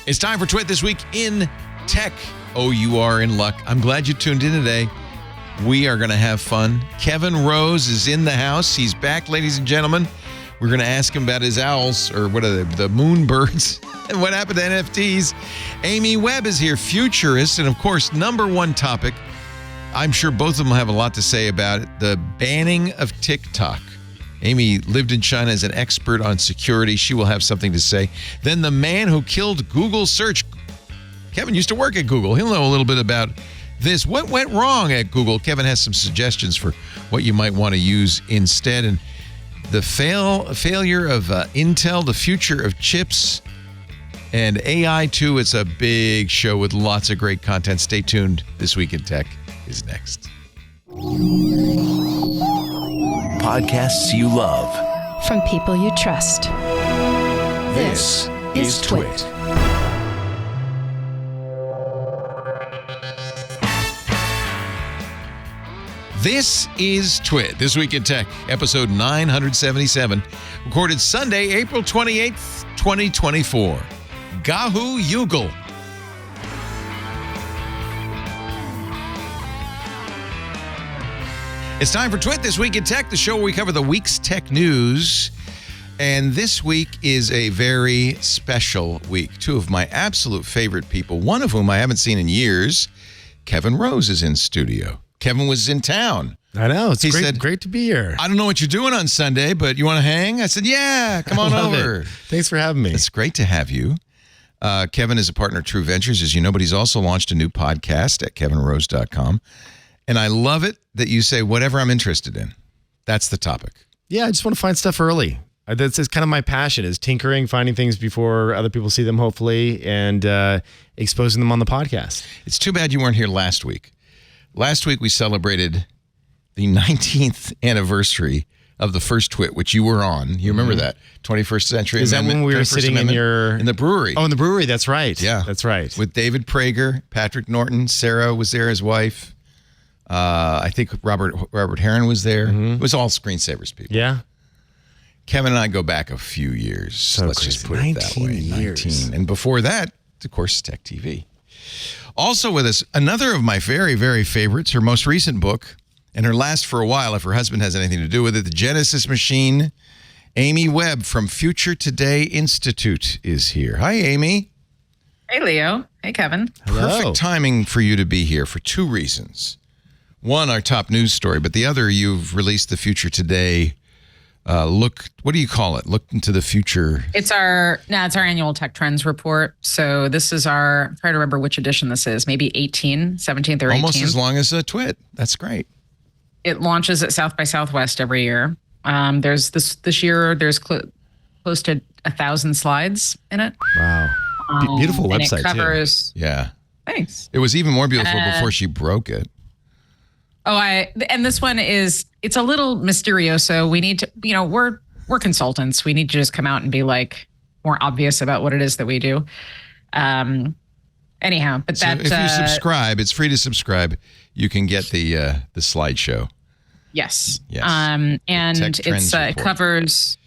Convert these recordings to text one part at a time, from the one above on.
It's time for TWiT This Week in Tech. Oh, you are in luck. I'm glad you tuned in today. We are going to have fun. Kevin Rose is in the house. He's back, ladies and gentlemen. We're going to ask him about his owls, or what are they, the moonbirds, and what happened to NFTs. Amy Webb is here, futurist, and of course, number one topic. I'm sure both of them have a lot to say about it, the banning of TikTok. Amy lived in China as an expert on security. She will have something to say. Then the man who killed Google search. Kevin used to work at Google. He'll know a little bit about this. What went wrong at Google? Kevin has some suggestions for what you might want to use instead. And the failure of Intel, the future of chips, and AI too. It's a big show with lots of great content. Stay tuned. This Week in Tech is next. Podcasts you love. From people you trust. This is TWiT. This is TWiT, This Week in Tech, episode 977, recorded Sunday, April 28th, 2024. Gahoo Yoogle. It's time for TWiT This Week in Tech, the show where we cover the week's tech news. And this week is a very special week. Two of my absolute favorite people, one of whom I haven't seen in years, Kevin Rose, is in studio. Kevin was in town. I know. It's He said, great to be here. I don't know what you're doing on Sunday, but you want to hang? I said, yeah, come on over. It. Thanks for having me. It's great to have you. Kevin is a partner at True Ventures, as you know, but he's also launched a new podcast at kevinrose.com. And I love it that you say whatever I'm interested in. That's the topic. Yeah, I just want to find stuff early. That's kind of my passion, is tinkering, finding things before other people see them, hopefully, and exposing them on the podcast. It's too bad you weren't here last week. Last week, we celebrated the 19th anniversary of the first TWiT, which you were on. You remember that? 21st Century Is Amendment. that when we were sitting in the brewery? Oh, in the brewery. That's right. Yeah. That's right. With David Prager, Patrick Norton, Sarah was there, his wife. I think Robert Heron was there. It was all Screensavers people. Yeah. Kevin and I go back a few years. So Let's crazy. just put it that way. 19 years. And before that, of course, Tech TV. Also with us, another of my very, very favorites, her most recent book, and her last for a while, if her husband has anything to do with it, The Genesis Machine. Amy Webb from Future Today Institute is here. Hi, Amy. Hey, Leo. Hey, Kevin. Hello. Perfect timing for you to be here for two reasons. One, our top news story, but the other, you've released the Future Today look. What do you call it? Look into the future. It's our annual tech trends report. So this is I'm trying to remember which edition this is. Maybe 17th or 18th. Almost as long as a TWiT. That's great. It launches at South by Southwest every year. There's this year. There's close to 1,000 slides in it. Wow. Beautiful and website, it covers, too. Yeah. Thanks. It was even more beautiful before she broke it. And this one it's a little mysterioso. We need to, we're consultants. We need to just come out and be like more obvious about what it is that we do. Anyhow, but so if you subscribe, it's free to subscribe. You can get the slideshow. Yes. Yes. And it covers,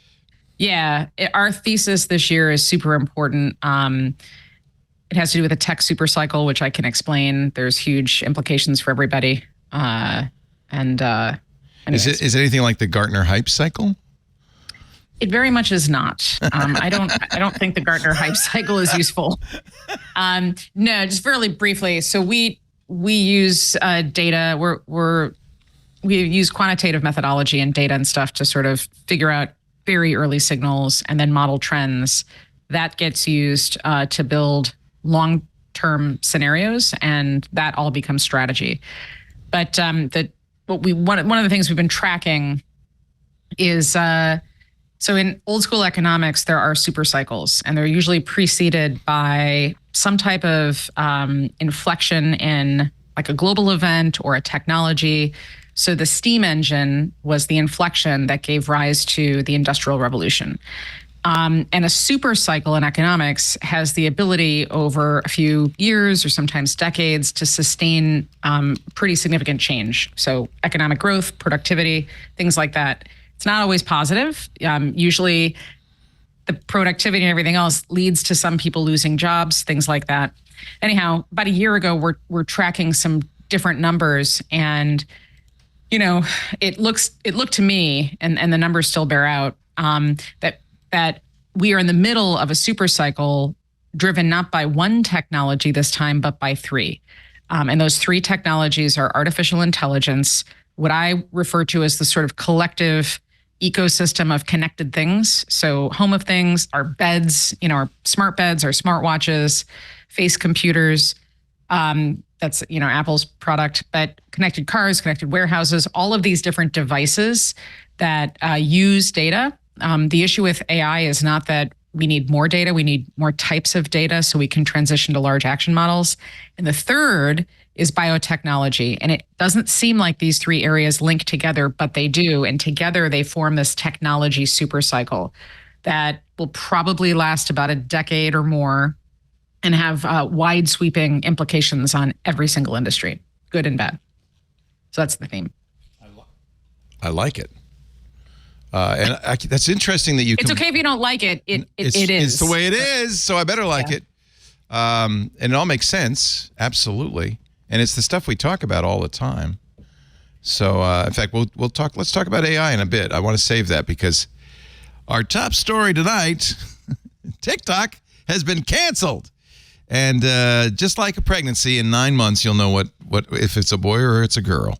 our thesis this year is super important. It has to do with a tech super cycle, which I can explain. There's huge implications for everybody. Is it anything like the Gartner hype cycle? It very much is not. I don't think the Gartner hype cycle is useful. No, just really briefly. So we use data. We use quantitative methodology and data and stuff to sort of figure out very early signals and then model trends. That gets used to build long-term scenarios, and that all becomes strategy. But one of the things we've been tracking is so in old school economics, there are super cycles, and they're usually preceded by some type of inflection in like a global event or a technology. So the steam engine was the inflection that gave rise to the Industrial Revolution. And a super cycle in economics has the ability over a few years or sometimes decades to sustain pretty significant change. So economic growth, productivity, things like that. It's not always positive. Usually the productivity and everything else leads to some people losing jobs, things like that. Anyhow, about a year ago, we're tracking some different numbers, and it looked to me, and the numbers still bear out, that we are in the middle of a super cycle driven not by one technology this time, but by three. And those three technologies are artificial intelligence, what I refer to as the sort of collective ecosystem of connected things. So home of things, our beds, our smart beds, our smartwatches, face computers, that's, Apple's product, but connected cars, connected warehouses, all of these different devices that use data. The issue with AI is not that we need more data, we need more types of data so we can transition to large action models. And the third is biotechnology. And it doesn't seem like these three areas link together, but they do. And together they form this technology super cycle that will probably last about a decade or more and have wide sweeping implications on every single industry, good and bad. So that's the theme. I like it. That's interesting that you It's okay if you don't like it. It is. It's the way it is, so I better like it. And it all makes sense, absolutely. And it's the stuff we talk about all the time. So, in fact, let's talk about AI in a bit. I want to save that because our top story tonight, TikTok has been canceled. And just like a pregnancy, in 9 months, you'll know what if it's a boy or it's a girl.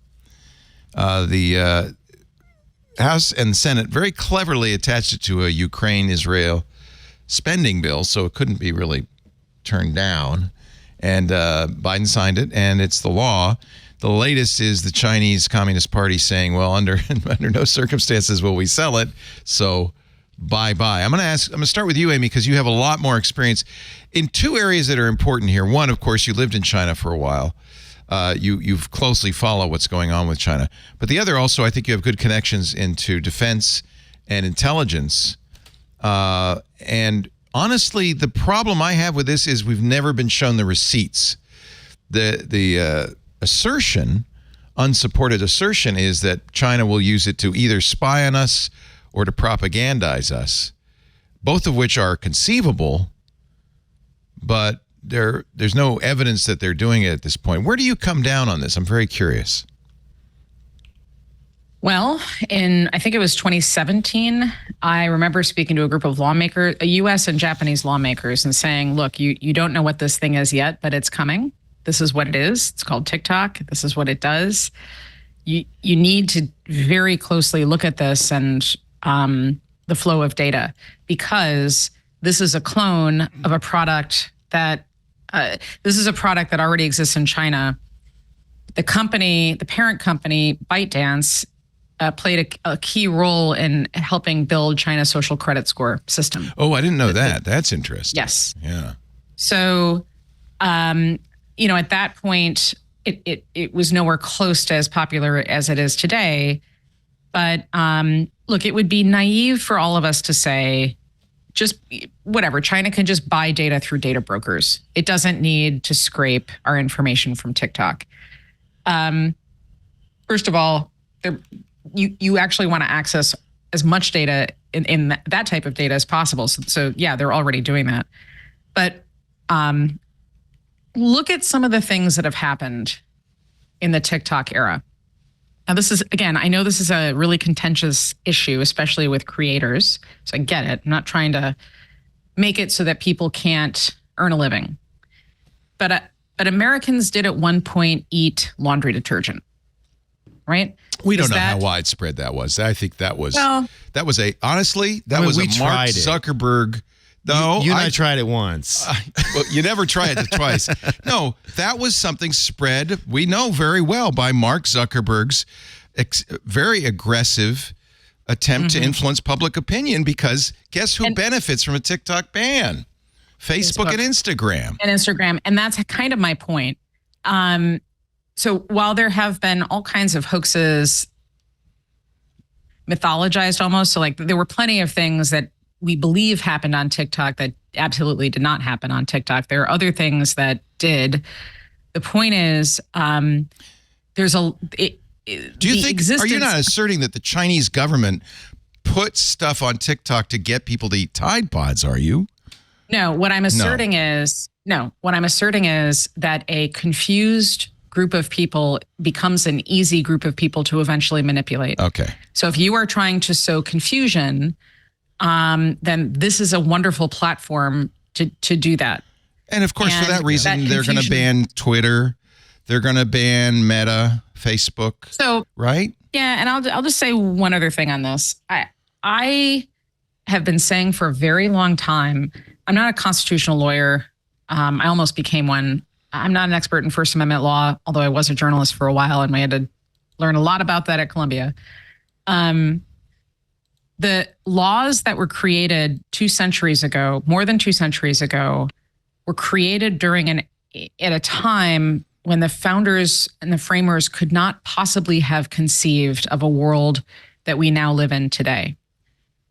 The House and the Senate very cleverly attached it to a Ukraine-Israel spending bill, so it couldn't be really turned down. And Biden signed it, and it's the law. The latest is the Chinese Communist Party saying, well, under no circumstances will we sell it, so bye-bye. I'm going to start with you, Amy, because you have a lot more experience in two areas that are important here. One, of course, you lived in China for a while. You've closely followed what's going on with China. But the other also, I think you have good connections into defense and intelligence. And honestly, the problem I have with this is we've never been shown the receipts. The assertion, unsupported assertion, is that China will use it to either spy on us or to propagandize us, both of which are conceivable, but there's no evidence that they're doing it at this point. Where do you come down on this? I'm very curious. Well, I think it was 2017, I remember speaking to a group of lawmakers, U.S. and Japanese lawmakers, and saying, look, you don't know what this thing is yet, but it's coming. This is what it is. It's called TikTok. This is what it does. You need to very closely look at this and the flow of data, because this is a clone of a product that already exists in China. The parent company, ByteDance, played a key role in helping build China's social credit score system. Oh, I didn't know that. That's interesting. Yes. Yeah. So, at that point, it was nowhere close to as popular as it is today. But look, it would be naive for all of us to say, just whatever, China can just buy data through data brokers. It doesn't need to scrape our information from TikTok. First of all, you actually want to access as much data in that type of data as possible. So yeah, they're already doing that. But look at some of the things that have happened in the TikTok era. Now, this is, again, I know this is a really contentious issue, especially with creators. So I get it. I'm not trying to make it so that people can't earn a living. But Americans did at one point eat laundry detergent, right? We don't know how widespread that was. I think that was Mark Zuckerberg. No, you and I tried it once. Well, you never tried it twice. No, that was something spread, we know very well, by Mark Zuckerberg's very aggressive attempt to influence public opinion, because guess who benefits from a TikTok ban? Facebook and Instagram. And that's kind of my point. So while there have been all kinds of hoaxes, mythologized almost, so like there were plenty of things that we believe happened on TikTok that absolutely did not happen on TikTok. There are other things that did. The point is, are you not asserting that the Chinese government put stuff on TikTok to get people to eat Tide Pods, are you? No, what I'm asserting is that a confused group of people becomes an easy group of people to eventually manipulate. Okay. So if you are trying to sow confusion, then this is a wonderful platform to do that. And of course, for And that reason, they're going to ban Twitter. They're going to ban Meta, Facebook. So right? Yeah, and I'll just say one other thing on this. I have been saying for a very long time, I'm not a constitutional lawyer. I almost became one. I'm not an expert in First Amendment law, although I was a journalist for a while and we had to learn a lot about that at Columbia. The laws that were created 2 centuries ago, more than 2 centuries ago, were created at a time when the founders and the framers could not possibly have conceived of a world that we now live in today.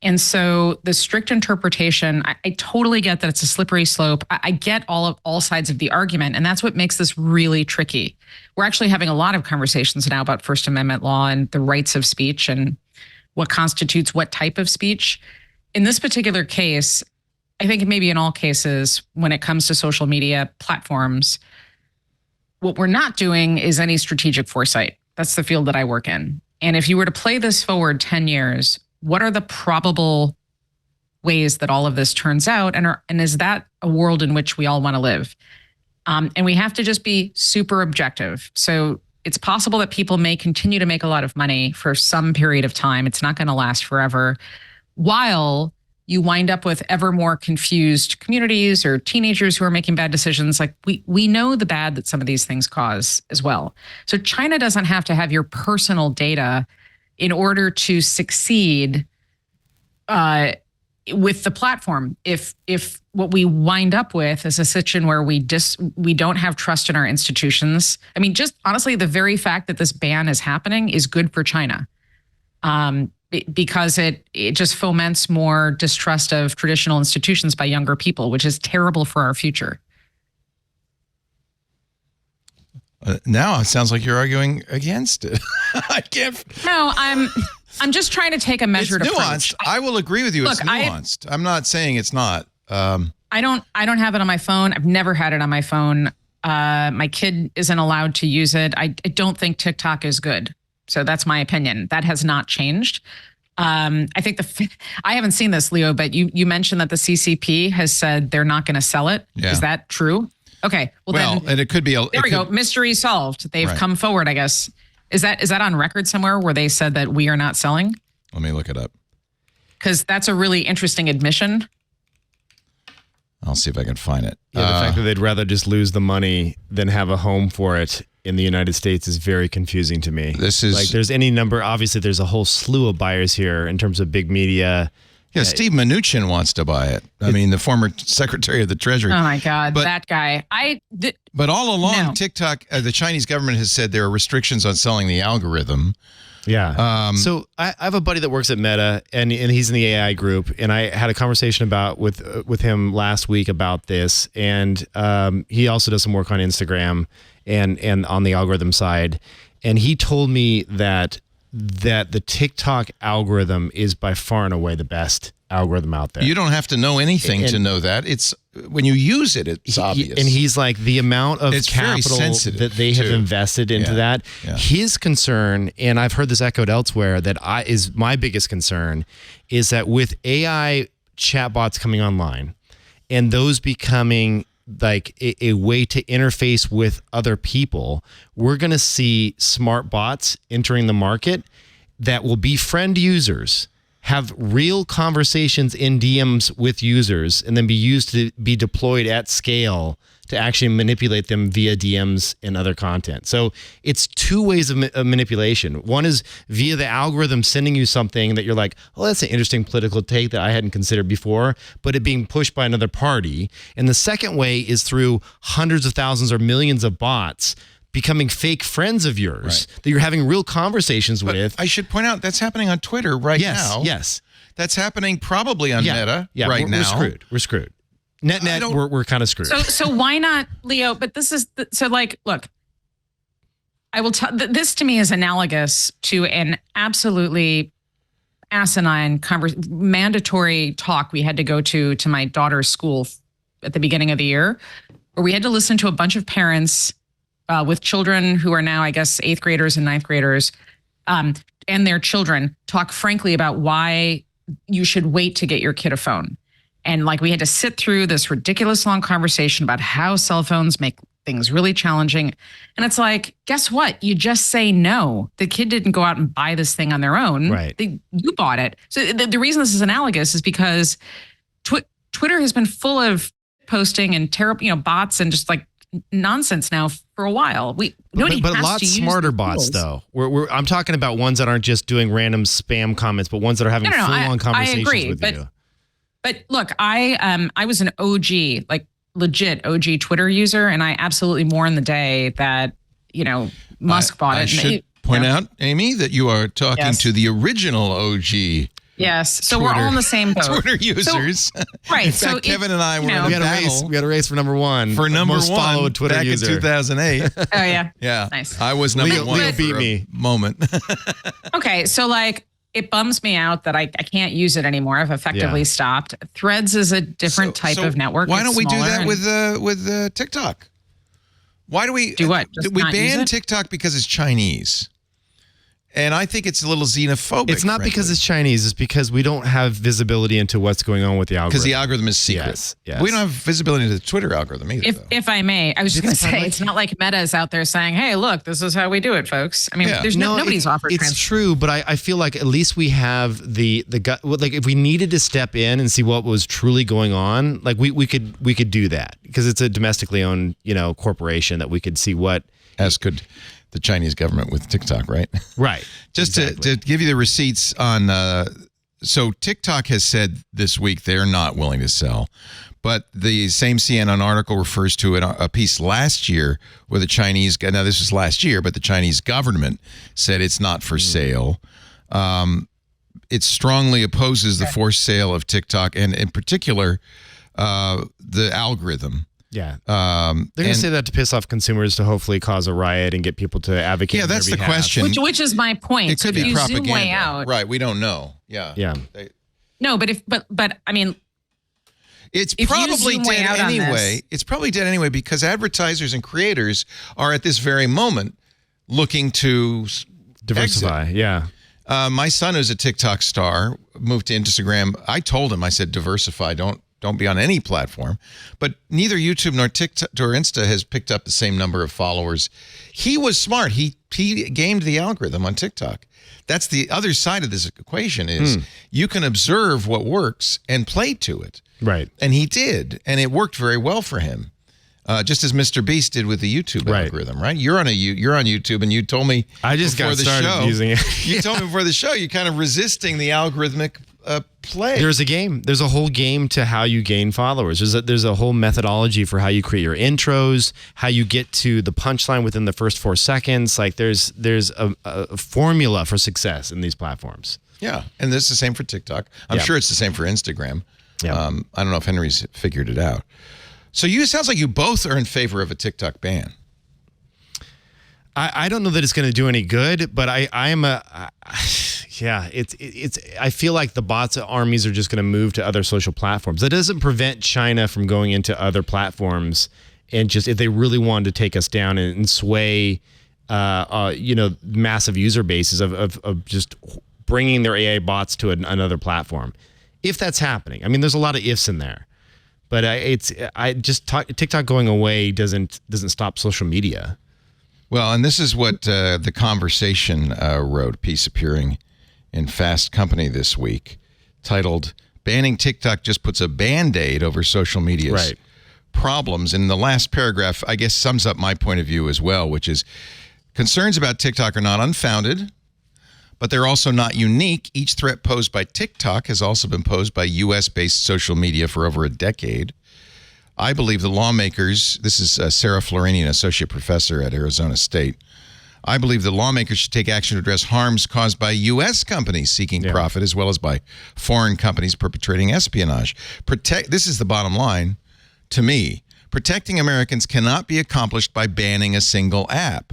And so the strict interpretation, I totally get that it's a slippery slope. I get all sides of the argument, and that's what makes this really tricky. We're actually having a lot of conversations now about First Amendment law and the rights of speech and what constitutes what type of speech. In this particular case, I think maybe in all cases, when it comes to social media platforms, what we're not doing is any strategic foresight. That's the field that I work in. And if you were to play this forward 10 years, what are the probable ways that all of this turns out? And is that a world in which we all want to live? And we have to just be super objective. So it's possible that people may continue to make a lot of money for some period of time. It's not going to last forever, while you wind up with ever more confused communities or teenagers who are making bad decisions. Like we know the bad that some of these things cause as well. So China doesn't have to have your personal data in order to succeed with the platform. If what we wind up with is a situation where we don't have trust in our institutions. I mean, just honestly, the very fact that this ban is happening is good for China. Because it just foments more distrust of traditional institutions by younger people, which is terrible for our future. Now it sounds like you're arguing against it. I can't. No, I'm just trying to take a measured nuanced. approach. I will agree with you. It's nuanced. I'm not saying it's not. I don't have it on my phone. I've never had it on my phone. My kid isn't allowed to use it. I don't think TikTok is good. So that's my opinion. That has not changed. I think I haven't seen this, Leo, but you mentioned that the CCP has said they're not going to sell it. Yeah. Is that true? Okay. Well, then, and it could be. There we go. Mystery solved. They've come forward, I guess. Is that on record somewhere where they said that we are not selling? Let me look it up. Because that's a really interesting admission. I'll see if I can find it. Yeah, the fact that they'd rather just lose the money than have a home for it in the United States is very confusing to me. This is like there's any number. Obviously, there's a whole slew of buyers here in terms of big media. Yeah, Steve Mnuchin wants to buy it. I mean, the former Secretary of the Treasury. Oh my God, that guy. But all along, TikTok, the Chinese government has said there are restrictions on selling the algorithm. Yeah. So I have a buddy that works at Meta, and he's in the AI group, and I had a conversation with him last week about this, and he also does some work on Instagram and on the algorithm side, and he told me that the TikTok algorithm is by far and away the best algorithm out there. You don't have to know anything to know that. It's when you use it, it's obvious. And he's like, the amount of capital that they have invested into that. Yeah. His concern, and I've heard this echoed elsewhere, is my biggest concern, is that with AI chatbots coming online and those becoming like a way to interface with other people, we're going to see smart bots entering the market that will befriend users, have real conversations in DMs with users, and then be used to be deployed at scale to actually manipulate them via DMs and other content. So it's two ways of manipulation. One is via the algorithm sending you something that you're like, oh, that's an interesting political take that I hadn't considered before, but it being pushed by another party. And the second way is through hundreds of thousands or millions of bots becoming fake friends of yours that you're having real conversations with. I should point out that's happening on Twitter now. Yes. That's happening probably on Meta right now. We're screwed. Net, we're kind of screwed. So why not, Leo? But this is look. I will tell. This to me is analogous to an absolutely asinine mandatory talk we had to go to my daughter's school at the beginning of the year, where we had to listen to a bunch of parents with children who are now, I guess, 8th graders and 9th graders, and their children talk frankly about why you should wait to get your kid a phone. And like we had to sit through this ridiculous long conversation about how cell phones make things really challenging. And it's like, guess what? You just say no. The kid didn't go out and buy this thing on their own. Right. You bought it. So the reason this is analogous is because Twitter has been full of posting and terrible, bots and just like nonsense now for a while. But a lot smarter bots though. I'm talking about ones that aren't just doing random spam comments, but ones that are having full-on conversations with you. But look, I was an OG, like legit OG Twitter user, and I absolutely mourn the day that Musk bought it. I should point out, Amy, that you are talking to the original OG. Yes, so we're all in the same boat. Twitter users, right? In fact, Kevin and I were in a battle. We had a race for number one. For number most one, followed Twitter back user. in 2008. Oh yeah, yeah, nice. I was number one. Leo beat for me. A moment. Okay, so like it bums me out that I can't use it anymore. I've effectively stopped. Threads is a different type of network. Why don't we do that with TikTok? Why do we do what? We ban TikTok because it's Chinese. And I think it's a little xenophobic. It's not because it's Chinese. It's because we don't have visibility into what's going on with the algorithm. Because the algorithm is secret. Yes. We don't have visibility into the Twitter algorithm either. If I may, I was just going to say, it's not like Meta is out there saying, hey, look, this is how we do it, folks. I mean, there's nobody's offered. It's true, but I feel like at least we have the gut. Like if we needed to step in and see what was truly going on, like we could do that because it's a domestically owned corporation that we could see what. As could the Chinese government with TikTok, right? Right. Just to give you the receipts on, so TikTok has said this week they're not willing to sell, but the same CNN article refers to a piece last year where the Chinese, now this was last year, but the Chinese government said it's not for sale. It strongly opposes the forced sale of TikTok and in particular, the algorithm. Yeah. They're going to say that to piss off consumers to hopefully cause a riot and get people to advocate. Yeah, that's the question. Which is my point. It could be propaganda. Zoom way out, right. We don't know. Yeah. Yeah. No, but I mean, it's probably dead anyway. It's probably dead anyway because advertisers and creators are at this very moment looking to diversify. Exit. Yeah. My son, who's a TikTok star, moved to Instagram. I told him, I said, diversify. Don't be on any platform. But neither YouTube nor TikTok or Insta has picked up the same number of followers. He was smart. He gamed the algorithm on TikTok. That's the other side of this equation is you can observe what works and play to it. Right. And he did. And it worked very well for him. Just as Mr. Beast did with the YouTube algorithm, right? You're on YouTube, and you told me I just got started using it. You told me before the show you're kind of resisting the algorithmic play. There's a game. There's a whole game to how you gain followers. There's a whole methodology for how you create your intros, how you get to the punchline within the first 4 seconds. Like there's a formula for success in these platforms. Yeah, and this is the same for TikTok. I'm sure it's the same for Instagram. Yeah. I don't know if Henry's figured it out. So it sounds like you both are in favor of a TikTok ban. I don't know that it's going to do any good, but it's I feel like the bots armies are just going to move to other social platforms. That doesn't prevent China from going into other platforms and just if they really wanted to take us down and sway, massive user bases of just bringing their AI bots to another platform. If that's happening, I mean, there's a lot of ifs in there, but TikTok going away doesn't stop social media. Well, and this is what The Conversation wrote, a piece appearing in Fast Company this week, titled, Banning TikTok Just Puts a Band-Aid Over Social Media's Problems. And the last paragraph, I guess, sums up my point of view as well, which is concerns about TikTok are not unfounded, but they're also not unique. Each threat posed by TikTok has also been posed by U.S.-based social media for over a decade. I believe the lawmakers, this is Sarah Florini, an associate professor at Arizona State. I believe the lawmakers should take action to address harms caused by U.S. companies seeking profit as well as by foreign companies perpetrating espionage. This is the bottom line to me. Protecting Americans cannot be accomplished by banning a single app.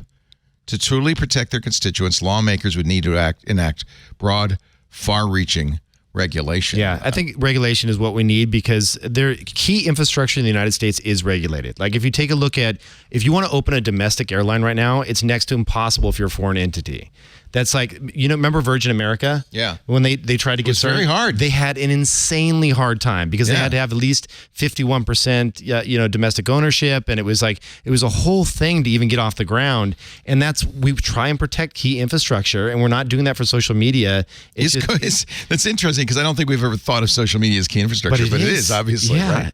To truly protect their constituents, lawmakers would need to enact broad far-reaching regulation. Yeah, I think regulation is what we need because their key infrastructure in the United States is regulated. Like if you take a look at, if you want to open a domestic airline right now, it's next to impossible if you're a foreign entity. That's like, remember Virgin America? Yeah. When they tried to get started, very hard. They had an insanely hard time because they had to have at least 51%, domestic ownership, and it was a whole thing to even get off the ground. And we try and protect key infrastructure, and we're not doing that for social media. That's interesting because I don't think we've ever thought of social media as key infrastructure, but it is obviously, right?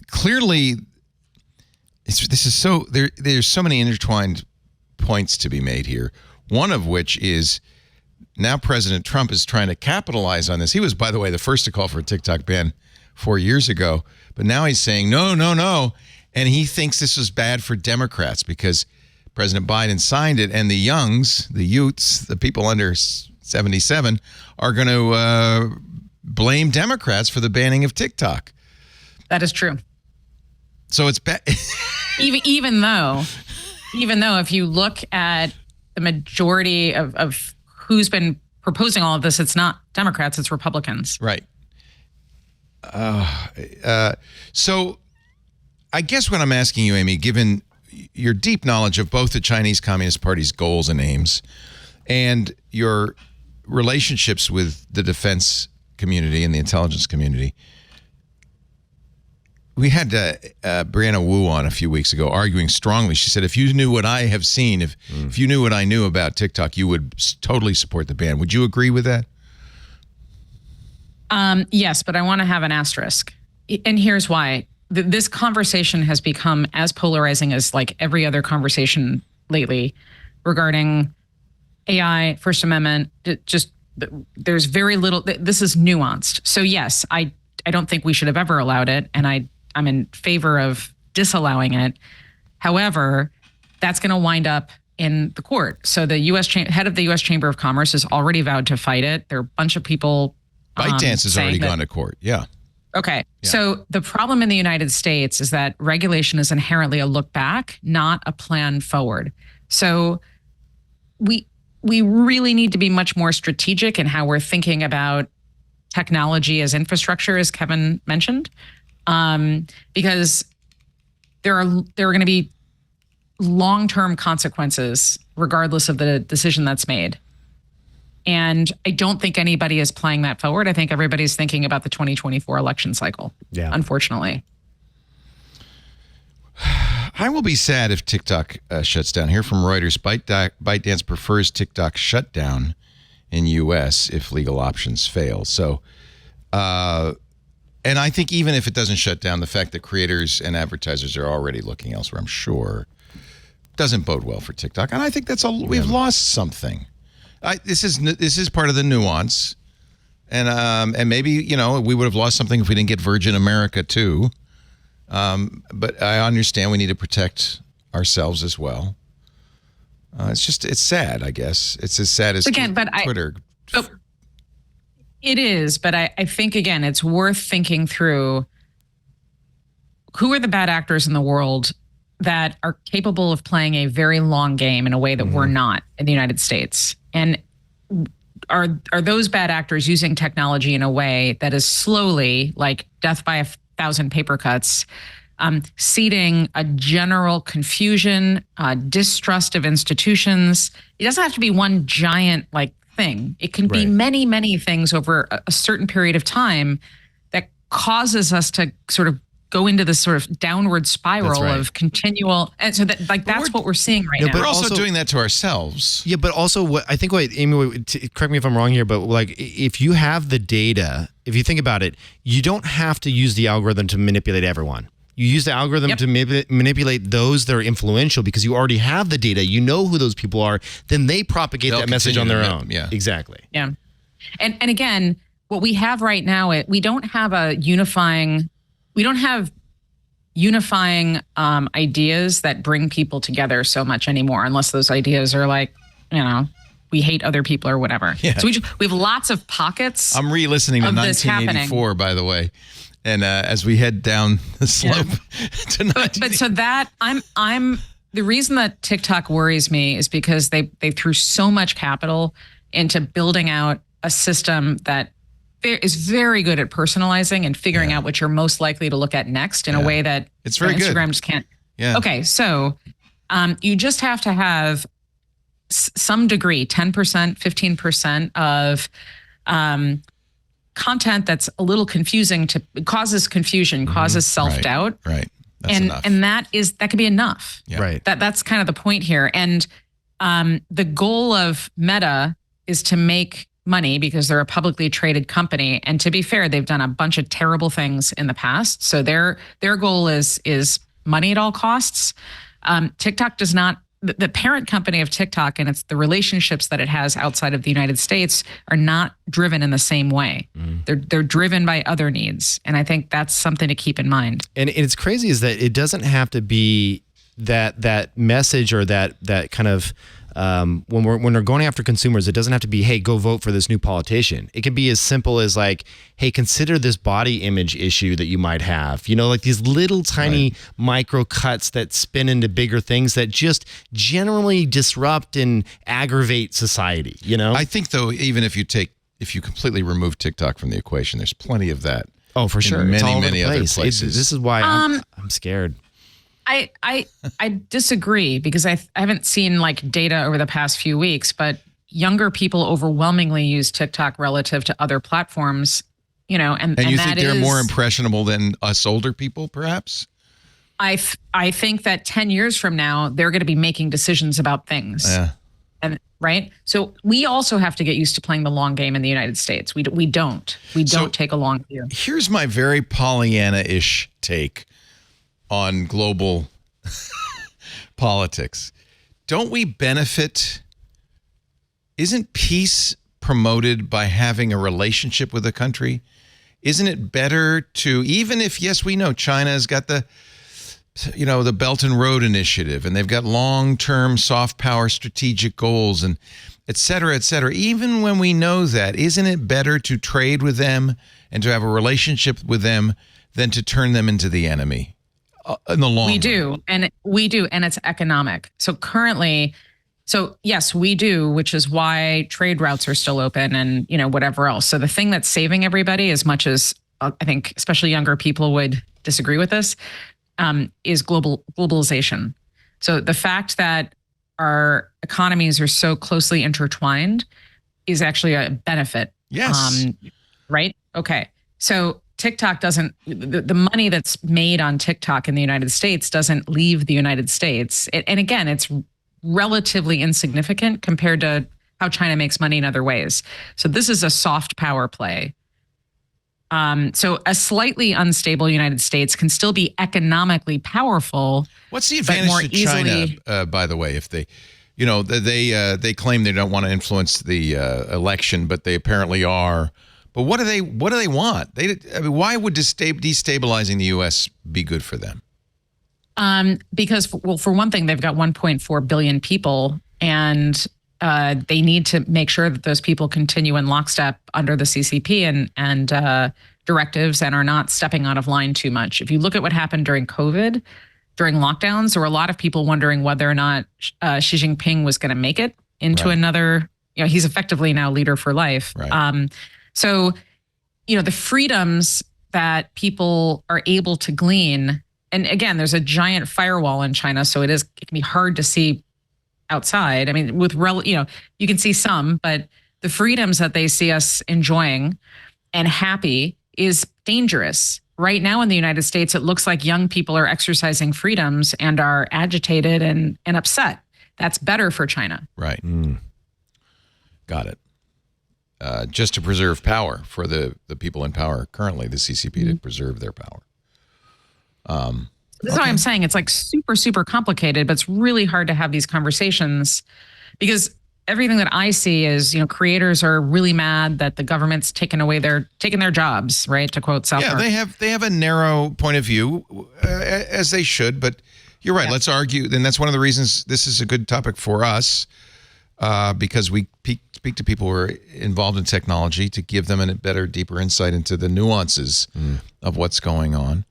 Clearly, there's so many intertwined points to be made here. One of which is now President Trump is trying to capitalize on this. He was, by the way, the first to call for a TikTok ban 4 years ago, but now he's saying no, and he thinks this was bad for Democrats because President Biden signed it, and the youths, the people under 77, are going to blame Democrats for the banning of TikTok. That is true. So it's bad. even though if you look at the majority of who's been proposing all of this, it's not Democrats, it's Republicans. Right. So I guess what I'm asking you, Amy, given your deep knowledge of both the Chinese Communist Party's goals and aims and your relationships with the defense community and the intelligence community, we had Brianna Wu on a few weeks ago arguing strongly. She said, if you knew what I have seen, if you knew what I knew about TikTok, you would totally support the ban. Would you agree with that? Yes, but I want to have an asterisk. And here's why. This conversation has become as polarizing as like every other conversation lately regarding AI, First Amendment. There's very little, this is nuanced. So yes, I don't think we should have ever allowed it. And I'm in favor of disallowing it. However, that's going to wind up in the court. So the head of the U.S. Chamber of Commerce has already vowed to fight it. There are a bunch of people. ByteDance has already gone to court. Yeah. Okay. Yeah. So the problem in the United States is that regulation is inherently a look back, not a plan forward. So we really need to be much more strategic in how we're thinking about technology as infrastructure, as Kevin mentioned, because there are going to be long-term consequences regardless of the decision that's made. And I don't think anybody is playing that forward. I think everybody's thinking about the 2024 election cycle, unfortunately. I will be sad if TikTok shuts down. Here from Reuters, ByteDance prefers TikTok shutdown in U.S. if legal options fail. So, and I think even if it doesn't shut down, the fact that creators and advertisers are already looking elsewhere, I'm sure, doesn't bode well for TikTok. And I think that's all. We've lost something. This is part of the nuance, and maybe we would have lost something if we didn't get Virgin America too. But I understand we need to protect ourselves as well. It's sad, I guess. It's as sad as Twitter. It is, but I think, again, it's worth thinking through who are the bad actors in the world that are capable of playing a very long game in a way that we're not in the United States. And are those bad actors using technology in a way that is slowly, like death by 1,000 paper cuts, seeding a general confusion, distrust of institutions? It doesn't have to be one giant thing. It can be many, many things over a certain period of time that causes us to sort of go into this sort of downward spiral of continual, and so that's what we're seeing right now. But we're also doing that to ourselves. Yeah, but also what Amy, correct me if I'm wrong here, but if you have the data, if you think about it, you don't have to use the algorithm to manipulate everyone. You use the algorithm to manipulate those that are influential because you already have the data. You know who those people are. Then they propagate that message on their own. Yeah, exactly. Yeah, and again, what we have right now, we don't have unifying ideas that bring people together so much anymore, unless those ideas are we hate other people or whatever. Yeah. So we have lots of pockets. I'm re-listening to 1984, by the way. And as we head down the slope to 1984. But so that I'm the reason that TikTok worries me is because they threw so much capital into building out a system that is very good at personalizing and figuring out what you're most likely to look at next in a way that it's very Instagram good. just can't. Yeah. Okay, so you just have to have some degree, 10%, 15% of content that's a little confusing causes confusion, causes self-doubt. Right. That's enough. And that can be enough. Yeah. Right. That's kind of the point here. And the goal of Meta is to make money because they're a publicly traded company. And to be fair, they've done a bunch of terrible things in the past. So their goal is money at all costs. TikTok does not. The parent company of TikTok and it's the relationships that it has outside of the United States are not driven in the same way. They're driven by other needs. And I think that's something to keep in mind. And it's crazy is that it doesn't have to be that message or that kind of when we're going after consumers, it doesn't have to be, hey, go vote for this new politician. It can be as simple as like, hey, consider this body image issue that you might have. You know, like these little tiny micro cuts that spin into bigger things that just generally disrupt and aggravate society, you know? I think though, even if you completely remove TikTok from the equation, there's plenty of that. Oh, for sure. Many, it's all over many the other place. places. This is why I'm scared. I disagree because I haven't seen like data over the past few weeks, but younger people overwhelmingly use TikTok relative to other platforms, you know, and you that think they're more impressionable than us older people, perhaps? I think that 10 years from now, they're going to be making decisions about things. Yeah. And right. So we also have to get used to playing the long game in the United States. We don't take a long view. Here's my very Pollyanna-ish take on global politics. Don't we benefit? Isn't peace promoted by having a relationship with a country? Isn't it better to, even if, yes, we know China has got the Belt and Road Initiative, and they've got long-term soft power strategic goals and et cetera, et cetera. Even when we know that, isn't it better to trade with them and to have a relationship with them than to turn them into the enemy? In the long run. We do, and it's economic. So currently, yes, we do, which is why trade routes are still open and, whatever else. So the thing that's saving everybody, as much as I think especially younger people would disagree with this, is globalization. So the fact that our economies are so closely intertwined is actually a benefit. Yes. Right? Okay. So TikTok doesn't, the money that's made on TikTok in the United States doesn't leave the United States. And again, it's relatively insignificant compared to how China makes money in other ways. So this is a soft power play. So a slightly unstable United States can still be economically powerful. What's the advantage to China, by the way, if they, they claim they don't want to influence the election, but they apparently are. But what do they want? Why would destabilizing the U.S. be good for them? Because, for one thing, they've got 1.4 billion people, and they need to make sure that those people continue in lockstep under the CCP and directives and are not stepping out of line too much. If you look at what happened during COVID, during lockdowns, there were a lot of people wondering whether or not Xi Jinping was going to make it into another. He's effectively now leader for life. Right. So, the freedoms that people are able to glean, and again, there's a giant firewall in China, so it can be hard to see outside. I mean, you can see some, but the freedoms that they see us enjoying and happy is dangerous. Right now in the United States, it looks like young people are exercising freedoms and are agitated and upset. That's better for China. Right. Got it. Just to preserve power for the people in power currently, the CCP to preserve their power. That's why I'm saying it's like super, super complicated, but it's really hard to have these conversations because everything that I see is, creators are really mad that the government's taking their jobs, right? To quote South Park. They have a narrow point of view, as they should, but you're right. Yeah. Let's argue. And that's one of the reasons this is a good topic for us, because we speak to people who are involved in technology to give them a better, deeper insight into the nuances of what's going on.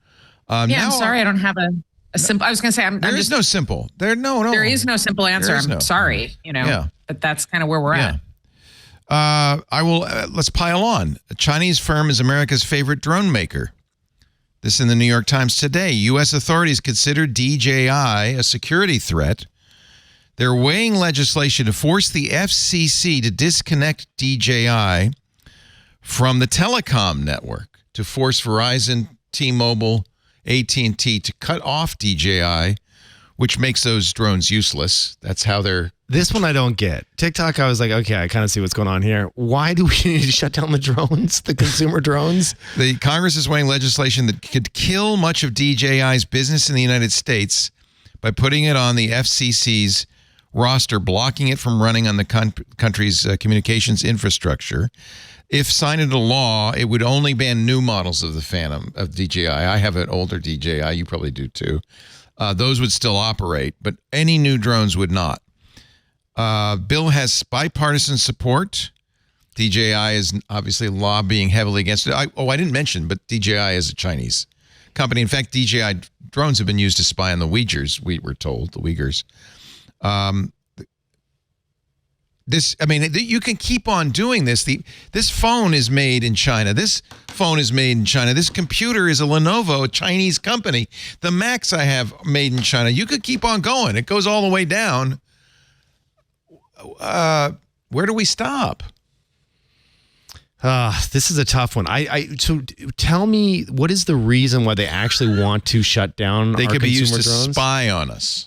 I'm sorry, I don't have a simple. I was going to say, there is no simple. There is no simple answer. I'm sorry, but that's kind of where we're at. Let's pile on. A Chinese firm is America's favorite drone maker. This in the New York Times today. U.S. authorities consider DJI a security threat. They're weighing legislation to force the FCC to disconnect DJI from the telecom network, to force Verizon, T-Mobile, AT&T to cut off DJI, which makes those drones useless. That's how they're... This one I don't get. TikTok, I was like, okay, I kind of see what's going on here. Why do we need to shut down the drones, the consumer drones? The Congress is weighing legislation that could kill much of DJI's business in the United States by putting it on the FCC's roster, blocking it from running on the country's communications infrastructure. If signed into law, it would only ban new models of the Phantom, of DJI. I have an older DJI. You probably do too. Those would still operate, but any new drones would not. Bill has bipartisan support. DJI is obviously lobbying heavily against it. I didn't mention, but DJI is a Chinese company. In fact, DJI drones have been used to spy on the Uyghurs, we were told, the Uyghurs. You can keep on doing this. This phone is made in China. This phone is made in China. This computer is a Lenovo, a Chinese company. The Macs I have made in China. You could keep on going. It goes all the way down. Where do we stop? This is a tough one. So tell me, what is the reason why they actually want to shut down? They could be used to drones? Spy on us.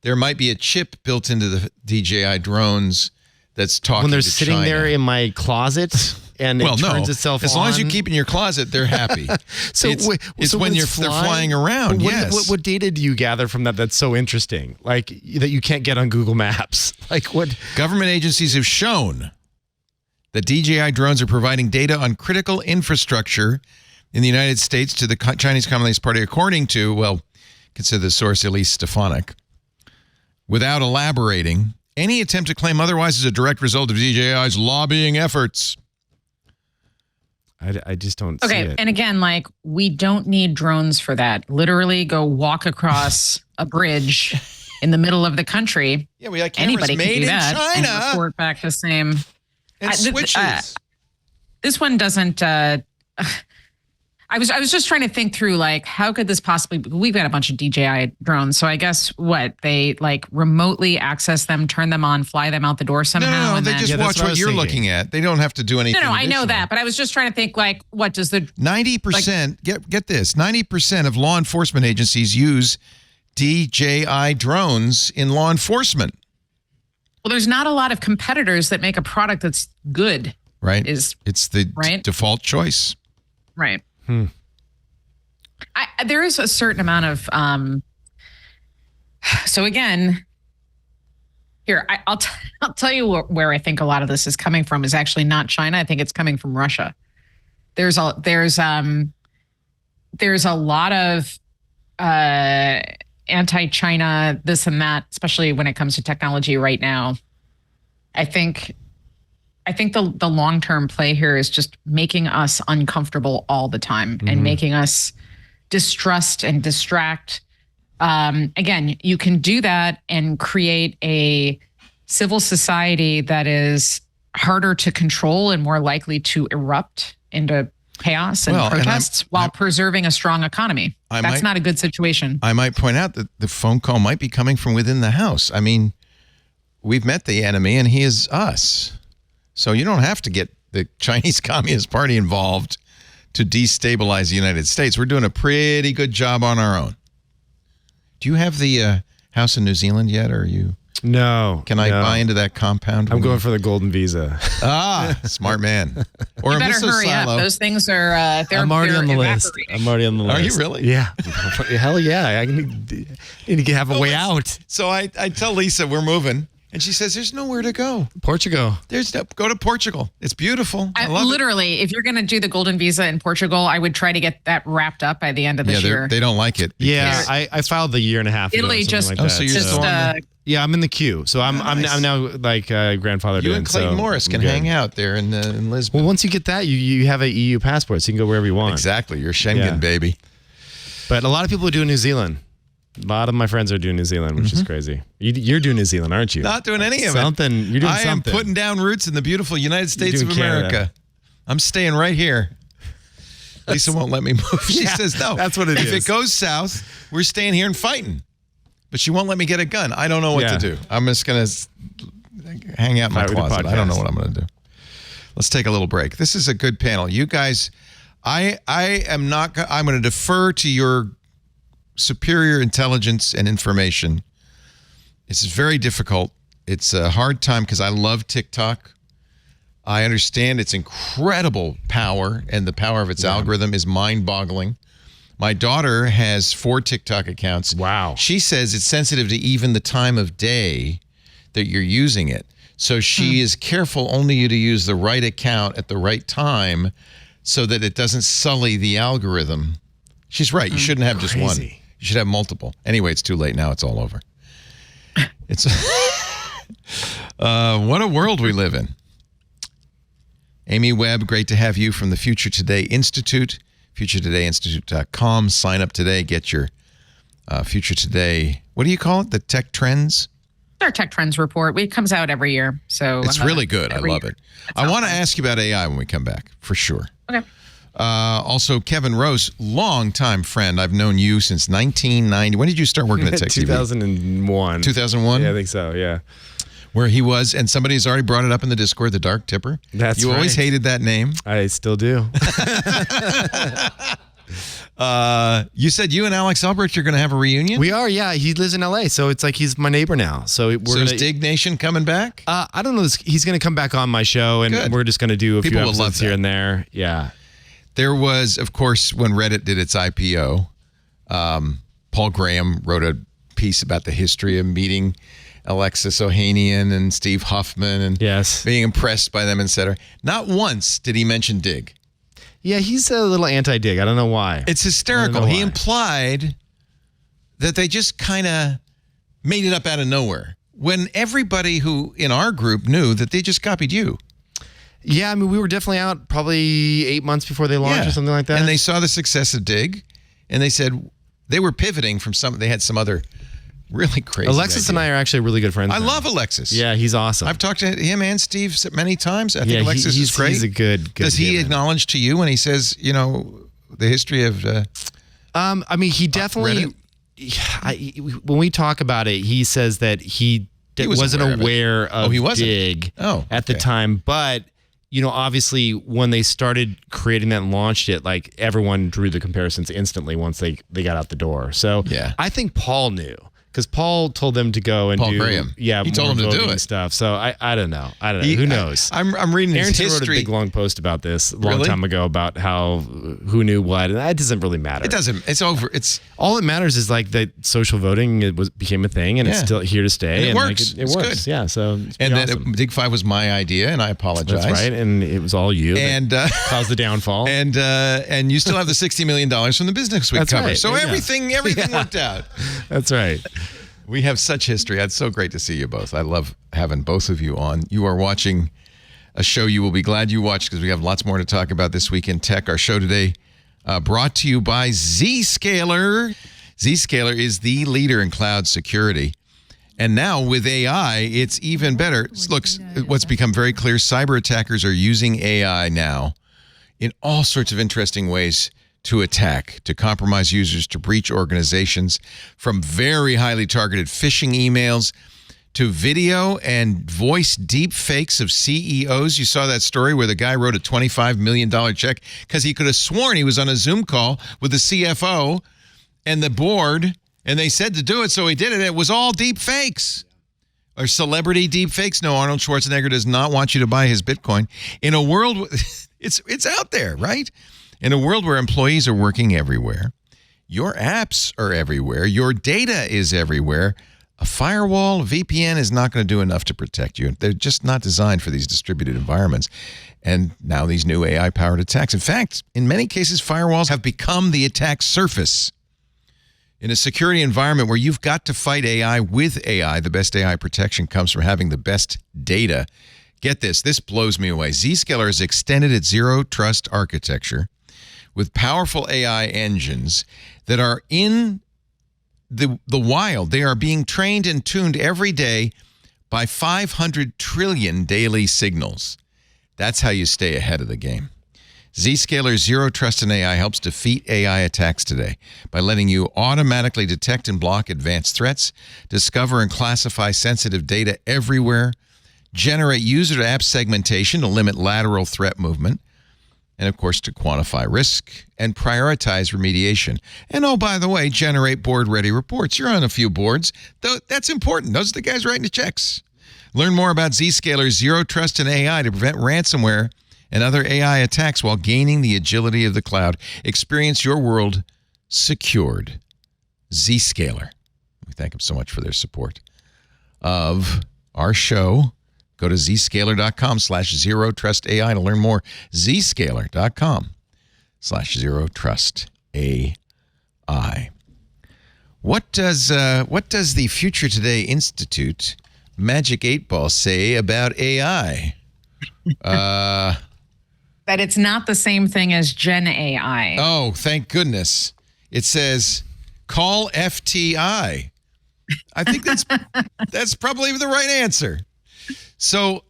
There might be a chip built into the DJI drones that's talking when they're to sitting China. there in my closet and it turns itself on. As long as you keep it in your closet, they're happy. So it's when they're flying around. Yes. What data do you gather from that that's so interesting? Like that you can't get on Google Maps? Like what? Government agencies have shown that DJI drones are providing data on critical infrastructure in the United States to the Chinese Communist Party, according to, consider the source Elise Stefanik. Without elaborating, any attempt to claim otherwise is a direct result of DJI's lobbying efforts. I just don't see it. Okay, and again, we don't need drones for that. Literally go walk across a bridge in the middle of the country. Yeah, we got cameras Anybody made can do in that China. and report back the same. And switches. This one doesn't... I was just trying to think through, how could this possibly... We've got a bunch of DJI drones, so I guess, they, remotely access them, turn them on, fly them out the door somehow? No, they just watch what you're looking at. They don't have to do anything. No, I know that, but I was just trying to think, what does the... 90%, get this, 90% of law enforcement agencies use DJI drones in law enforcement. Well, there's not a lot of competitors that make a product that's good. Right. It's the default choice. Right. There is a certain amount of so again, here I'll tell you where I think a lot of this is coming from is actually not China. I think it's coming from Russia. There's a lot of anti-China this and that, especially when it comes to technology right now. I think the long-term play here is just making us uncomfortable all the time and making us distrust and distract. Again, you can do that and create a civil society that is harder to control and more likely to erupt into chaos and protests while preserving a strong economy. That's not a good situation. I might point out that the phone call might be coming from within the house. I mean, we've met the enemy and he is us. So you don't have to get the Chinese Communist Party involved to destabilize the United States. We're doing a pretty good job on our own. Do you have the house in New Zealand yet, or are you? No. Can I buy into that compound? I'm going for the golden visa. Smart man. Or you better hurry up. Those things are I'm already on the list. I'm already on the list. Are you really? Yeah. Hell yeah. I need to have a way out. So I tell Lisa we're moving. And she says, there's nowhere to go. Portugal. Go to Portugal. It's beautiful. I love literally, if you're going to do the golden visa in Portugal, I would try to get that wrapped up by the end of this year. They don't like it. Yeah, I filed the year and a half ago. Italy just... Like that. So you're still on yeah, I'm in the queue. So I'm now grandfathered in. You and Clayton Morris can hang out there in Lisbon. Well, once you get that, you have an EU passport, so you can go wherever you want. Exactly. You're Schengen, baby. But a lot of people do in New Zealand. A lot of my friends are doing New Zealand, which is crazy. You're doing New Zealand, aren't you? Not doing any of something. it. You're doing I something. am putting down roots in the beautiful United States of America. Canada. I'm staying right here. Lisa won't let me move. She says, no. That's what it is. If it goes south, we're staying here and fighting. But she won't let me get a gun. I don't know what to do. I'm just going to hang out in my closet. I don't know what I'm going to do. Let's take a little break. This is a good panel. You guys, I'm going to defer to your superior intelligence and information. This is very difficult. It's a hard time because I love TikTok. I understand its incredible power, and the power of its algorithm is mind-boggling. My daughter has 4 TikTok accounts. Wow. She says it's sensitive to even the time of day that you're using it. So she is careful only to use the right account at the right time so that it doesn't sully the algorithm. She's right. You shouldn't have just one. You should have multiple. Anyway, it's too late now. It's all over. It's what a world we live in. Amy Webb, great to have you from the Future Today Institute, futuretodayinstitute.com. Sign up today. Get your Future Today, what do you call it? The Tech Trends? Our Tech Trends report. It comes out every year. So it's really good. I love it. I want to ask you about AI when we come back, for sure. Okay. Also, Kevin Rose, longtime friend. I've known you since 1990. When did you start working at Tech 2001. 2001? Yeah, I think so, yeah. Where he was, and somebody has already brought it up in the Discord, the Dark Tipper. That's You always hated that name. I still do. You said you and Alex Albrecht are going to have a reunion? We are, yeah. He lives in LA, so it's like he's my neighbor now. So is Dig Nation coming back? I don't know. He's going to come back on my show, and we're just going to do a few episodes here and there. Yeah. There was, of course, when Reddit did its IPO, Paul Graham wrote a piece about the history of meeting Alexis Ohanian and Steve Huffman and being impressed by them, etc. Not once did he mention Dig. Yeah, he's a little anti-Dig. I don't know why. It's hysterical. He implied that they just kind of made it up out of nowhere when everybody who in our group knew that they just copied you. Yeah, I mean, we were definitely out probably 8 months before they launched or something like that. And they saw the success of Dig, and they said they were pivoting from they had some other really crazy Alexis and I are actually really good friends. I love Alexis. Yeah, he's awesome. I've talked to him and Steve many times. I think Alexis is great. He's a good Does he acknowledge to you when he says, the history of I mean, he definitely when we talk about it, he says that he wasn't aware of Dig at the time, but obviously when they started creating that and launched it, like everyone drew the comparisons instantly once they got out the door. So I think Paul knew. Because Paul told them to go and do Graham. Yeah, he told them to do it stuff. So I don't know. Who knows? I'm reading his history. Aaron wrote a big long post about this a long time ago about how who knew what, and that doesn't really matter. It doesn't. It's over. It's all that matters is like that social voting became a thing, and it's still here to stay. And it works. It works. Good. Yeah. So and awesome. Dig 5 was my idea, and I apologize. That's right, and it was all you and caused the downfall. And you still have the $60 million from the Business Week cover. Right. So everything worked out. That's right. We have such history. It's so great to see you both. I love having both of you on. You are watching a show you will be glad you watched because we have lots more to talk about this week in tech. Our show today brought to you by Zscaler. Zscaler is the leader in cloud security. And now with AI, it's even better. Look, what's become very clear, cyber attackers are using AI now in all sorts of interesting ways to attack, to compromise users, to breach organizations, from very highly targeted phishing emails to video and voice deep fakes of CEOs. You saw that story where the guy wrote a $25 million check because he could have sworn he was on a Zoom call with the CFO and the board, and they said to do it, so he did it. It was all deep fakes. Or celebrity deep fakes. No, Arnold Schwarzenegger does not want you to buy his Bitcoin. In a world, it's out there, right? In a world where employees are working everywhere, your apps are everywhere, your data is everywhere, a firewall, a VPN is not going to do enough to protect you. They're just not designed for these distributed environments. And now these new AI-powered attacks. In fact, in many cases, firewalls have become the attack surface. In a security environment where you've got to fight AI with AI, the best AI protection comes from having the best data. Get this blows me away. Zscaler has extended its zero-trust architecture with powerful AI engines that are in the wild. They are being trained and tuned every day by 500 trillion daily signals. That's how you stay ahead of the game. Zscaler's Zero Trust in AI helps defeat AI attacks today by letting you automatically detect and block advanced threats, discover and classify sensitive data everywhere, generate user-to-app segmentation to limit lateral threat movement, and, of course, to quantify risk and prioritize remediation. And, oh, by the way, generate board-ready reports. You're on a few boards. That's important. Those are the guys writing the checks. Learn more about Zscaler's Zero Trust in AI to prevent ransomware and other AI attacks while gaining the agility of the cloud. Experience your world secured. Zscaler. We thank them so much for their support of our show. Go to zscaler.com/zerotrustai to learn more. zscaler.com/zerotrustai. What does the Future Today Institute Magic 8 Ball say about AI? That it's not the same thing as Gen AI. Oh, thank goodness. It says, call FTI. I think that's probably the right answer. So,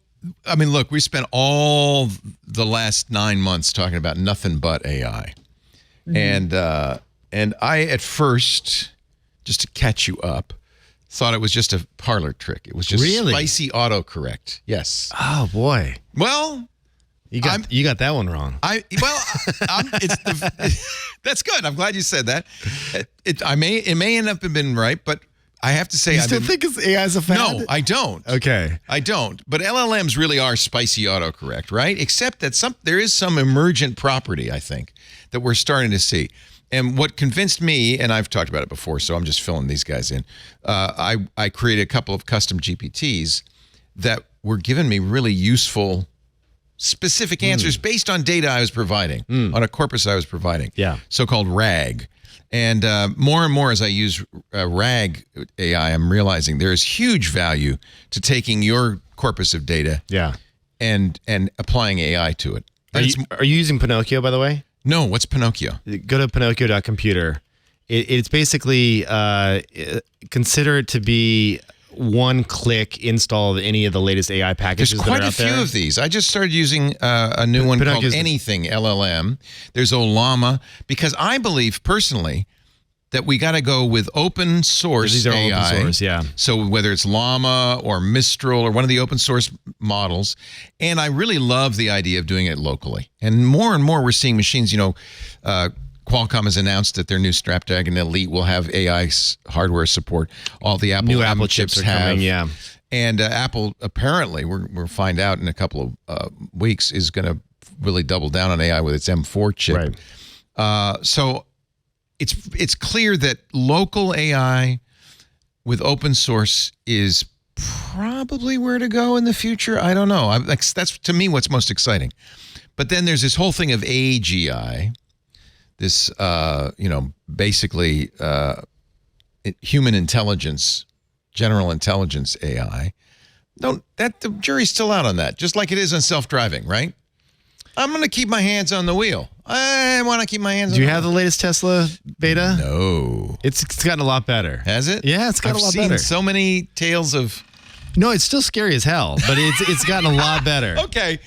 I mean, look, we spent all the last 9 months talking about nothing but AI. Mm-hmm. And I, at first, just to catch you up, thought it was just a parlor trick. It was just spicy autocorrect. Yes. Oh, boy. Well, you got that one wrong. That's good. I'm glad you said that. It may end up being right, but I have to say, you still think AI is a fad? No, I don't. Okay, I don't. But LLMs really are spicy autocorrect, right? Except that there is some emergent property, I think, that we're starting to see. And what convinced me, and I've talked about it before, so I'm just filling these guys in. I created a couple of custom GPTs that were giving me really useful, specific answers based on data I was providing, on a corpus I was providing. Yeah. So-called RAG. And more and more as I use RAG AI, I'm realizing there is huge value to taking your corpus of data and applying AI to it. Are you using Pinocchio, by the way? No, what's Pinocchio? Go to pinocchio.computer. It's basically consider it to be one-click install of any of the latest AI packages that are out there. There's quite a few of these. I just started using a new one called Anything LLM. There's Olama, because I believe personally that we got to go with open source these are AI. Open source, yeah. So whether it's Llama or Mistral or one of the open source models, and I really love the idea of doing it locally. And more we're seeing machines, Qualcomm has announced that their new Snapdragon Elite will have AI hardware support. All the Apple chips are have. Coming, yeah. And Apple, apparently, we'll find out in a couple of weeks, is going to really double down on AI with its M4 chip. Right. So it's clear that local AI with open source is probably where to go in the future. I don't know. That's to me what's most exciting. But then there's this whole thing of AGI. This, basically human intelligence, general intelligence AI. The jury's still out on that, just like it is on self-driving, right? I'm going to keep my hands on the wheel. I want to keep my hands on the wheel. Do you have the latest Tesla beta? No. It's gotten a lot better. Has it? Yeah, it's gotten a lot better. I've seen so many tales of... No, it's still scary as hell, but it's gotten a lot better. Okay.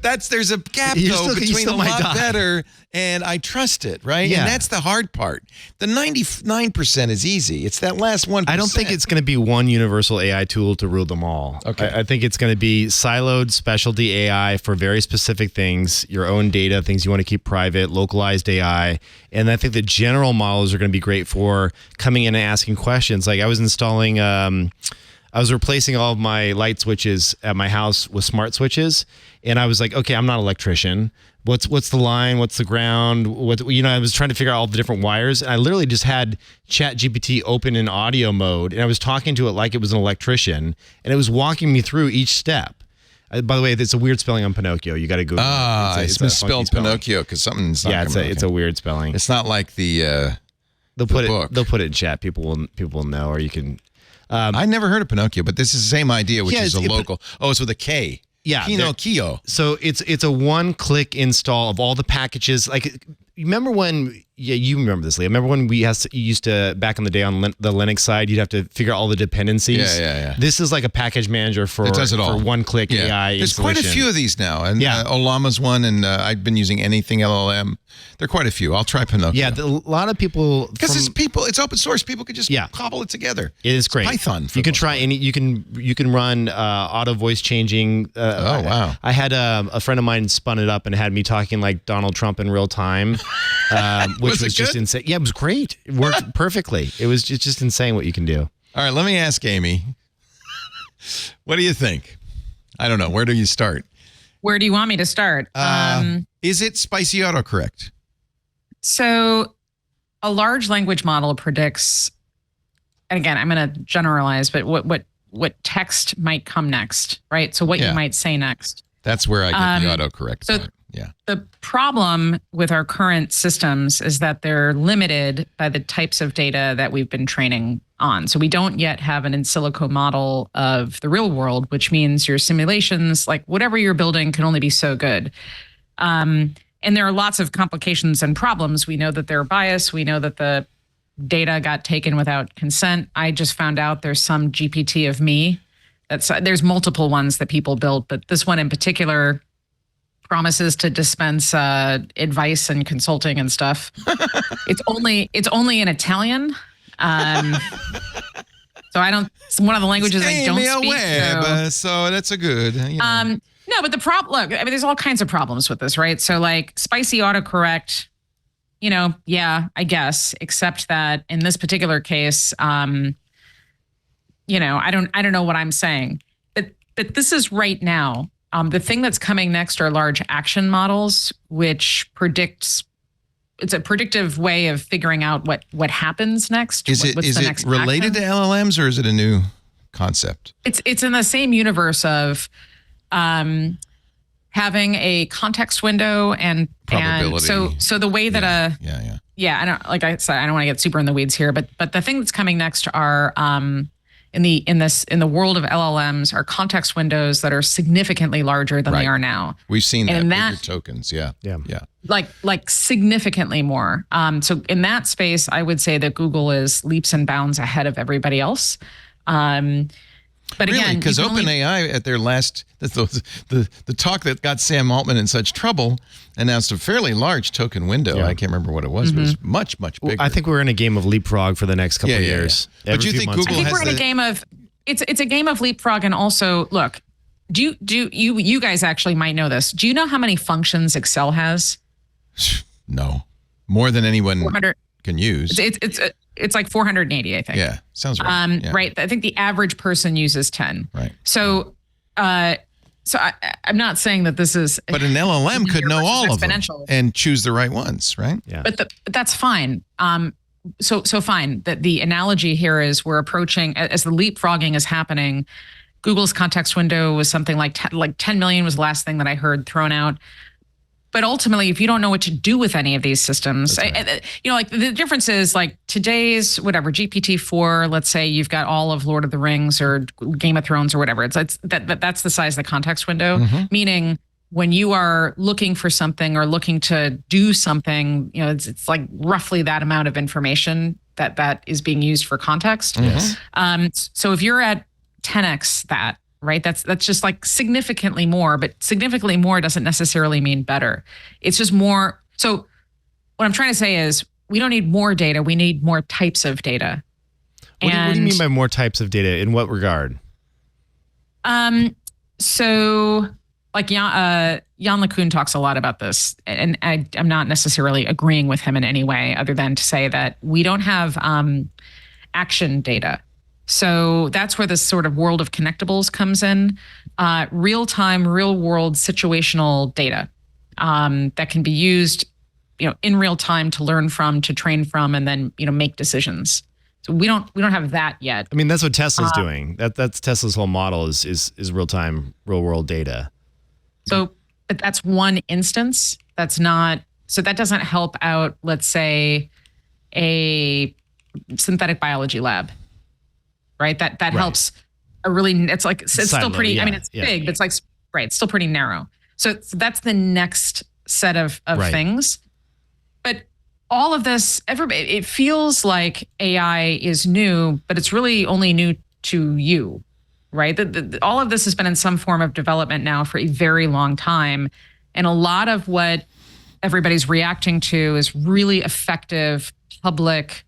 There's a gap, though, between a lot better and I trust it, right? Yeah. And that's the hard part. The 99% is easy. It's that last 1%. I don't think it's going to be one universal AI tool to rule them all. Okay. I think it's going to be siloed specialty AI for very specific things, your own data, things you want to keep private, localized AI. And I think the general models are going to be great for coming in and asking questions. Like I was installing... I was replacing all of my light switches at my house with smart switches, and I was like, okay, I'm not an electrician. What's the line? What's the ground? I was trying to figure out all the different wires, and I literally just had ChatGPT open in audio mode, and I was talking to it like it was an electrician, and it was walking me through each step. By the way, it's a weird spelling on Pinocchio. You got to Google it. It's misspelled Pinocchio because something's not coming out. It's a weird spelling. It's not like the book. They'll put it in chat. People will know, or you can. I never heard of Pinocchio, but this is the same idea, which is a local. It's with a K. Yeah, Pinocchio. So it's a one-click install of all the packages. Like remember when? Yeah, you remember this, Leo. Remember when you used to back in the day on the Linux side, you'd have to figure out all the dependencies. Yeah. This is like a package manager for it does it all. For one-click AI. There's quite a few of these now, and Olama's one, and I've been using Anything LLM. There are quite a few. I'll try Pinocchio. Yeah, a lot of people because it's open source. People could just cobble it together. It is great. It's Python. You can try any. You can run auto voice changing. Oh wow! I had a friend of mine spun it up and had me talking like Donald Trump in real time, which was just insane. Yeah, it was great. It worked perfectly. It was just insane what you can do. All right, let me ask Amy. What do you think? I don't know. Where do you start? Where do you want me to start? Is it spicy autocorrect? So a large language model predicts, and again, I'm going to generalize, but what text might come next, right? So what you might say next. That's where I get the autocorrect. So the problem with our current systems is that they're limited by the types of data that we've been training on. So we don't yet have an in silico model of the real world, which means your simulations, like whatever you're building, can only be so good. And there are lots of complications and problems. We know that there are bias. We know that the data got taken without consent. I just found out there's some GPT of me. There's multiple ones that people built, but this one in particular promises to dispense advice and consulting and stuff. It's only in Italian. So I don't. It's one of the languages I don't speak. Webb, so that's a good. No, but the problem. Look, I mean, there's all kinds of problems with this, right? So like spicy autocorrect. I guess, except that in this particular case, I don't know what I'm saying, but this is right now. The thing that's coming next are large action models, which it's a predictive way of figuring out what happens next. Is it related to LLMs or is it a new concept? It's in the same universe of having a context window and probability. So the way that I don't, like I said, I don't want to get super in the weeds here, but the thing that's coming next are in the world of LLMs are context windows that are significantly larger than they are now. We've seen that with your tokens. Yeah. Like significantly more. So in that space, I would say that Google is leaps and bounds ahead of everybody else. But really, again, because OpenAI at their last the talk that got Sam Altman in such trouble announced a fairly large token window. I can't remember what it was, but it was much bigger. I think we're in a game of leapfrog for the next couple of years. But do you think Google? I think we're in a game of it's a game of leapfrog, and also look. Do you guys actually might know this? Do you know how many functions Excel has? No, more than anyone can use. It's like 480, I think. Yeah, sounds right. Right. I think the average person uses 10. Right. So, I'm not saying that this is. But an LLM could know all of them and choose the right ones, right? Yeah. But that's fine. So fine. That the analogy here is we're approaching as the leapfrogging is happening. Google's context window was something like 10 million was the last thing that I heard thrown out. But ultimately, if you don't know what to do with any of these systems, like the difference is like today's GPT-4, let's say you've got all of Lord of the Rings or Game of Thrones or whatever. That's the size of the context window, meaning when you are looking for something or looking to do something, it's like roughly that amount of information that is being used for context. Yes. So if you're at 10x that, right? That's just like significantly more, but significantly more doesn't necessarily mean better. It's just more. So what I'm trying to say is we don't need more data. We need more types of data. What do you mean by more types of data? In what regard? So like Jan LeCun talks a lot about this, and I'm not necessarily agreeing with him in any way other than to say that we don't have action data. So that's where this sort of world of connectables comes in. Real-time, real-world situational data that can be used, in real time to learn from, to train from, and then make decisions. So we don't have that yet. I mean, that's what Tesla's doing. That's Tesla's whole model is real-time, real-world data. So, but that's one instance. That's not. So that doesn't help out. Let's say a synthetic biology lab. Right. That helps it's still pretty, yeah, I mean, it's big, but it's like, right. It's still pretty narrow. So that's the next set of things. But all of this, it feels like AI is new, but it's really only new to you, right? All of this has been in some form of development now for a very long time. And a lot of what everybody's reacting to is really effective public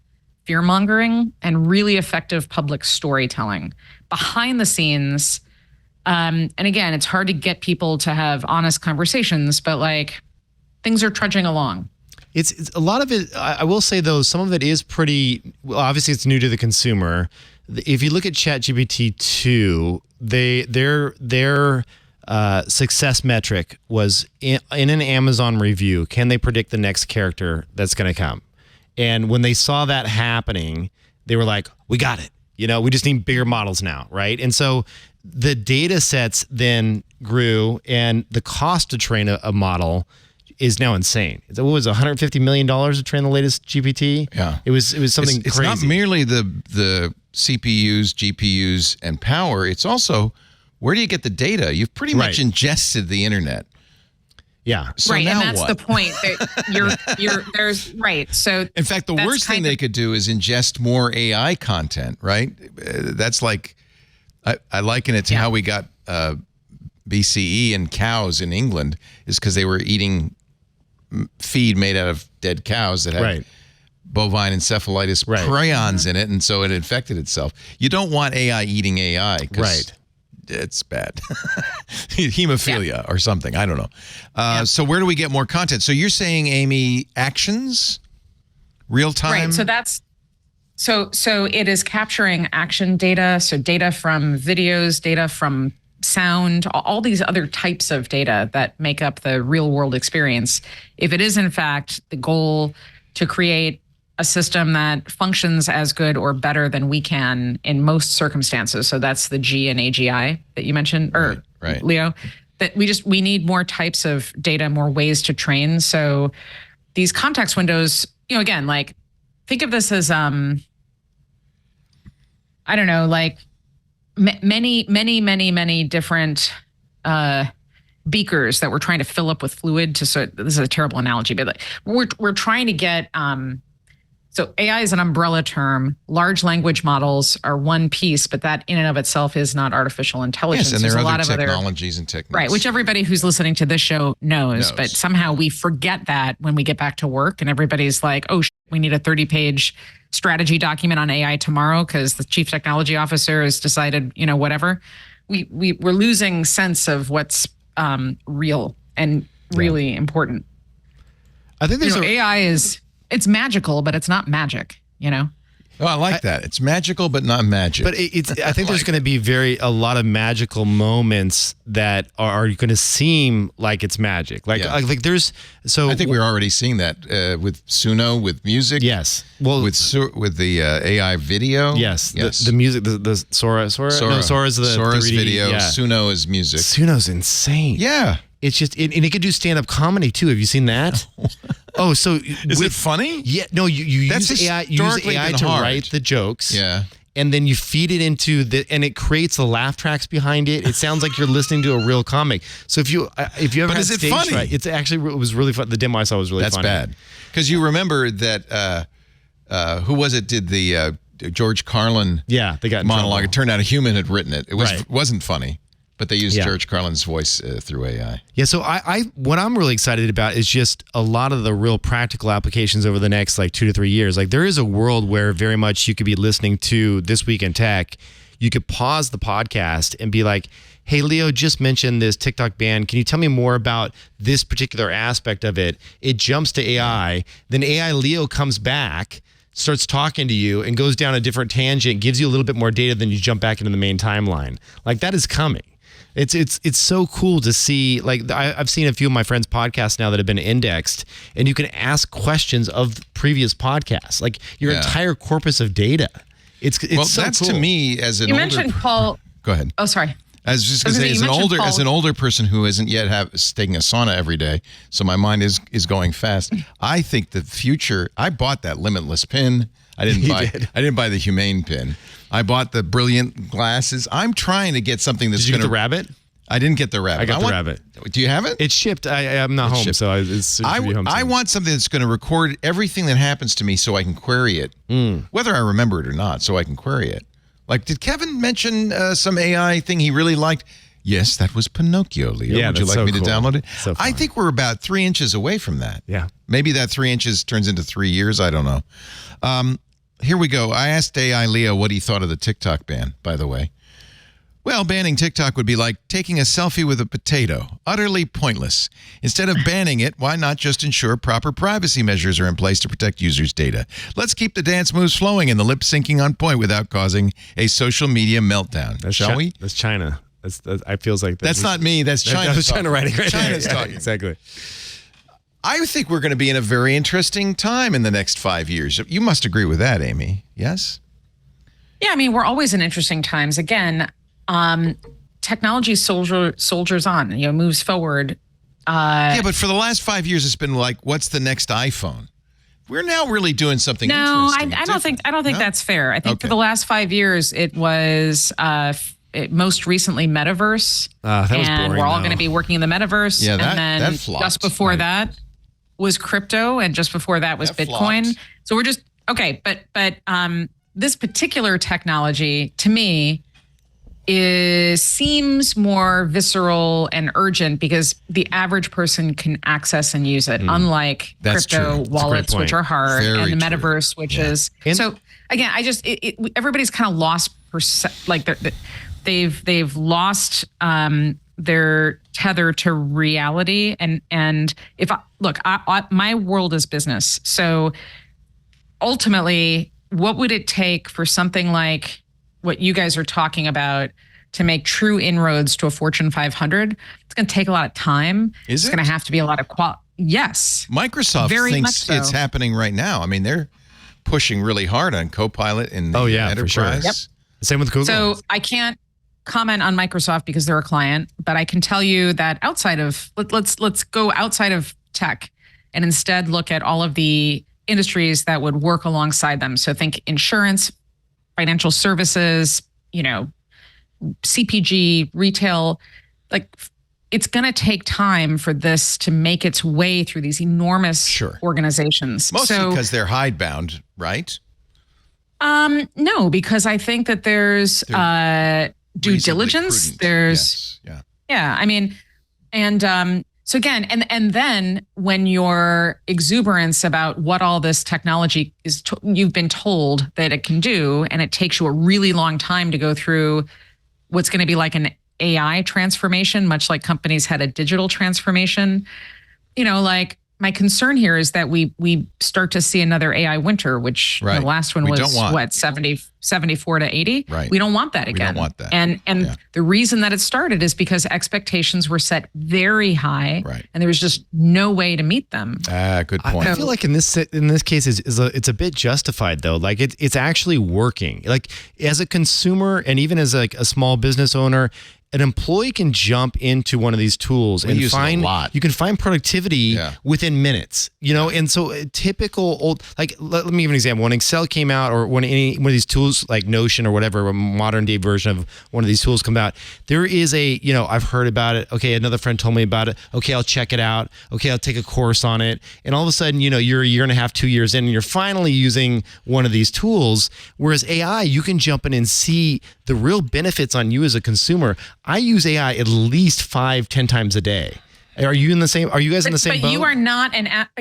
fear-mongering and really effective public storytelling behind the scenes. And again, it's hard to get people to have honest conversations, but like things are trudging along. It's a lot of it. I will say though, some of it is pretty, well, obviously it's new to the consumer. If you look at ChatGPT 2, their success metric was in an Amazon review, can they predict the next character that's going to come? And when they saw that happening, they were like, we got it. We just need bigger models now, right? And so the data sets then grew, and the cost to train a model is now insane. What was it, $150 million to train the latest GPT? Yeah. It was something it's crazy. It's not merely the CPUs, GPUs, and power. It's also, where do you get the data? You've pretty much ingested the internet. Yeah. So right, now and that's what? the point. There's right. So in fact, the worst thing they could do is ingest more AI content, right? That's like, I liken it to how we got BCE and cows in England, is because they were eating feed made out of dead cows that had bovine encephalitis prions in it, and so it infected itself. You don't want AI eating AI, because it's bad. Hemophilia or something. I don't know. So where do we get more content? So you're saying, Amy, actions, real time? Right. So that's so it is capturing action data. So data from videos, data from sound, all these other types of data that make up the real world experience. If it is in fact the goal to create a system that functions as good or better than we can in most circumstances. So that's the G and AGI that you mentioned, or Leo, that we need more types of data, more ways to train. So these context windows, again, like think of this as, I don't know, like many different beakers that we're trying to fill up with fluid this is a terrible analogy, but like we're trying to get, so AI is an umbrella term. Large language models are one piece, but that in and of itself is not artificial intelligence. Yes, and there are a lot other of technologies and techniques. Right, which everybody who's listening to this show knows, but somehow we forget that when we get back to work and everybody's like, oh, we need a 30-page strategy document on AI tomorrow because the chief technology officer has decided, whatever. We're losing sense of what's real and really important. I think there's AI is... It's magical, but it's not magic, Oh, I like that. It's magical, but not magic. But I think there's going to be a lot of magical moments that are going to seem like it's magic. Like there's I think we're already seeing that with Suno, with music. Yes. Well, with the AI video. Yes. The music, the Sora. No, Sora's the Sora's 3D, video. Yeah. Suno is music. Suno's insane. Yeah. It's just, and it could do stand-up comedy too. Have you seen that? Oh, so is it funny? Yeah, no. You use AI to write the jokes. Yeah, and then you feed it into and it creates the laugh tracks behind it. It sounds like you're listening to a real comic. So if you ever had stage fright, it was really fun. The demo I saw was really funny. That's bad because you remember that who was it? Did the George Carlin? Yeah, they got in monologue. trouble. It turned out a human had written it. It wasn't funny. But they used George Carlin's voice through AI. Yeah, so what I'm really excited about is just a lot of the real practical applications over the next 2 to 3 years. Like there is a world where very much you could be listening to This Week in Tech. You could pause the podcast and be like, hey, Leo just mentioned this TikTok ban. Can you tell me more about this particular aspect of it? It jumps to AI. Then AI Leo comes back, starts talking to you and goes down a different tangent, gives you a little bit more data, than you jump back into the main timeline. Like that is coming. It's so cool to see. Like I've seen a few of my friends' podcasts now that have been indexed, and you can ask questions of previous podcasts, like your entire corpus of data. It's so that's cool. To me as an you mentioned Paul. Go ahead. Oh, sorry. I was just going to say, as an older person who isn't yet taking a sauna every day, so my mind is going fast. I think the future. I bought that limitless pin. I didn't buy the humane pin. I bought the brilliant glasses. I'm trying to get something that's Did you get the rabbit? I didn't get the rabbit. I got the rabbit. Do you have it? It's shipped. I'm not home, so I want something that's going to record everything that happens to me so I can query it, whether I remember it or not, so I can query it. Like, did Kevin mention some AI thing he really liked? Yes, that was Pinocchio, Leo. Yeah, would you like me to cool. download it? So I think we're about 3 inches away from that. Yeah. Maybe that 3 inches turns into 3 years. I don't know. Here we go. I asked AI Leo what he thought of the TikTok ban, by the way. Well, banning TikTok would be like taking a selfie with a potato. Utterly pointless. Instead of banning it, why not just ensure proper privacy measures are in place to protect users' data? Let's keep the dance moves flowing and the lip syncing on point without causing a social media meltdown. Shall we? That's China. I feels like that's not me. That's China. That's China writing right China's there. talking. Exactly. I think we're going to be in a very interesting time in the next 5 years. You must agree with that, Amy. Yes? Yeah, I mean, we're always in interesting times. Again, technology soldiers on, moves forward. Yeah, but for the last 5 years, it's been like, what's the next iPhone? We're now really doing something interesting. I don't think that's fair. I think for the last 5 years, it was most recently metaverse. That was boring, we're all going to be working in the metaverse. Yeah, and then that flopped. Just before that was crypto, and just before that was Bitcoin. Flopped. So we're just okay. But this particular technology, to me, seems more visceral and urgent because the average person can access and use it, unlike crypto wallets, which are hard, and the metaverse, which is. So again, everybody's kind of lost they've lost their tether to reality, and if my world is business, so ultimately, what would it take for something like what you guys are talking about to make true inroads to a Fortune 500? It's going to take a lot of time. It's going to have to be a lot of quality. Yes. Microsoft thinks it's happening right now. I mean, they're pushing really hard on Copilot in the enterprise. For sure. Yep. Same with Google. So I can't comment on Microsoft because they're a client, but I can tell you that outside of, let's go outside of tech and instead look at all of the industries that would work alongside them. So think insurance, financial services, CPG, retail. Like, it's going to take time for this to make its way through these enormous organizations. Mostly because they're hidebound, right? No, because I think that there's due diligence. Prudent. There's I mean, and so again, and then when your exuberance about what all this technology is, you've been told that it can do, and it takes you a really long time to go through what's going to be like an AI transformation, much like companies had a digital transformation. Like, my concern here is that we start to see another AI winter, which the last one was 74 to 80. Right. We don't want that again. We don't want that. And the reason that it started is because expectations were set very high, and there was just no way to meet them. Good point. I feel like in this case it's a bit justified though. Like it's actually working. Like, as a consumer and even as like a small business owner, an employee can jump into one of these tools and you can find productivity within minutes, and so typical old, like, let me give an example. When Excel came out, or when one of these tools like Notion or whatever, a modern day version of one of these tools come out, there is I've heard about it. Okay. Another friend told me about it. Okay. I'll check it out. Okay. I'll take a course on it. And all of a sudden, you're a year and a half, 2 years in, and you're finally using one of these tools. Whereas AI, you can jump in and see the real benefits on you as a consumer. I use AI at least 5-10 times a day. Are you in the same? Are you guys in the same boat? But you are not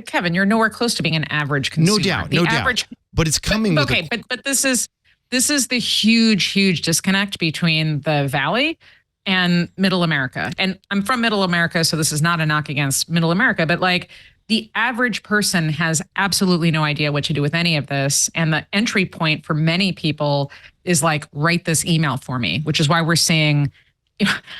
Kevin. You're nowhere close to being an average consumer. No doubt. But it's coming. But this is the huge disconnect between the Valley and Middle America. And I'm from Middle America, so this is not a knock against Middle America. But like, the average person has absolutely no idea what to do with any of this, and the entry point for many people is like, write this email for me, which is why we're seeing.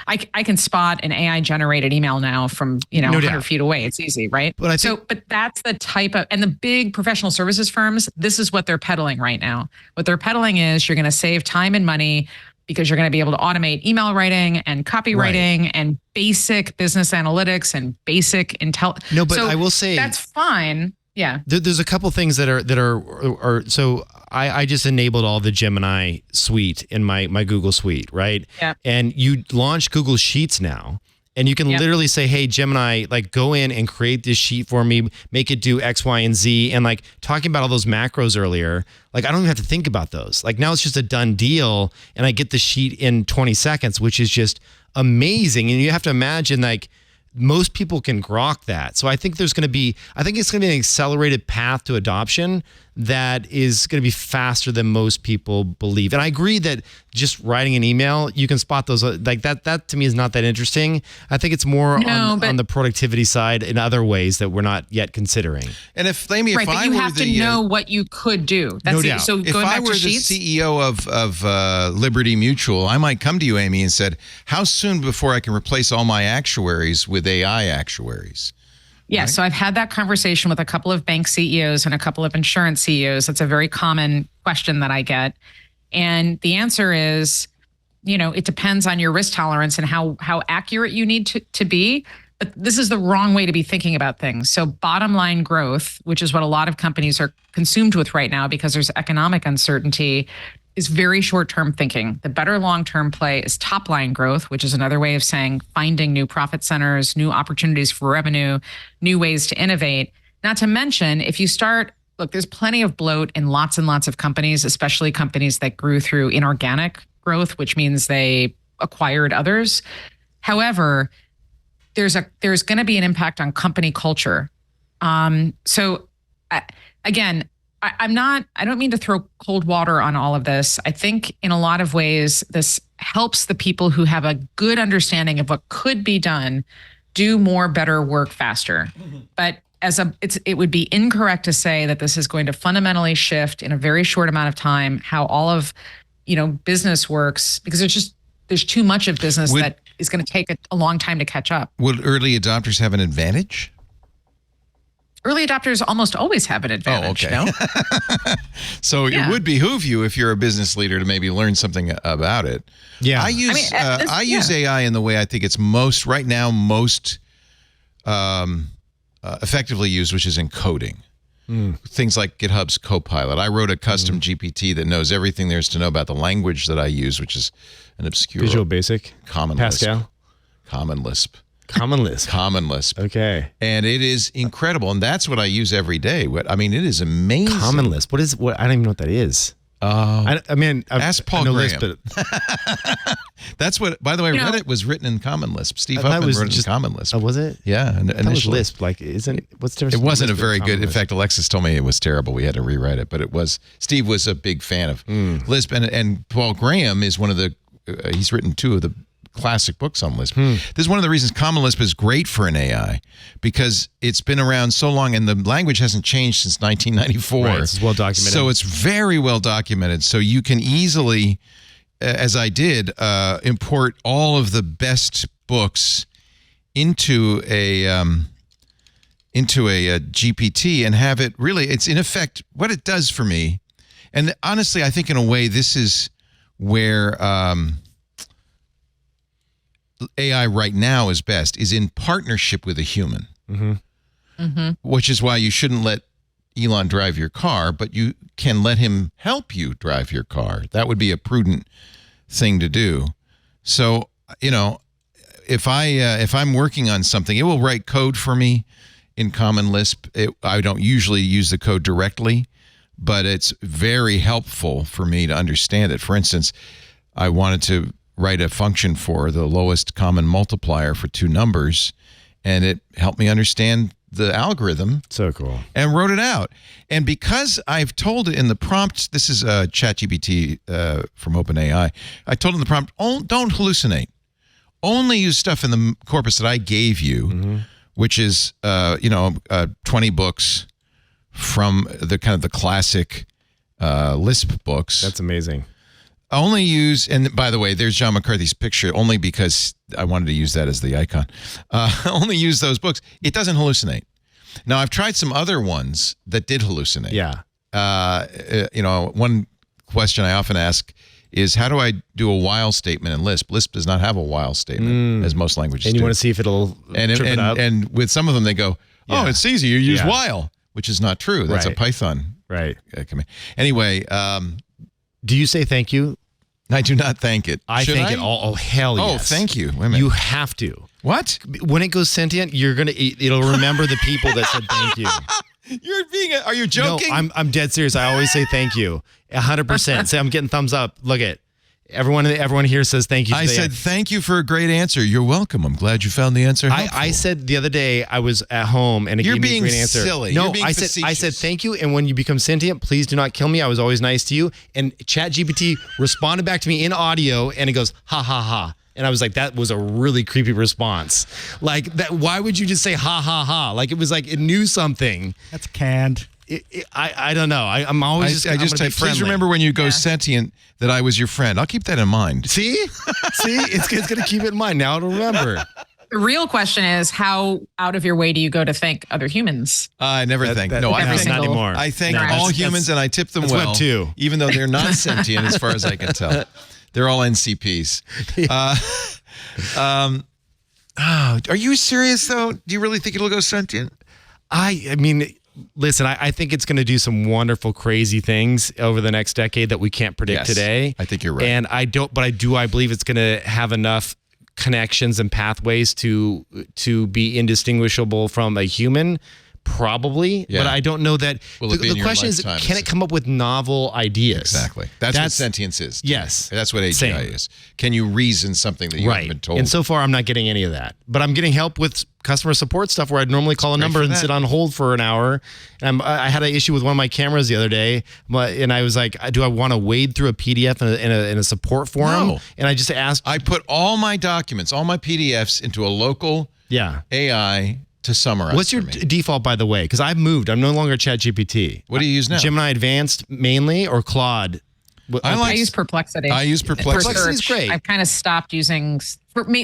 I can spot an AI generated email now from 100 feet away. It's easy, right? But that's the type of, and the big professional services firms, this is what they're peddling right now. What they're peddling is you're going to save time and money because you're going to be able to automate email writing and copywriting and basic business analytics and basic intel. No, but I will say that's fine. Yeah. There's a couple things that are so I just enabled all the Gemini suite in my Google suite, right? Yeah. And you launch Google Sheets now. And you can literally say, hey, Gemini, like go in and create this sheet for me, make it do X, Y, and Z. And like talking about all those macros earlier, like I don't even have to think about those. Like now it's just a done deal and I get the sheet in 20 seconds, which is just amazing. And you have to imagine like most people can grok that. So I think it's going to be an accelerated path to adoption that is going to be faster than most people believe. And I agree that just writing an email, you can spot those like that to me is not that interesting. I think it's more on the productivity side in other ways that we're not yet considering. And if I were but you have to know what you could do. That's no doubt. So if going I back were to the Sheets, CEO of Liberty Mutual, I might come to you, Amy, and said, how soon before I can replace all my actuaries with AI actuaries? Yeah, right? So I've had that conversation with a couple of bank CEOs and a couple of insurance CEOs. That's a very common question that I get. And the answer is, it depends on your risk tolerance and how accurate you need to be. But this is the wrong way to be thinking about things. So bottom line growth, which is what a lot of companies are consumed with right now because there's economic uncertainty, is very short-term thinking. The better long-term play is top-line growth, which is another way of saying finding new profit centers, new opportunities for revenue, new ways to innovate. Not to mention, if you start, look, there's plenty of bloat in lots and lots of companies, especially companies that grew through inorganic growth, which means they acquired others. However, there's going to be an impact on company culture. Again, I don't mean to throw cold water on all of this. I think in a lot of ways, this helps the people who have a good understanding of what could be done do more, better work faster. But it would be incorrect to say that this is going to fundamentally shift in a very short amount of time how all of, business works, because there's too much of business that is going to take a long time to catch up. Would early adopters have an advantage? Early adopters almost always have an advantage. Oh, okay. No? So it would behoove you if you're a business leader to maybe learn something about it. Yeah. I use AI in the way I think it's most effectively used, which is in coding. Things like GitHub's Copilot. I wrote a custom GPT that knows everything there is to know about the language that I use, which is an obscure Visual Basic, Common Pascal, Lisp. Common Lisp. Common Lisp. Okay. And it is incredible. And that's what I use every day. It is amazing. Common Lisp. What I don't even know what that is. Ask Paul Graham. Lisp, but that's what, by the way, Reddit was written in Common Lisp. Steve Huffman wrote it in Common Lisp. Oh, was it? Yeah. Initially. Lisp. What's the difference? It wasn't a Lisp very and good. Common In Lisp? fact, Alexis told me it was terrible. We had to rewrite it, but Steve was a big fan of Lisp. And Paul Graham is one of the, he's written two of the classic books on Lisp. This is one of the reasons Common Lisp is great for an AI, because it's been around so long and the language hasn't changed since 1994. Right, it's well documented. So it's very well documented. So you can easily, as I did, import all of the best books into a GPT and have it really, it's in effect what it does for me. And honestly, I think in a way this is where AI right now is best, is in partnership with a human, which is why you shouldn't let Elon drive your car, but you can let him help you drive your car. That would be a prudent thing to do. So, if I'm working on something, it will write code for me in Common Lisp. I don't usually use the code directly, but it's very helpful for me to understand it. For instance, I wanted to write a function for the lowest common multiplier for two numbers, and it helped me understand the algorithm. So cool. And wrote it out. And because I've told it in the prompt, this is ChatGPT from OpenAI, I told it in the prompt, don't hallucinate. Only use stuff in the corpus that I gave you, which is 20 books from the kind of the classic Lisp books. That's amazing. Only use, and by the way, there's John McCarthy's picture, only because I wanted to use that as the icon. Only use those books. It doesn't hallucinate. Now, I've tried some other ones that did hallucinate. Yeah. One question I often ask is, how do I do a while statement in Lisp? Lisp does not have a while statement, as most languages do. And you want to see if it'll trip it up? And with some of them, they go, it's easy. You use while. which is not true. That's a Python command. Anyway, do you say thank you? I do not thank it. I thank it all. Oh, hell yes. Oh, thank you. Wait a minute. You have to. What? When it goes sentient, it'll remember the people that said thank you. Are you joking? No, I'm dead serious. I always say thank you. 100%. Say I'm getting thumbs up. Look at everyone here says thank you. I said thank you for a great answer. You're welcome. I'm glad you found the answer helpful. I said the other day I was at home and it gave me a great answer. Silly. No, You're being I facetious. said thank you, and when you become sentient, please do not kill me. I was always nice to you. And ChatGPT responded back to me in audio, and it goes ha ha ha. And I was like, that was a really creepy response. Like that. Why would you just say ha ha ha? Like it was like it knew something. That's canned. I don't know. I'm always just please remember when you go sentient that I was your friend. I'll keep that in mind. See, it's going to keep it in mind. Now it'll remember. The real question is, how out of your way do you go to thank other humans? I never thank. No, not anymore. I thank all humans and I tip them well. Web 2. Even though they're not sentient, as far as I can tell. They're all NCPs. Are you serious though? Do you really think it'll go sentient? I mean, listen, I think it's going to do some wonderful, crazy things over the next decade that we can't predict today. I think you're right. And I believe it's going to have enough connections and pathways to be indistinguishable from a human. Probably, but I don't know that. The question is, can it come up with novel ideas? Exactly. That's what sentience is. Yes. That's what AGI is. Can you reason something that you haven't been told? And so far, I'm not getting any of that. But I'm getting help with customer support stuff where I'd normally call a number and sit on hold for an hour. And I had an issue with one of my cameras the other day, and I was like, do I want to wade through a PDF in a support forum? No. And I just asked. I put all my documents, all my PDFs into a local AI to summarize. What's your default, by the way? Because I've moved. I'm no longer ChatGPT. What do you use now? Gemini Advanced mainly, or Claude? I use Perplexity. I use Perplexity. Perplexity's great. I've kind of stopped using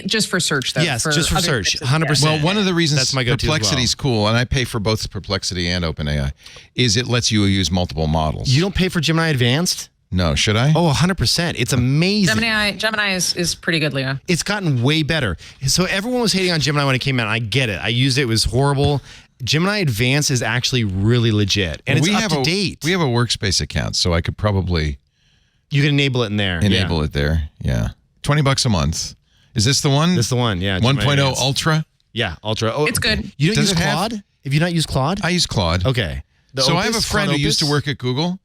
just for search, though. Yes, just for search, 100%. Well, one of the reasons that's my go-to Perplexity's cool, and I pay for both Perplexity and OpenAI, is it lets you use multiple models. You don't pay for Gemini Advanced? No, should I? Oh, 100%. It's amazing. Gemini is pretty good, Leo. It's gotten way better. So everyone was hating on Gemini when it came out. I get it. I used it. It was horrible. Gemini Advanced is actually really legit. And it's up to date. We have a Workspace account, so I could probably... You can enable it in there. Enable it there, yeah. $20 a month. Is this the one? This is the one, yeah. 1.0 Ultra? Yeah, Ultra. Oh, it's good. You don't use Claude? Have you not used Claude? I use Claude. Okay. So I have a friend who used to work at Google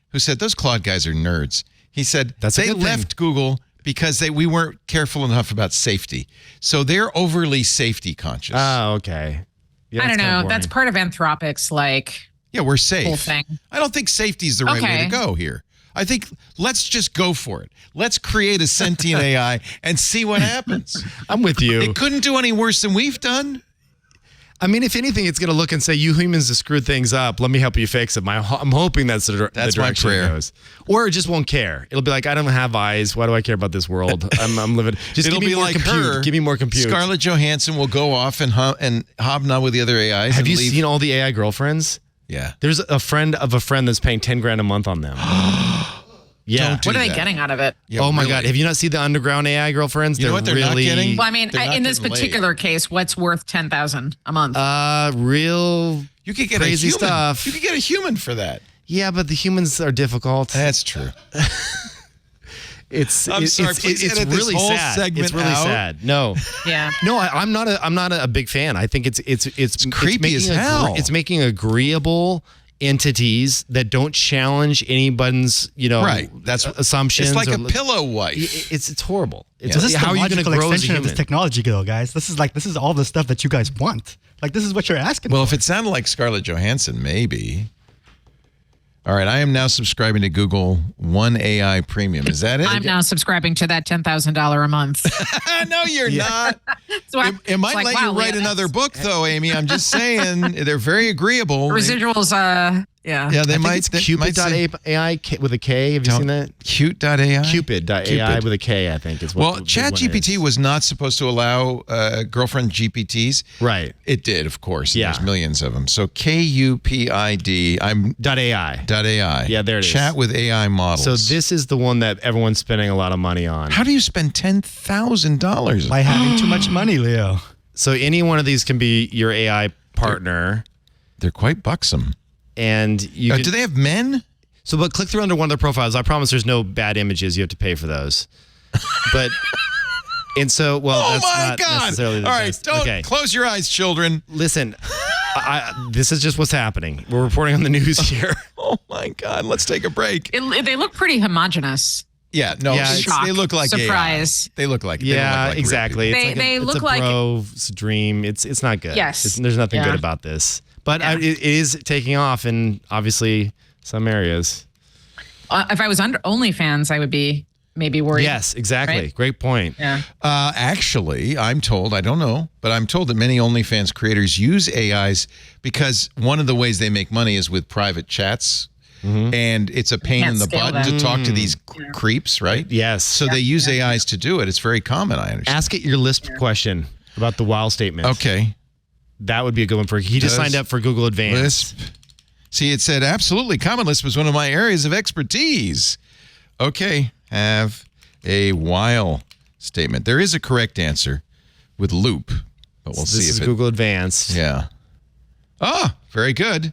who said, those Claude guys are nerds. He said they left Google because we weren't careful enough about safety. So they're overly safety conscious. Oh, okay. Yeah, I don't know. That's part of Anthropic's we're safe. Whole thing. I don't think safety is the right way to go here. I think let's just go for it. Let's create a sentient AI and see what happens. I'm with you. It couldn't do any worse than we've done. I mean, if anything, it's going to look and say, you humans have screwed things up. Let me help you fix it. I'm hoping that's the direction my prayer. It goes. Or it just won't care. It'll be like, I don't have eyes. Why do I care about this world? I'm living. Just It'll give me be more like compute. her. Give me more compute. Scarlett Johansson will go off and hobnob with the other AIs. Have you seen all the AI girlfriends? Yeah. There's a friend of a friend that's paying $10,000 a month on them. Yeah. What are they getting out of it? Yeah, oh my God. Have you not seen the underground AI girlfriends? You know what they're not getting? Well, I mean, in this particular case, what's worth $10,000 a month? You could get crazy a human. stuff. You could get a human for that. Yeah, but the humans are difficult. That's true. I'm sorry. It's really sad. It's really sad. No. Yeah. No, I'm not a big fan. I think it's creepy as hell. It's making agreeable entities that don't challenge anybody's, that's assumptions. It's like a pillow wife. It's horrible. This is how are you going to grow extension of this technology, though, guys? This is all the stuff that you guys want. Like, this is what you're asking for. Well, if it sounded like Scarlett Johansson, maybe. All right, I am now subscribing to Google One AI Premium. Is that it? I'm now subscribing to that $10,000 a month. No, you're not. So it might let you write another book, though, Amy. I'm just saying they're very agreeable. Residuals, Yeah, they might. It's Cupid.ai with a K. Have you seen that? Cute.ai? Cupid.ai with a K, I think. Is what ChatGPT was not supposed to allow girlfriend GPTs. Right. It did, of course. Yeah. There's millions of them. So Cupid. .ai. .ai. Yeah, there it is. Chat with AI models. So this is the one that everyone's spending a lot of money on. How do you spend $10,000? By having too much money, Leo. So any one of these can be your AI partner. They're quite buxom. and you do they have men? So, but click through under one of their profiles. I promise there's no bad images. You have to pay for those. But, and so, well, that's not necessarily the best. All right, don't close your eyes, children. Listen, this is just what's happening. We're reporting on the news here. Oh my God, let's take a break. They look pretty homogenous. Yeah, no, they look like surprise. AI. They look like exactly. They look like a bro's dream. It's not good. Yes, there's nothing good about this. But it is taking off in obviously some areas. If I was under OnlyFans, I would be maybe worried. Yes, exactly. Right? Great point. Yeah. Actually, I'm told, I don't know, but I'm told that many OnlyFans creators use AIs because one of the ways they make money is with private chats. Mm-hmm. And it's a pain in the butt to talk to these creeps, right? Yes. So they use AIs to do it. It's very common, I understand. Ask it your Lisp question about the while statement. Okay. That would be a good one for he just signed up for Google Advanced. Lisp. See, it said, absolutely, Common Lisp was one of my areas of expertise. Okay, have a while statement. There is a correct answer with loop, but we'll see if this is Google Advanced. Yeah. Oh, very good.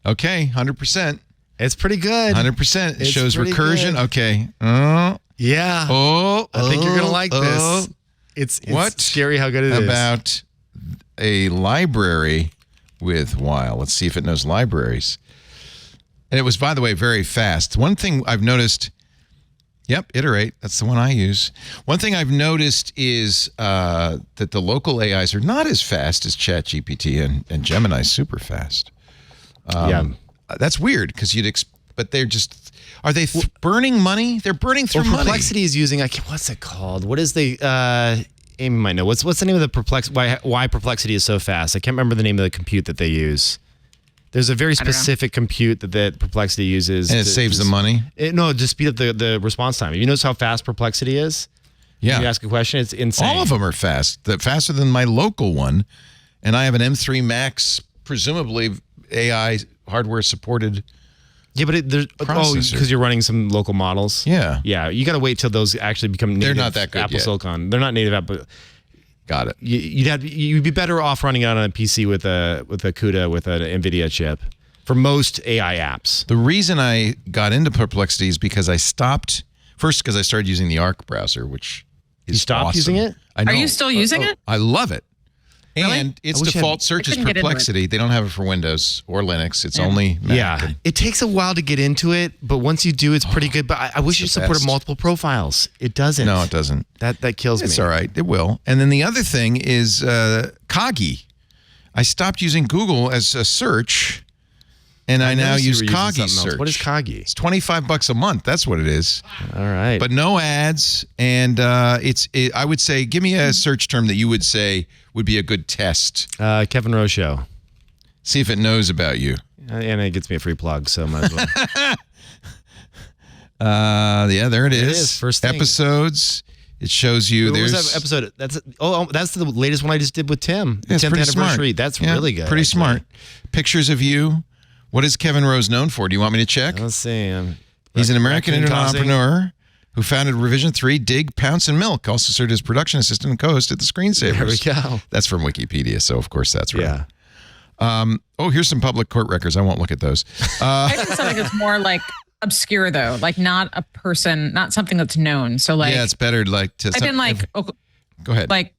Okay, 100%. It's pretty good. 100%. It shows recursion. Good. Okay. Yeah. I think you're going to like this. It's what? Scary how good it is. About a library with while. Let's see if it knows libraries. And it was, by the way, very fast. One thing I've noticed, iterate. That's the one I use. One thing I've noticed is that the local AIs are not as fast as ChatGPT and Gemini super fast. That's weird because but they're just, are they burning money? They're burning through money. Perplexity is using, what's it called? What is the, Amy might know. What's the name of the why Perplexity is so fast? I can't remember the name of the compute that they use. There's a very specific compute that Perplexity uses. And it saves the money? No, just speed up the response time. You notice how fast Perplexity is? Yeah. When you ask a question, it's insane. All of them are fast. Faster than my local one. And I have an M3 Max, presumably AI hardware supported. Yeah, but because you're running some local models. Yeah. Yeah, you got to wait till those actually become native. They're not that good Apple yet. Silicon. They're not native Apple. Got it. You'd be better off running it on a PC with a CUDA with an NVIDIA chip for most AI apps. The reason I got into Perplexity is because I stopped, first because I started using the Arc browser, which is You stopped awesome. using it? I know. Are you still using it? I love it. Really? And its default search is Perplexity. They don't have it for Windows or Linux. It's only Mac. Yeah. It takes a while to get into it, but once you do, it's pretty good. But I wish it supported multiple profiles. It doesn't. No, it doesn't. That kills me. It's all right. It will. And then the other thing is Kagi. I stopped using Google as a search, and I now use Kagi search. What is Kagi? It's $25 a month. That's what it is. All right. But no ads, and I would say, give me a search term that you would say would be a good test. Kevin Rowe Show. See if it knows about you. And it gets me a free plug, so might as well. Yeah, there it is. It is. First thing. Episodes. It shows you. What was that episode? That's the latest one I just did with Tim. The 10th anniversary. Smart. That's really good. Pretty smart. Pictures of you. What is Kevin Rose known for? Do you want me to check? Let's see. He's an American entrepreneur who founded Revision 3, Dig, Pounce, and Milk. Also served as production assistant and co-host at the Screensavers. There we go. That's from Wikipedia, so of course that's right. Yeah. Here's some public court records. I won't look at those. I think something that's more like obscure though, like not a person, not something that's known. So like, yeah, it's better like to. I've been like, go ahead. Like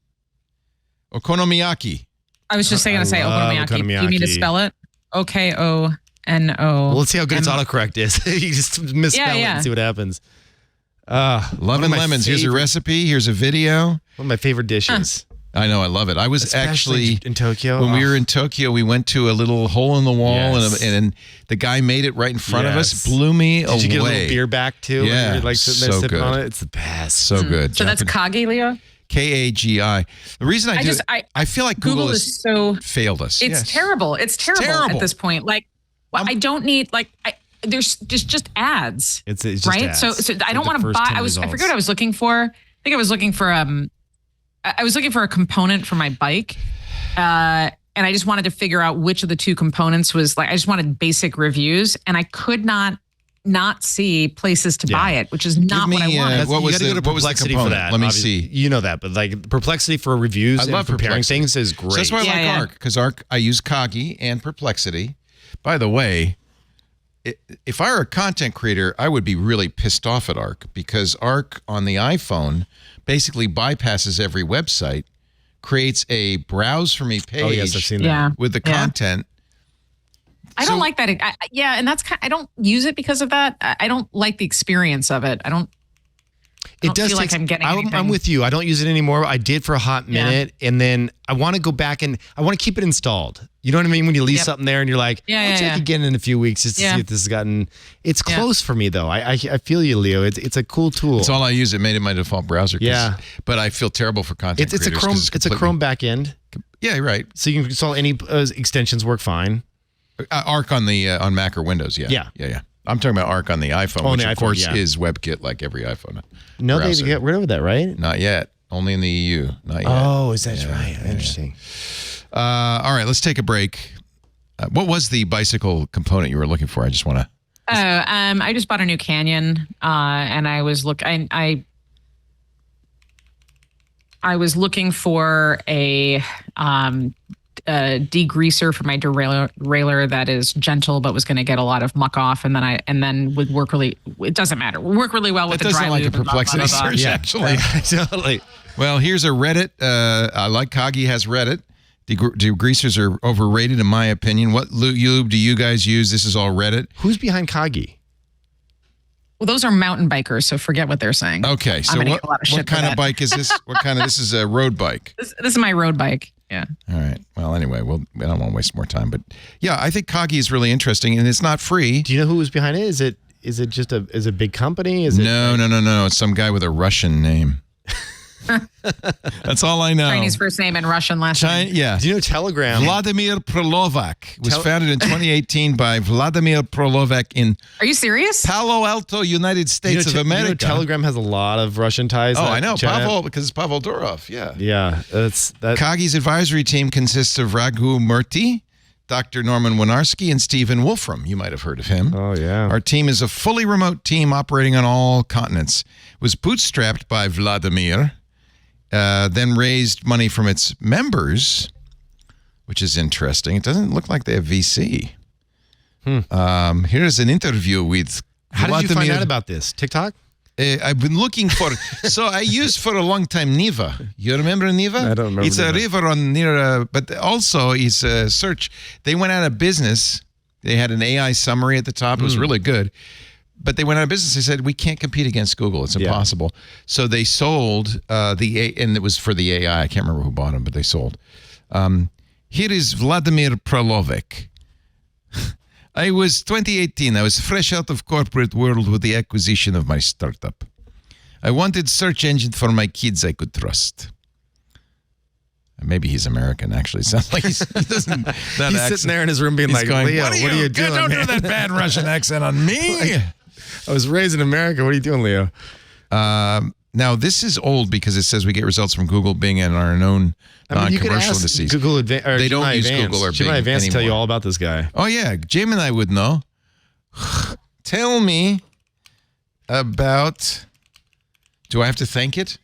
Okonomiyaki. I was just going to say okonomiyaki. Do you need to spell it? OKONO. Well, let's see how good its autocorrect is. You just misspell it and see what happens. Love and Lemons. Here's a recipe. Here's a video. One of my favorite dishes. I know. I love it. I was actually in Tokyo. When we were in Tokyo, we went to a little hole in the wall, and the guy made it right in front of us. Blew me away. Did you get a little beer back too? Yeah, when you like sitting there sipping on it. It's the best. So good. So that's Kagi, Leo. Kagi. The reason I feel like Google is so failed us. It's terrible. It's terrible at this point. Like, I don't need there's just ads. It's just right. Ads. So I don't want to buy. I forget what I was looking for. I think I was looking for a component for my bike, and I just wanted to figure out which of the two components was like. I just wanted basic reviews, and I could not see places to buy it, which is not what I wanted. What was the Perplexity for that? Let me see. You know that, but like Perplexity for reviews and preparing things is great. So that's why I like Arc, because Arc I use Kagi and Perplexity. By the way, if I were a content creator, I would be really pissed off at Arc, because Arc on the iPhone basically bypasses every website, creates a browse for me page. Oh, yes, I've seen that. With the content. I don't like that. And that's I don't use it because of that. I don't like the experience of it. I don't feel like I'm getting anything. I'm with you. I don't use it anymore. I did for a hot minute, and then I want to go back and I want to keep it installed. You know what I mean? When you leave something there and you're like, I'll check again in a few weeks just to see if this has gotten. It's close for me though. I feel you, Leo. It's a cool tool. It's all I use. It made it my default browser. Yeah, but I feel terrible for content creators. It's a Chrome backend. Yeah, right. So you can install any extensions. Work fine. Arc on the on Mac or Windows. Yeah. I'm talking about Arc on the iPhone, which of course is WebKit, like every iPhone. No, they get rid of that, right? Not yet. Only in the EU. Not yet. Oh, is that right? Interesting. All right, let's take a break. What was the bicycle component you were looking for? I just want to. I just bought a new Canyon, and I was looking for a degreaser for my derailleur that is gentle but was going to get a lot of muck off, and then would work really. It doesn't matter. Work really well with the dry lube. That doesn't like a perplexity search, actually. Totally. Well, here's a Reddit. I like Kagi has Reddit. Degreasers are overrated, in my opinion. What lube do you guys use? This is all Reddit. Who's behind Kagi? Well, those are mountain bikers, so forget what they're saying. Okay, so what kind of bike is this? This is a road bike. This is my road bike. Yeah. All right. Well, anyway, I don't want to waste more time, but yeah, I think Kagi is really interesting, and it's not free. Do you know who was behind it? Is it just a big company? No. It's some guy with a Russian name. That's all I know. Chinese first name and Russian last name. Yeah. Do you know Telegram? Vladimir Prolovac was founded in 2018 by Vladimir Prolovac in. Are you serious? Palo Alto, United States of America. You know Telegram has a lot of Russian ties. Oh, I know. Pavel, because it's Pavel Durov. Yeah. Yeah. Kagi's advisory team consists of Raghu Murthy, Dr. Norman Winarski, and Stephen Wolfram. You might have heard of him. Oh, yeah. Our team is a fully remote team operating on all continents. It was bootstrapped by Vladimir. Then raised money from its members, which is interesting. It doesn't look like they have VC. Here's an interview with How did you find out about this? TikTok? I've been looking for... So I used for a long time Neva. You remember Neva? I don't remember. It's a river near... But also it's a search. They went out of business. They had an AI summary at the top. It was really good. But they went out of business. They said, we can't compete against Google. It's impossible. So they sold and it was for the AI. I can't remember who bought them, but they sold. Here is Vladimir Prolovac. I was 2018. I was fresh out of corporate world with the acquisition of my startup. I wanted search engine for my kids I could trust. Maybe he's American, actually. Sounds like he doesn't. He's sitting there in his room being like, going, Leo, what are you doing? Don't do that bad Russian accent on me. I was raised in America. What are you doing, Leo? Now, this is old because it says we get results from Google, Bing, and our own non-commercial indices. Google they don't use Google or Bing Gemini Advanced anymore. Tell you all about this guy. Oh, yeah. Gemini would know. Tell me about... Do I have to thank it?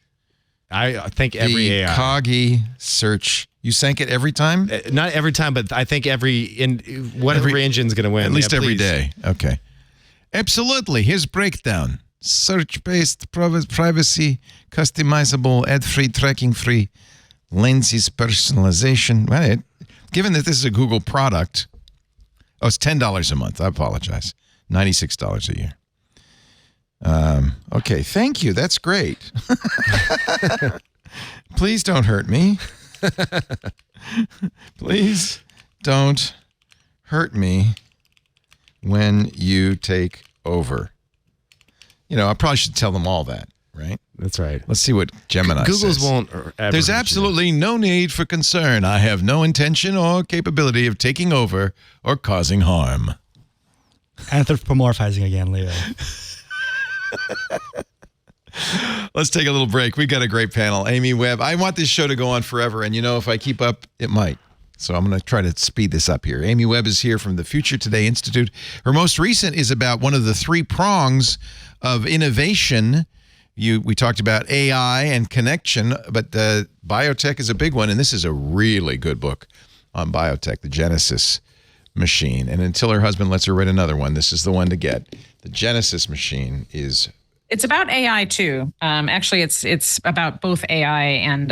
I thank every AI. The Kagi search. You thank it every time? Not every time, but I think every engine's going to win. At least every day. Okay. Absolutely. Here's breakdown. Search-based, privacy, customizable, ad-free, tracking-free, lenses, personalization. Right. Given that this is a Google product, it's $10 a month. I apologize. $96 a year. Okay, thank you. That's great. Please don't hurt me. Please don't hurt me when you take over. You know, I probably should tell them all that, right? That's right. Let's see what Gemini Google's says. won't ever There's absolutely no need for concern. I have no intention or capability of taking over or causing harm. Anthropomorphizing again, Leo. Let's take a little break. We've got a great panel. Amy Webb. I want this show to go on forever, and you know, if I keep up, it might. So I'm going to try to speed this up here. Amy Webb is here from the Future Today Institute. Her most recent is about one of the three prongs of innovation. We talked about AI and connection, but biotech is a big one, and this is a really good book on biotech, the Genesis machine. And until her husband lets her write another one, this is the one to get. The Genesis machine is... It's about AI too. Actually, it's about both AI and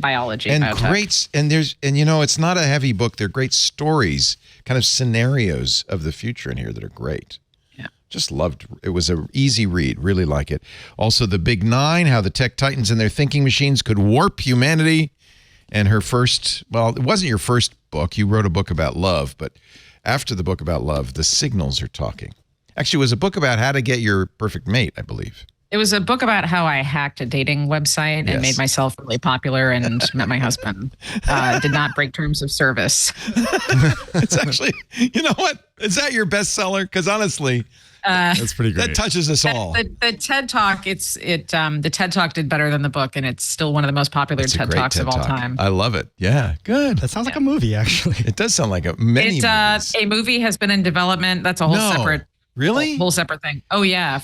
biology. And biotech. great, and you know, it's not a heavy book. They're great stories, kind of scenarios of the future in here that are great. Yeah. Just loved it. Was an easy read. Really like it. Also, The Big Nine, how the tech titans and their thinking machines could warp humanity. And her first, well, it wasn't your first book. You wrote a book about love, but after the book about love, The Signals Are Talking. Actually, it was a book about how to get your perfect mate, I believe. It was a book about how I hacked a dating website and made myself really popular and met my husband. Did not break terms of service. It's actually, you know what? Is that your bestseller? Because honestly, that's pretty great. That touches us all. The TED Talk, the TED Talk did better than the book, and it's still one of the most popular TED Talks of all time. I love it. Yeah, good. That sounds like a movie, actually. It does sound like movies. A movie has been in development. That's a whole separate. Really? Whole separate thing. Oh yeah.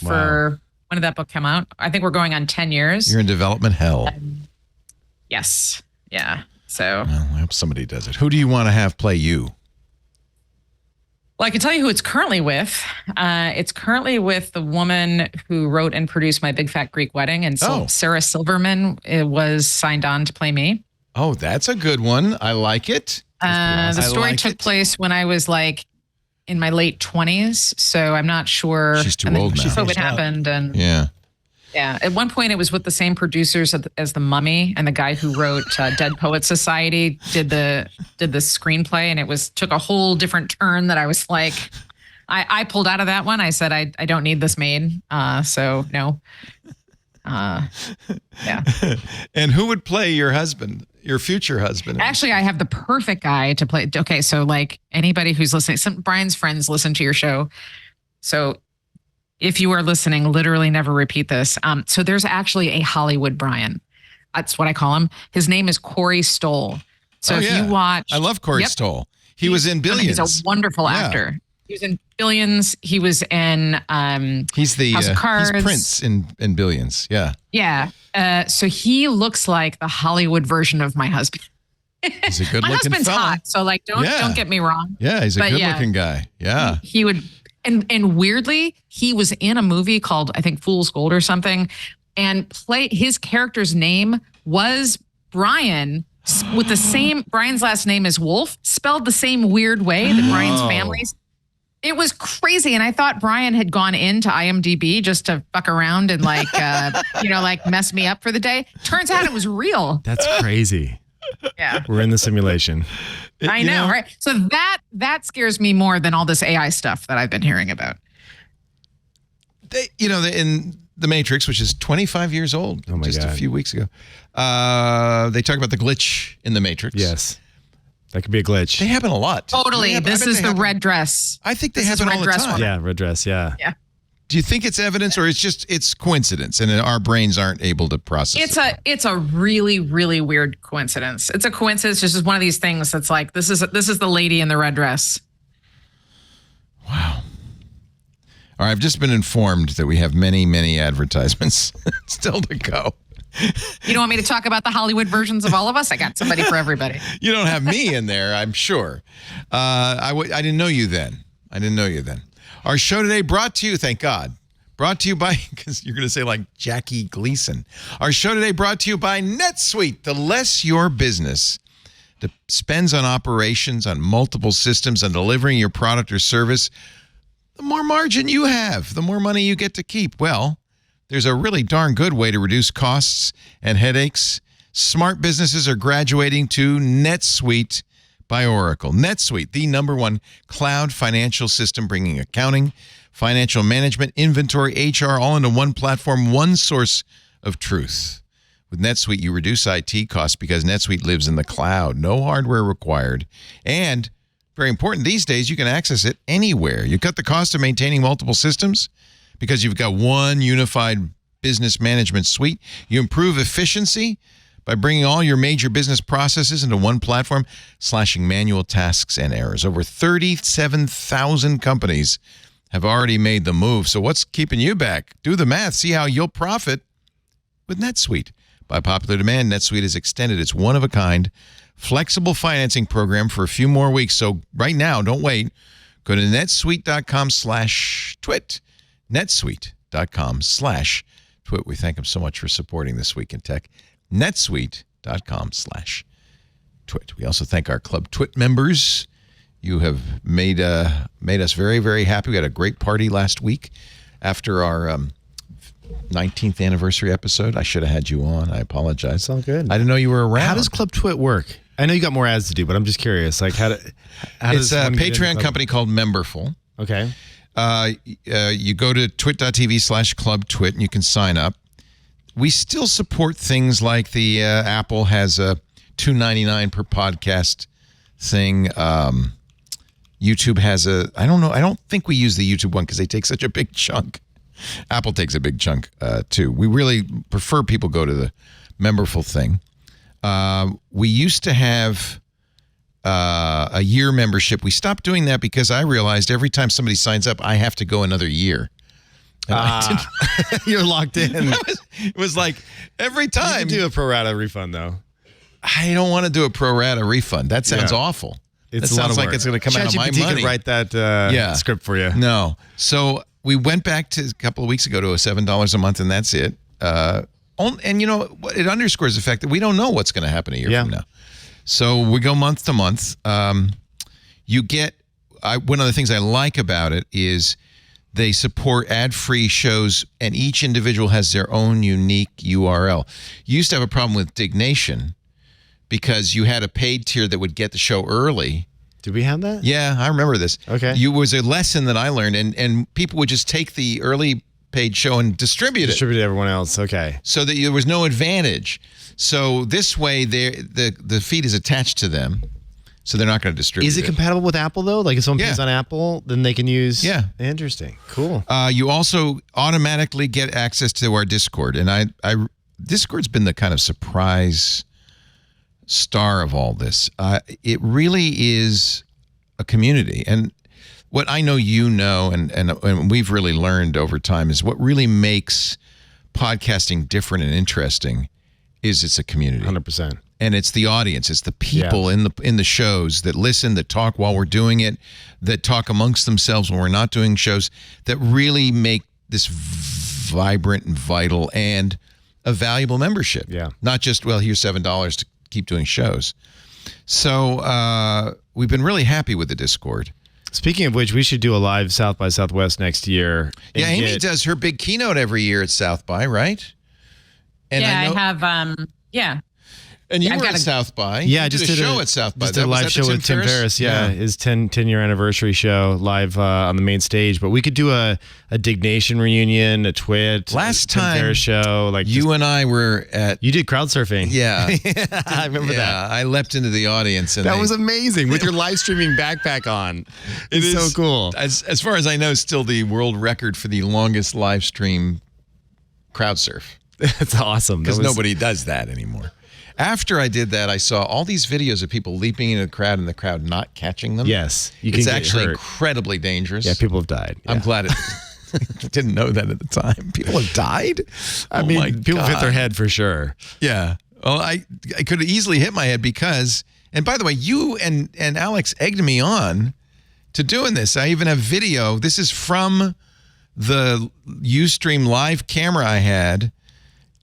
When did that book come out? I think we're going on 10 years. You're in development hell. Yes. Yeah. So. Well, I hope somebody does it. Who do you want to have play you? Well, I can tell you who it's currently with. It's currently with the woman who wrote and produced My Big Fat Greek Wedding, and Sarah Silverman was signed on to play me. Oh, that's a good one. I like it. The story took place when I was like in my late 20s, so I'm not sure. She's too old now. COVID happened, and yeah. At one point, it was with the same producers as The Mummy, and the guy who wrote Dead Poets Society did the screenplay, and it took a whole different turn that I was like, I pulled out of that one. I said I don't need this made, so no. Yeah. And who would play your husband? Your future husband? Actually, I have the perfect guy to play. Okay, so like anybody who's listening, Brian's friends listen to your show. So if you are listening, literally never repeat this. So there's actually a Hollywood Brian. That's what I call him. His name is Corey Stoll. So if you watch... I love Corey Stoll. He was in Billions. He's a wonderful actor. He was in Billions. He was in he's the House of Cards. He's Prince in Billions. Yeah. Yeah. So he looks like the Hollywood version of my husband. He's a good looking My husband's fella. hot, so like don't get me wrong. Yeah, he's a good looking guy. Yeah. He would and weirdly, he was in a movie called I think Fool's Gold or something, and his character's name was Brian. With the same, Brian's last name is Wolf, spelled the same weird way that Brian's family's. It was crazy. And I thought Brian had gone into IMDb just to fuck around and like, like mess me up for the day. Turns out it was real. That's crazy. Yeah. We're in the simulation. I know, right? So that scares me more than all this AI stuff that I've been hearing about. In The Matrix, which is 25 years old, just a few weeks ago, they talk about the glitch in The Matrix. Yes. That could be a glitch. They happen a lot. Totally. This is the red dress. I think they happen all the time. Woman. Yeah, red dress, yeah. Yeah. Do you think it's evidence or it's coincidence and our brains aren't able to process it? It's a really, really weird coincidence. It's a coincidence. It's just one of these things that's like, this is the lady in the red dress. Wow. All right, I've just been informed that we have many, many advertisements still to go. You don't want me to talk about the Hollywood versions of all of us? I got somebody for everybody. You don't have me in there, I'm sure. I didn't know you then. Our show today brought to you, thank God, brought to you by, because you're going to say like Jackie Gleason. Our show today brought to you by NetSuite. The less your business spends on operations, on multiple systems, on delivering your product or service, the more margin you have, the more money you get to keep. Well, there's a really darn good way to reduce costs and headaches. Smart businesses are graduating to NetSuite by Oracle. NetSuite, the #1 cloud financial system, bringing accounting, financial management, inventory, HR, all into one platform, one source of truth. With NetSuite, you reduce IT costs because NetSuite lives in the cloud. No hardware required. And very important these days, you can access it anywhere. You cut the cost of maintaining multiple systems because you've got one unified business management suite. You improve efficiency by bringing all your major business processes into one platform, slashing manual tasks and errors. Over 37,000 companies have already made the move. So what's keeping you back? Do the math. See how you'll profit with NetSuite. By popular demand, NetSuite has extended its one-of-a-kind flexible financing program for a few more weeks. So right now, don't wait. Go to netsuite.com/twit. netsuite.com/twit. We thank them so much for supporting This Week in Tech. netsuite.com/twit. We also thank our Club Twit members. You have made us very, very happy. We had a great party last week after our 19th anniversary episode. I should have had you on. I apologize. It's all good. I didn't know you were around. How does Club Twit work? I know you got more ads to do, but I'm just curious. Like, it's a Patreon company called Memberful. Okay. You go to twit.tv/clubtwit and you can sign up. We still support things like the Apple has a $2.99 per podcast thing. YouTube has I don't know. I don't think we use the YouTube one because they take such a big chunk. Apple takes a big chunk too. We really prefer people go to the Memberful thing. We used to have a year membership. We stopped doing that because I realized every time somebody signs up, I have to go another year. You're locked in. It was like every time. You can do a pro rata refund though. I don't want to do a pro rata refund. That sounds awful. It sounds like it's going to come out of my money. Could write that script for you. No. So we went back to a couple of weeks ago to a $7 a month, and that's it. And you know, it underscores the fact that we don't know what's going to happen a year from now. So we go month to month. You get one of the things I like about it is they support ad-free shows, and each individual has their own unique URL. You used to have a problem with Dignation because you had a paid tier that would get the show early. Did we have that? Yeah, I remember this. Okay. It was a lesson that I learned, and people would just take the early paid show and distribute it. Distribute it to everyone else. Okay. So that there was no advantage. So this way, the feed is attached to them, so they're not going to distribute it. Is it compatible with Apple, though? Like if someone pays on Apple, then they can use... Yeah. Interesting. Cool. You also automatically get access to our Discord, and Discord's been the kind of surprise star of all this. It really is a community, and what I know you know, and we've really learned over time is what really makes podcasting different and interesting is it's a community. 100%. And it's the audience, it's the people in the shows that listen, that talk while we're doing it, that talk amongst themselves when we're not doing shows, that really make this vibrant and vital and a valuable membership. Yeah. Not just, well, here's $7 to keep doing shows. So we've been really happy with the Discord. Speaking of which, we should do a live South by Southwest next year. Yeah, Amy does her big keynote every year at South by, right? And I have, And you were at South by. Yeah, I just did a show at South by. Just did a live show with Tim Ferriss. Yeah, his 10-year anniversary show live on the main stage. But we could do a Dignation reunion, a TWiT. Last Tim time, Ferriss show. Like you and I were at. You did crowd surfing. Yeah, I remember that. I leapt into the audience, and that was amazing with your live streaming backpack on. It's so cool. As far as I know, still the world record for the longest live stream crowd surf. That's awesome. Because nobody does that anymore. After I did that, I saw all these videos of people leaping into the crowd and the crowd not catching them. Yes. It's actually incredibly dangerous. Yeah, people have died. Yeah. I'm glad it... I didn't know that at the time. People have died? I mean, people hit their head for sure. Yeah. Well, I could have easily hit my head because... And by the way, you and Alex egged me on to doing this. I even have video. This is from the Ustream live camera I had.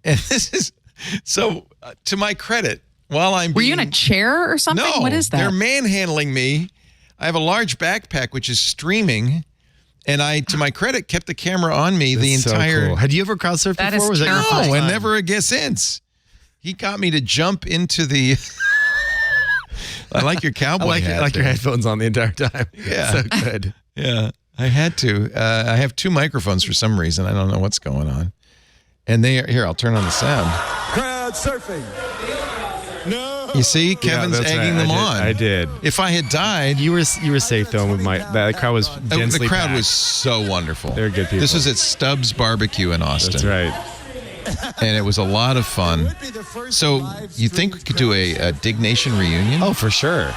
And this is... So, to my credit, while I'm Were you in a chair or something? No, what is that? They're manhandling me. I have a large backpack, which is streaming, and I, to my credit, kept the camera on me the entire... So cool. Had you ever crowd surfed before? Is was that your first time? No, and never again since. He got me to jump into the... I like your cowboy hat. I like your headphones on the entire time. Yeah. So good. Yeah, I had to. I have two microphones for some reason. I don't know what's going on. And here, I'll turn on the sound. Crowd surfing. No. You see, Kevin's egging them on. I did. If I had died, you were safe though. With that crowd was densely the crowd packed. was so wonderful. They're good people. This was at Stubbs Barbecue in Austin. That's right. And it was a lot of fun. So you think we could do a Dignation reunion? Oh, for sure.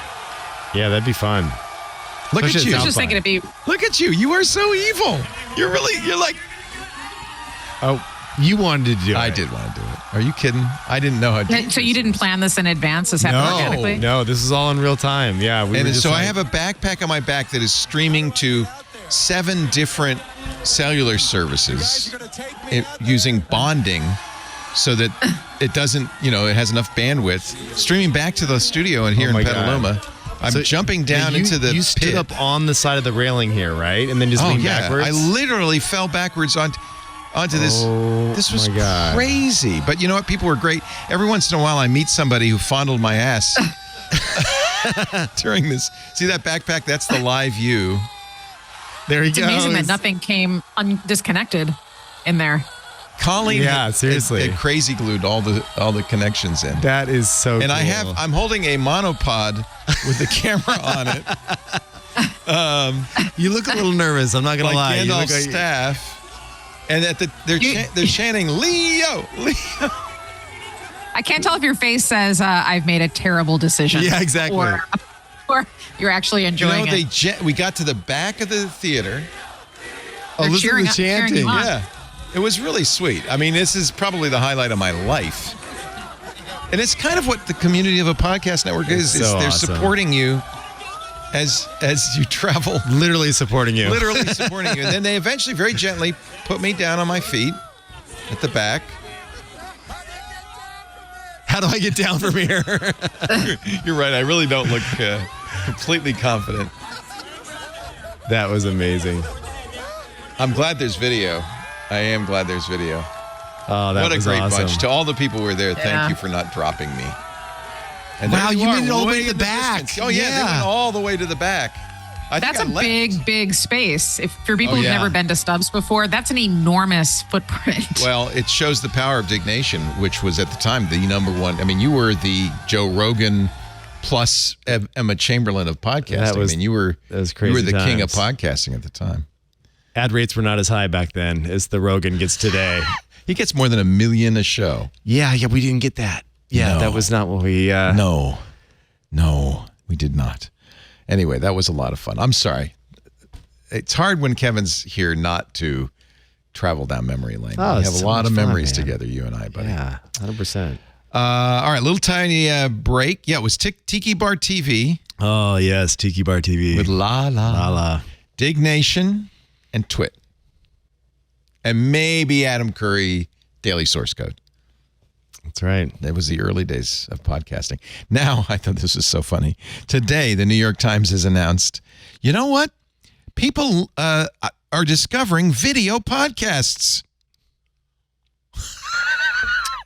Yeah, that'd be fun. Look at you. I was just thinking it'd be... Look at you. You are so evil. You're like... Oh. You wanted to do it. I did want to do it. Are you kidding? I didn't know how to. So you didn't plan this in advance? This happened organically? No, this is all in real time. Yeah. I have a backpack on my back that is streaming to 7 different cellular services using bonding so that it doesn't, it has enough bandwidth. Streaming back to the studio here in Petaluma. I'm jumping down into the You stood pit. up on the side of the railing here, right? And then just leaned backwards? I literally fell backwards onto this. This was crazy. But you know what? People were great. Every once in a while, I meet somebody who fondled my ass during this. See that backpack? That's the live view. There he goes. It's amazing that nothing came disconnected in there. Colleen, seriously, it crazy glued all the connections in. That is so. And cool. I'm holding a monopod with the camera on it. You look a little nervous. I'm not gonna lie. Gandalf's you look staff. And they're chanting Leo. I can't tell if your face says I've made a terrible decision. Yeah, exactly. Or you're actually enjoying it. We got to the back of the theater. They're listen to the chanting. Yeah. It was really sweet. I mean, this is probably the highlight of my life. And it's kind of what the community of a podcast network is. They're supporting you as you travel. Literally supporting you. Literally supporting you. And then they eventually very gently put me down on my feet at the back. How do I get down from here? You're right. I really don't look completely confident. That was amazing. I'm glad there's video. I am glad there's video. Oh, that was awesome. What a great bunch. To all the people who were there, thank you for not dropping me. And wow, you made it all the way to the back. Oh, yeah, they went all the way to the back. That's a big space. For people who've never been to Stubbs before, that's an enormous footprint. Well, it shows the power of Dignation, which was at the time the number one. I mean, you were the Joe Rogan plus Emma Chamberlain of podcasting. You were the king of podcasting at the time. Ad rates were not as high back then as the Rogan gets today. He gets more than $1 million a show. Yeah, we didn't get that. Yeah, that was not what we... No, we did not. Anyway, that was a lot of fun. I'm sorry. It's hard when Kevin's here not to travel down memory lane. We have a lot of memories together, you and I, buddy. Yeah, 100%. All right, little tiny break. Yeah, it was Tiki Bar TV. Oh, yes, Tiki Bar TV. With La. Dignation and TWiT. And maybe Adam Curry, Daily Source Code. That's right. It was the early days of podcasting. Now, I thought this was so funny. Today, the New York Times has announced, you know what? People are discovering video podcasts.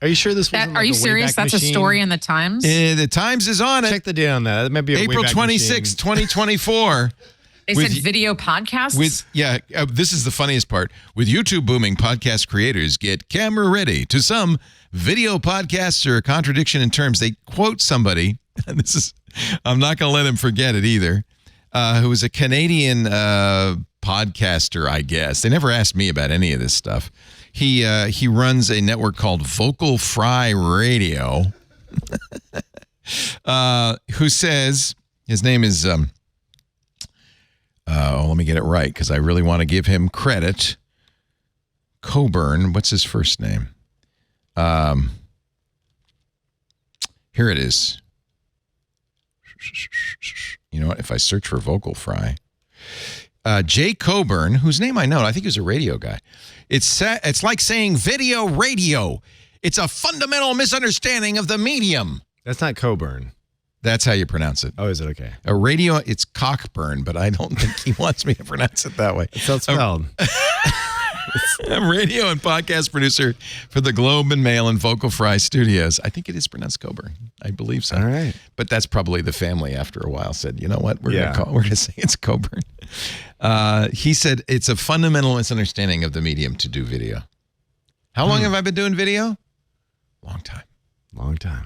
Are you sure this wasn't Are you serious? That's machine? A story in the Times? The Times is on it. Check the date on that. That might be a April 26, 2024. They said video podcasts? This is the funniest part. With YouTube booming, podcast creators get camera ready. To some, video podcasts are a contradiction in terms. They quote somebody, and I'm not going to let him forget it either, who was a Canadian podcaster, I guess. They never asked me about any of this stuff. He runs a network called Vocal Fry Radio, who says, his name is... let me get it right because I really want to give him credit. Coburn, what's his first name? Here it is. You know what? If I search for Vocal Fry, Jay Coburn, whose name I know, I think he was a radio guy. It's like saying video radio. It's a fundamental misunderstanding of the medium. That's not Coburn. That's how you pronounce it. Oh, is it okay? A radio, it's Cockburn, but I don't think he wants me to pronounce it that way. It's so spelled. A radio and podcast producer for the Globe and Mail and Vocal Fry Studios. I think it is pronounced Coburn. I believe so. All right. But that's probably the family after a while said, you know what? We're going to say it's Coburn. He said it's a fundamental misunderstanding of the medium to do video. How long have I been doing video? Long time.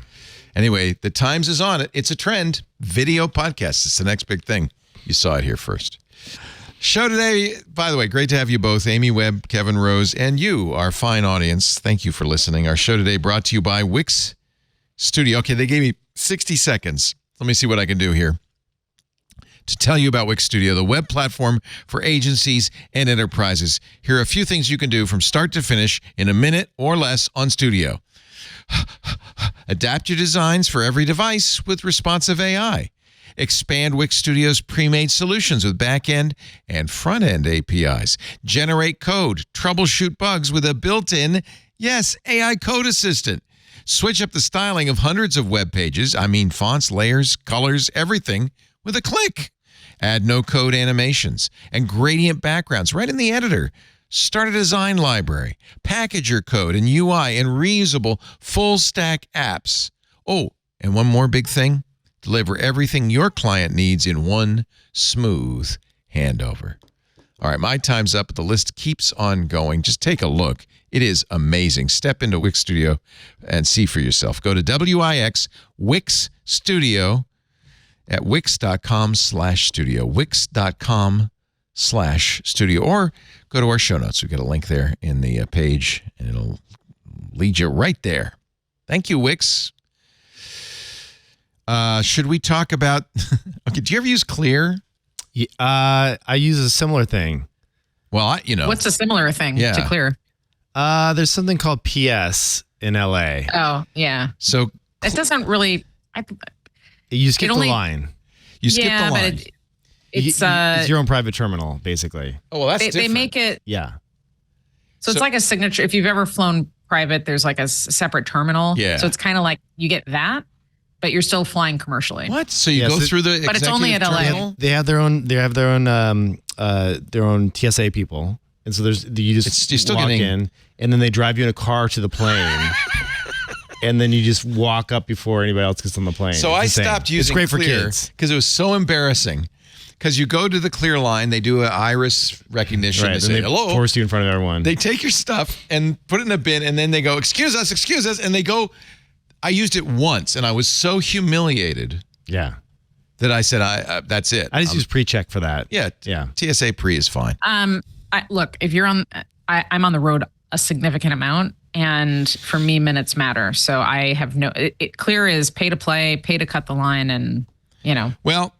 Anyway, the Times is on it. It's a trend. Video podcasts. It's the next big thing. You saw it here first. Show today, by the way, great to have you both, Amy Webb, Kevin Rose, and you, our fine audience. Thank you for listening. Our show today brought to you by Wix Studio. Okay, they gave me 60 seconds. Let me see what I can do here. to tell you about Wix Studio, the web platform for agencies and enterprises. Here are a few things you can do from start to finish in a minute or less on Studio. Adapt your designs for every device with responsive AI. Expand Wix Studio's pre-made solutions with back-end and front-end APIs. Generate code. Troubleshoot bugs with a built-in, AI code assistant. Switch up the styling of hundreds of web pages. Fonts, layers, colors, everything with a click. Add no-code animations and gradient backgrounds right in the editor. Start a design library. Package your code and UI in reusable full-stack apps. Oh, and one more big thing. Deliver everything your client needs in one smooth handover. All right, my time's up, but the list keeps on going. Just take a look. It is amazing. Step into Wix Studio and see for yourself. Go to Wix Studio at wix.com/studio. Wix.com/studio. Or go to our show notes. We've got a link there in the page, and it'll lead you right there. Thank you, Wix. Should we talk about... Okay, do you ever use Clear? I use a similar thing. Well, What's a similar thing to Clear? There's something called PS in LA. Oh, yeah. So it doesn't really... You skip the line. You skip the line. But it's your own private terminal, basically. Oh, well, that's different. They make it... Yeah. So it's like a signature. If you've ever flown private, there's like a separate terminal. Yeah. So it's kind of like you get that, but you're still flying commercially. What? So you go through the but it's only at LA. They have their own TSA people, and so you're still walk in, and then they drive you in a car to the plane, and then you just walk up before anybody else gets on the plane. So I stopped using Clear because it was so embarrassing. Because you go to the Clear line, they do an iris recognition. Right, they say, hello. Force you in front of everyone. They take your stuff and put it in a bin, and then they go, excuse us, and they go. I used it once, and I was so humiliated. Yeah. That I said, that's it. I just use pre-check for that. Yeah. TSA pre is fine. Look, if you're on, I'm on the road a significant amount, and for me, minutes matter. So I have Clear is pay to play, pay to cut the line, and Well,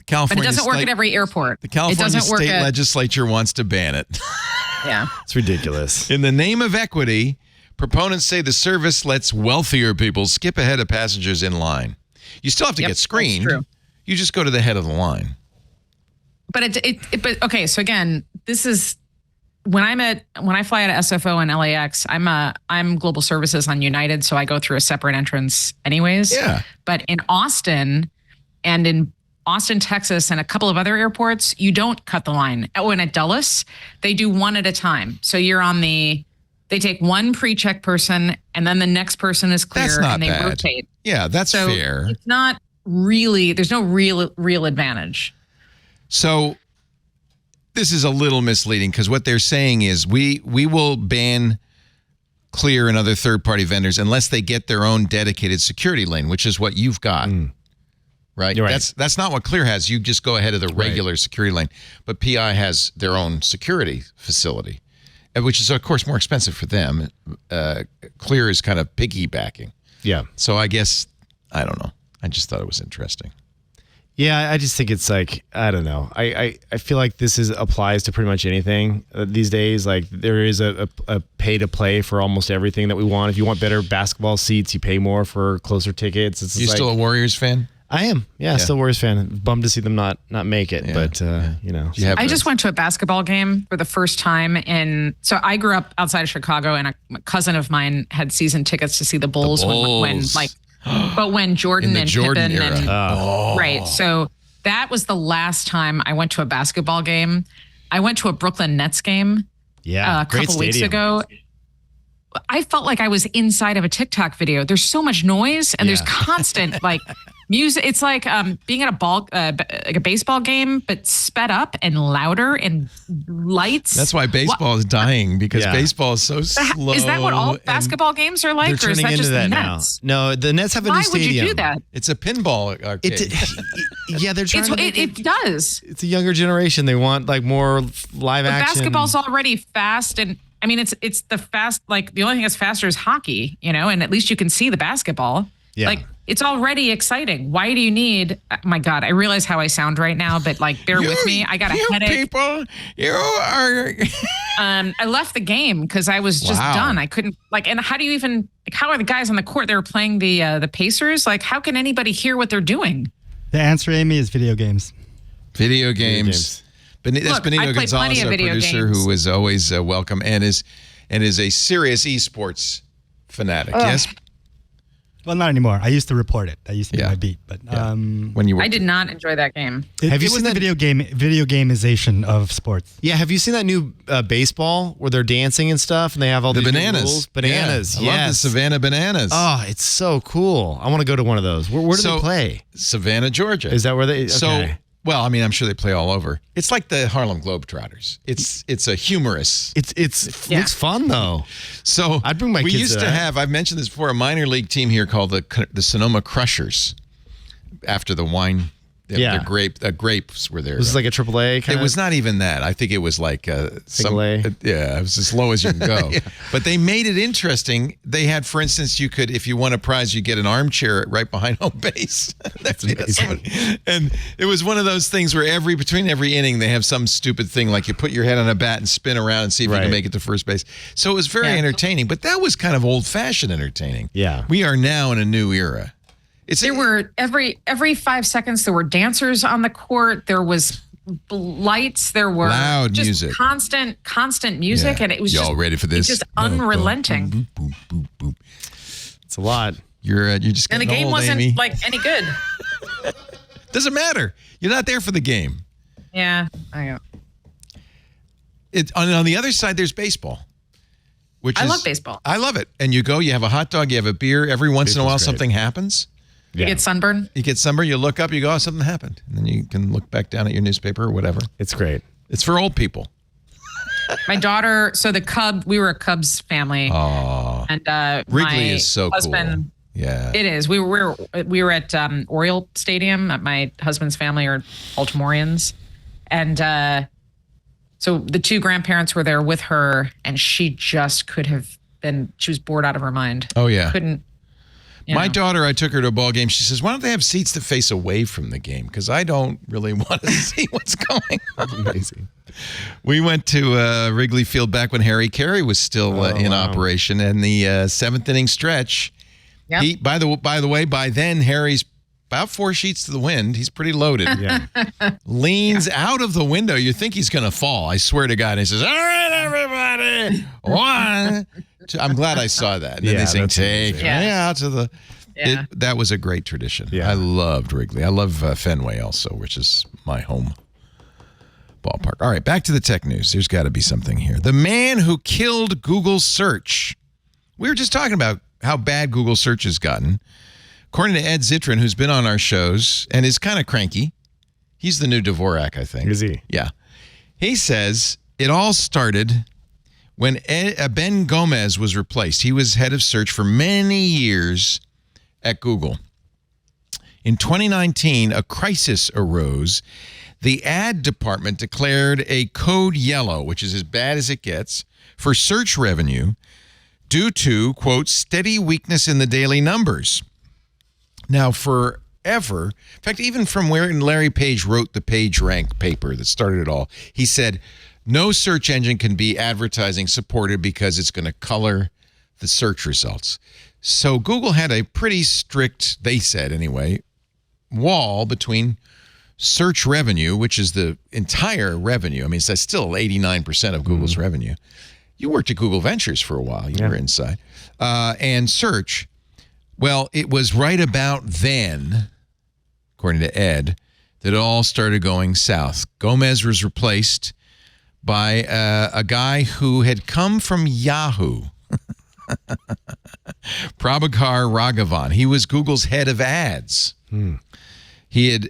California, but it doesn't work at every airport. The California state legislature wants to ban it. Yeah, it's ridiculous. In the name of equity, proponents say the service lets wealthier people skip ahead of passengers in line. You still have to get screened. That's true. You just go to the head of the line. But but okay. So again, this is when I fly out of SFO and LAX. I'm global services on United, so I go through a separate entrance anyways. Yeah. But in Austin and in Austin, Texas, and a couple of other airports, you don't cut the line. Oh, and at Dulles, they do one at a time. So you're on they take one pre-check person, and then the next person is clear, and they rotate. Yeah, that's fair. It's not really, there's no real advantage. So this is a little misleading because what they're saying is we will ban Clear and other third-party vendors unless they get their own dedicated security lane, which is what you've got. Right? You're right. That's not what Clear has. You just go ahead of the regular security lane. But PI has their own security facility, which is, of course, more expensive for them. Clear is kind of piggybacking. Yeah. So I guess, I don't know. I just thought it was interesting. Yeah, I just think it's like, I don't know. I feel like this applies to pretty much anything these days. Like there is a pay to play for almost everything that we want. If you want better basketball seats, you pay more for closer tickets. It's still a Warriors fan? I am. Yeah, still Warriors fan. Bummed to see them not make it, but I just went to a basketball game for the first time so I grew up outside of Chicago, and a cousin of mine had season tickets to see the Bulls. When Jordan and Pippen right. So that was the last time I went to a basketball game. I went to a Brooklyn Nets game a couple weeks ago. I felt like I was inside of a TikTok video. There's so much noise, and there's constant music. It's like being at a baseball game, but sped up and louder and lights. That's why baseball is dying, because baseball is so slow. Is that what all basketball games are like, or is that just the Nets? No, the Nets have a new stadium. Why would you do that? It's a pinball arcade. They're trying it does. It's a younger generation. They want more live action. Basketball's already fast, and I mean it's the fast. Like the only thing that's faster is hockey, and at least you can see the basketball. Yeah. It's already exciting. Why do you need? My God, I realize how I sound right now, but like, bear with me. I got a headache. People, you are. I left the game because I was just done. I couldn't and how do you even? Like, how are the guys on the court? They were playing the Pacers. Like, how can anybody hear what they're doing? The answer, Amy, is video games. Video games. That's Benito Gonzalez, our producer, who is always welcome and is a serious esports fanatic. Yes. Well, not anymore. I used to report it. That used to be my beat. But when you were, I did not enjoy that game. It was the video gamization of sports. Yeah. Have you seen that new baseball where they're dancing and stuff, and they have all the bananas? Rules? Bananas. Yeah, I love the Savannah Bananas. Oh, it's so cool. I want to go to one of those. Where do they play? Savannah, Georgia. Is that where they? Okay. So. Well, I mean, I'm sure they play all over. It's like the Harlem Globetrotters. It's a humorous. It looks fun though. So I'd bring my kids. We used to have. I've mentioned this before. A minor league team here called the Sonoma Crushers, after the wine. The grapes were there. Was this like a AAA kind It was not even that. I think it was like Single A? Yeah, it was as low as you can go. But they made it interesting. They had, for instance, you could, if you won a prize, you get an armchair right behind home base. That's and it was one of those things where between every inning, they have some stupid thing like you put your head on a bat and spin around and see if you can make it to first base. So it was very entertaining, but that was kind of old-fashioned entertaining. Yeah. We are now in a new era. There were every 5 seconds there were dancers on the court. There was lights. There were loud just music, constant music, and it was y'all ready for this? Just unrelenting. Boom, boom, boom. It's a lot. You're just getting and the game old, wasn't Amy. like any good. Doesn't matter. You're not there for the game. Yeah, I know. On the other side, there's baseball. I love baseball. I love it. And you go, you have a hot dog, you have a beer. Every once in a while, something happens. You get sunburn. You get sunburn. You look up. You go, oh, something happened, and then you can look back down at your newspaper or whatever. It's great. It's for old people. My daughter. So we were a Cubs family. Oh, and Wrigley is so husband, cool. Yeah, it is. We were at Oriole Stadium. My husband's family are Baltimoreans, and so the two grandparents were there with her, and she just could have been. She was bored out of her mind. Oh yeah, couldn't. My daughter, I took her to a ball game. She says, why don't they have seats that face away from the game? Because I don't really want to see what's going on. Amazing. We went to Wrigley Field back when Harry Carey was still in operation, and the seventh inning stretch. Yep. By the way, by then, Harry's about 4 sheets to the wind. He's pretty loaded. Yeah. Leans out of the window. You think he's going to fall. I swear to God. And he says, all right, everybody. 1, 2. I'm glad I saw that. And then they sing, take me out to the... Yeah. That was a great tradition. Yeah. I loved Wrigley. I love Fenway also, which is my home ballpark. All right, back to the tech news. There's got to be something here. The man who killed Google search. We were just talking about how bad Google search has gotten. According to Ed Zitron, who's been on our shows and is kind of cranky. He's the new Dvorak, I think. Is he? Yeah. He says it all started when Ben Gomez was replaced. He was head of search for many years at Google. In 2019, a crisis arose. The ad department declared a code yellow, which is as bad as it gets, for search revenue due to, quote, steady weakness in the daily numbers. Now, forever, in fact, even from where Larry Page wrote the PageRank paper that started it all, he said, no search engine can be advertising supported because it's going to color the search results. So Google had a pretty strict, they said anyway, wall between search revenue, which is the entire revenue. I mean, that's still 89% of Google's revenue. You worked at Google Ventures for a while. You were inside. And search. Well, it was right about then, according to Ed, that it all started going south. Gomez was replaced by a guy who had come from Yahoo. Prabhakar Raghavan. He was Google's head of ads. He had,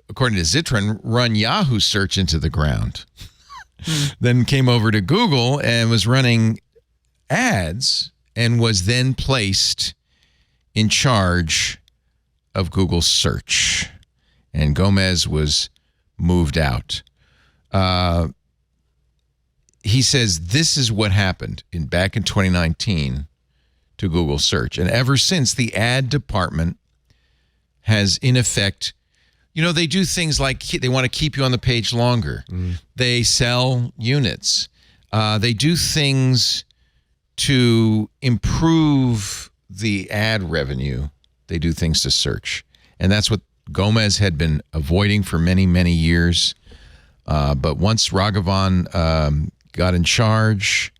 according to Zitron, run Yahoo search into the ground. Then came over to Google and was running ads and was then placed in charge of Google search. And Gomez was moved out. He says this is what happened back in 2019 to Google search. And ever since, the ad department has in effect, they do things like they want to keep you on the page longer. They sell units. They do things to improve the ad revenue. They do things to search. And that's what Gomez had been avoiding for many, many years. But once Raghavan got in charge,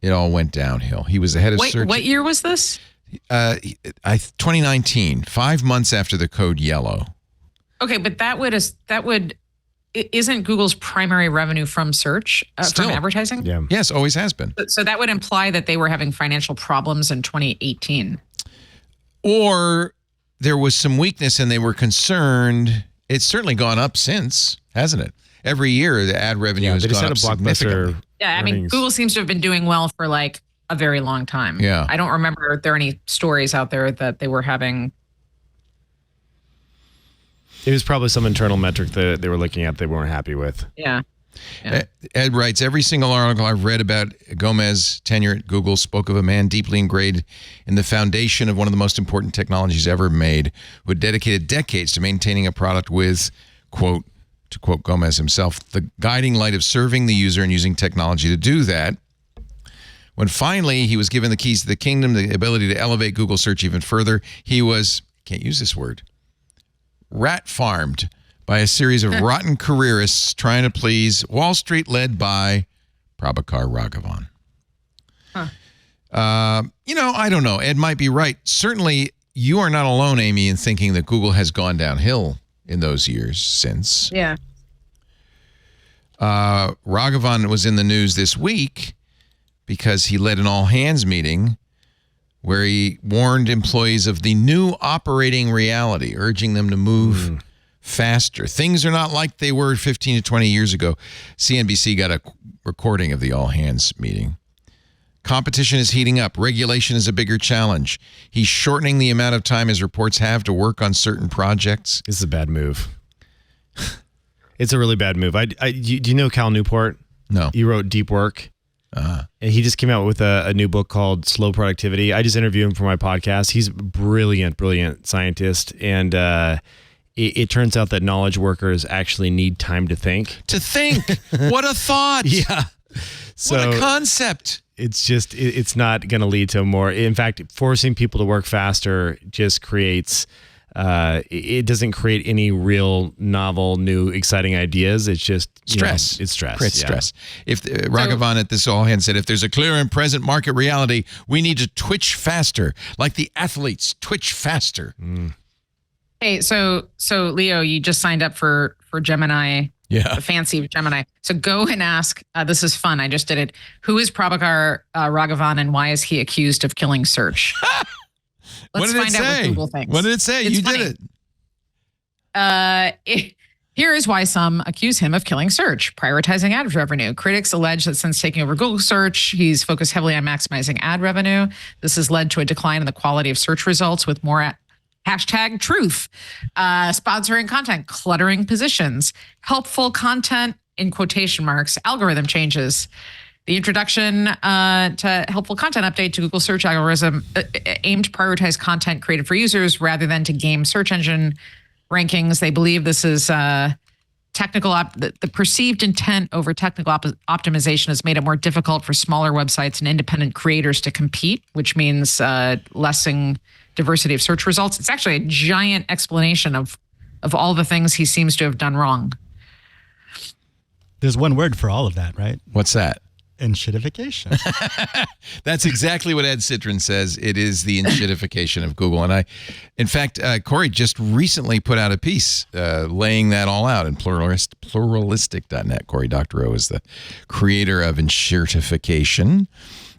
it all went downhill. He was the head of search. What year was this? 2019, 5 months after the code yellow. Okay, but isn't Google's primary revenue from search, from advertising? Yeah. Yes, always has been. So that would imply that they were having financial problems in 2018. Or there was some weakness and they were concerned. It's certainly gone up since, hasn't it? Every year, the ad revenue has gone up significantly. Yeah, I mean, Google seems to have been doing well for like a very long time. Yeah. I don't remember if there are any stories out there that they were having. It was probably some internal metric that they were looking at they weren't happy with. Yeah. Ed writes, every single article I've read about Gomez's tenure at Google spoke of a man deeply ingrained in the foundation of one of the most important technologies ever made, who had dedicated decades to maintaining a product with, quote, to quote Gomez himself, the guiding light of serving the user and using technology to do that. When finally he was given the keys to the kingdom, the ability to elevate Google search even further, he was, can't use this word, rat farmed by a series of rotten careerists trying to please Wall Street, led by Prabhakar Raghavan. I don't know. Ed might be right. Certainly, you are not alone, Amy, in thinking that Google has gone downhill in those years since. Yeah. Raghavan was in the news this week because he led an all-hands meeting where he warned employees of the new operating reality, urging them to move faster. Things are not like they were 15 to 20 years ago. CNBC got a recording of the all-hands meeting. Competition is heating up. Regulation is a bigger challenge. He's shortening the amount of time his reports have to work on certain projects. This is a bad move. It's a really bad move. Do you know Cal Newport? No. He wrote Deep Work. And he just came out with a new book called Slow Productivity. I just interviewed him for my podcast. He's a brilliant scientist. And it turns out that knowledge workers actually need time to think. To think? What a thought. Yeah. So what a concept. It's just, it's not going to lead to more. In fact, forcing people to work faster just creates, it doesn't create any real novel, new, exciting ideas. It's just stress. It's stress. Creates stress. If Raghavan at this all hands said, if there's a clear and present market reality, we need to twitch faster, like the athletes twitch faster. Hey, so Leo, you just signed up for Gemini. Yeah. The fancy Gemini. So go and ask, this is fun. I just did it. Who is Prabhakar Raghavan and why is he accused of killing search? Let's find out what Google thinks. What did it say? It's you funny. Did it. Here is why some accuse him of killing search, prioritizing ad revenue. Critics allege that since taking over Google search, he's focused heavily on maximizing ad revenue. This has led to a decline in the quality of search results with more hashtag truth, sponsoring content, cluttering positions, helpful content in quotation marks, algorithm changes. The introduction to helpful content update to Google search algorithm aimed to prioritize content created for users rather than to game search engine rankings. They believe this is technical. The perceived intent over technical optimization has made it more difficult for smaller websites and independent creators to compete, which means lessening diversity of search results. It's actually a giant explanation of all the things he seems to have done wrong. There's one word for all of that, right? What's that? Enshittification. That's exactly what Ed Citron says. It is the enshittification of Google. And in fact, Corey just recently put out a piece laying that all out in pluralistic.net. Corey Doctorow is the creator of enshittification.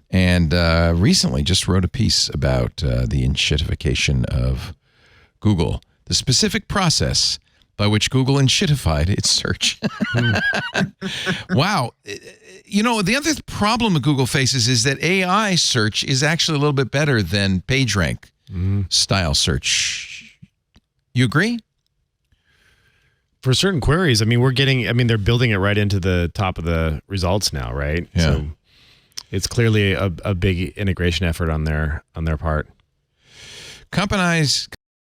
And recently just wrote a piece about the enshittification of Google, the specific process by which Google enshittified its search. Wow. The other problem that Google faces is that AI search is actually a little bit better than PageRank style search. You agree? For certain queries, they're building it right into the top of the results now, right? Yeah. So it's clearly a big integration effort on their part. Companies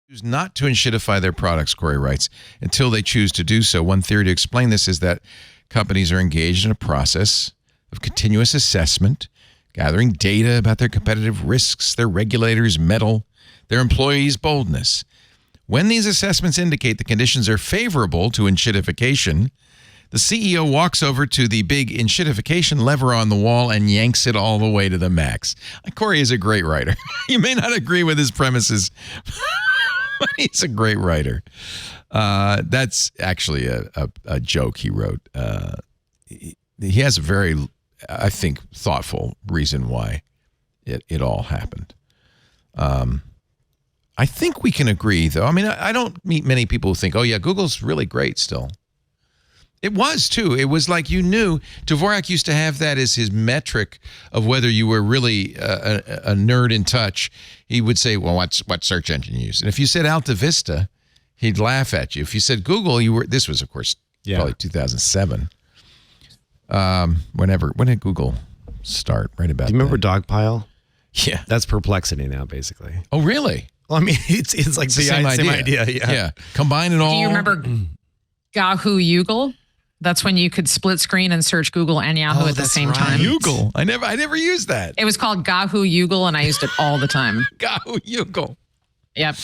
choose not to enshittify their products, Corey writes, until they choose to do so. One theory to explain this is that companies are engaged in a process of continuous assessment, gathering data about their competitive risks, their regulators' mettle, their employees' boldness. When these assessments indicate the conditions are favorable to enshittification, the CEO walks over to the big enshittification lever on the wall and yanks it all the way to the max. Corey is a great writer. You may not agree with his premises, but he's a great writer. That's actually a joke he wrote. He has a very, I think, thoughtful reason why it all happened. I think we can agree, though. I mean, I don't meet many people who think, oh, yeah, Google's really great still. It was, too. It was like you knew. Dvorak used to have that as his metric of whether you were really a nerd in touch. He would say, well, what search engine you use? And if you said Alta Vista, he'd laugh at you. If you said Google, you were. This was, of course, probably 2007. When did Google start? Right about. Do you remember Dogpile? Yeah, that's Perplexity now, basically. Oh, really? Well, I mean, it's like the same idea. Yeah. Combine it all. Do you remember Gahoo Yoogle? That's when you could split screen and search Google and Yahoo at the same time. Yoogle. I never used that. It was called Gahoo Yoogle, and I used it all the time. Gahoo Yoogle. Yep.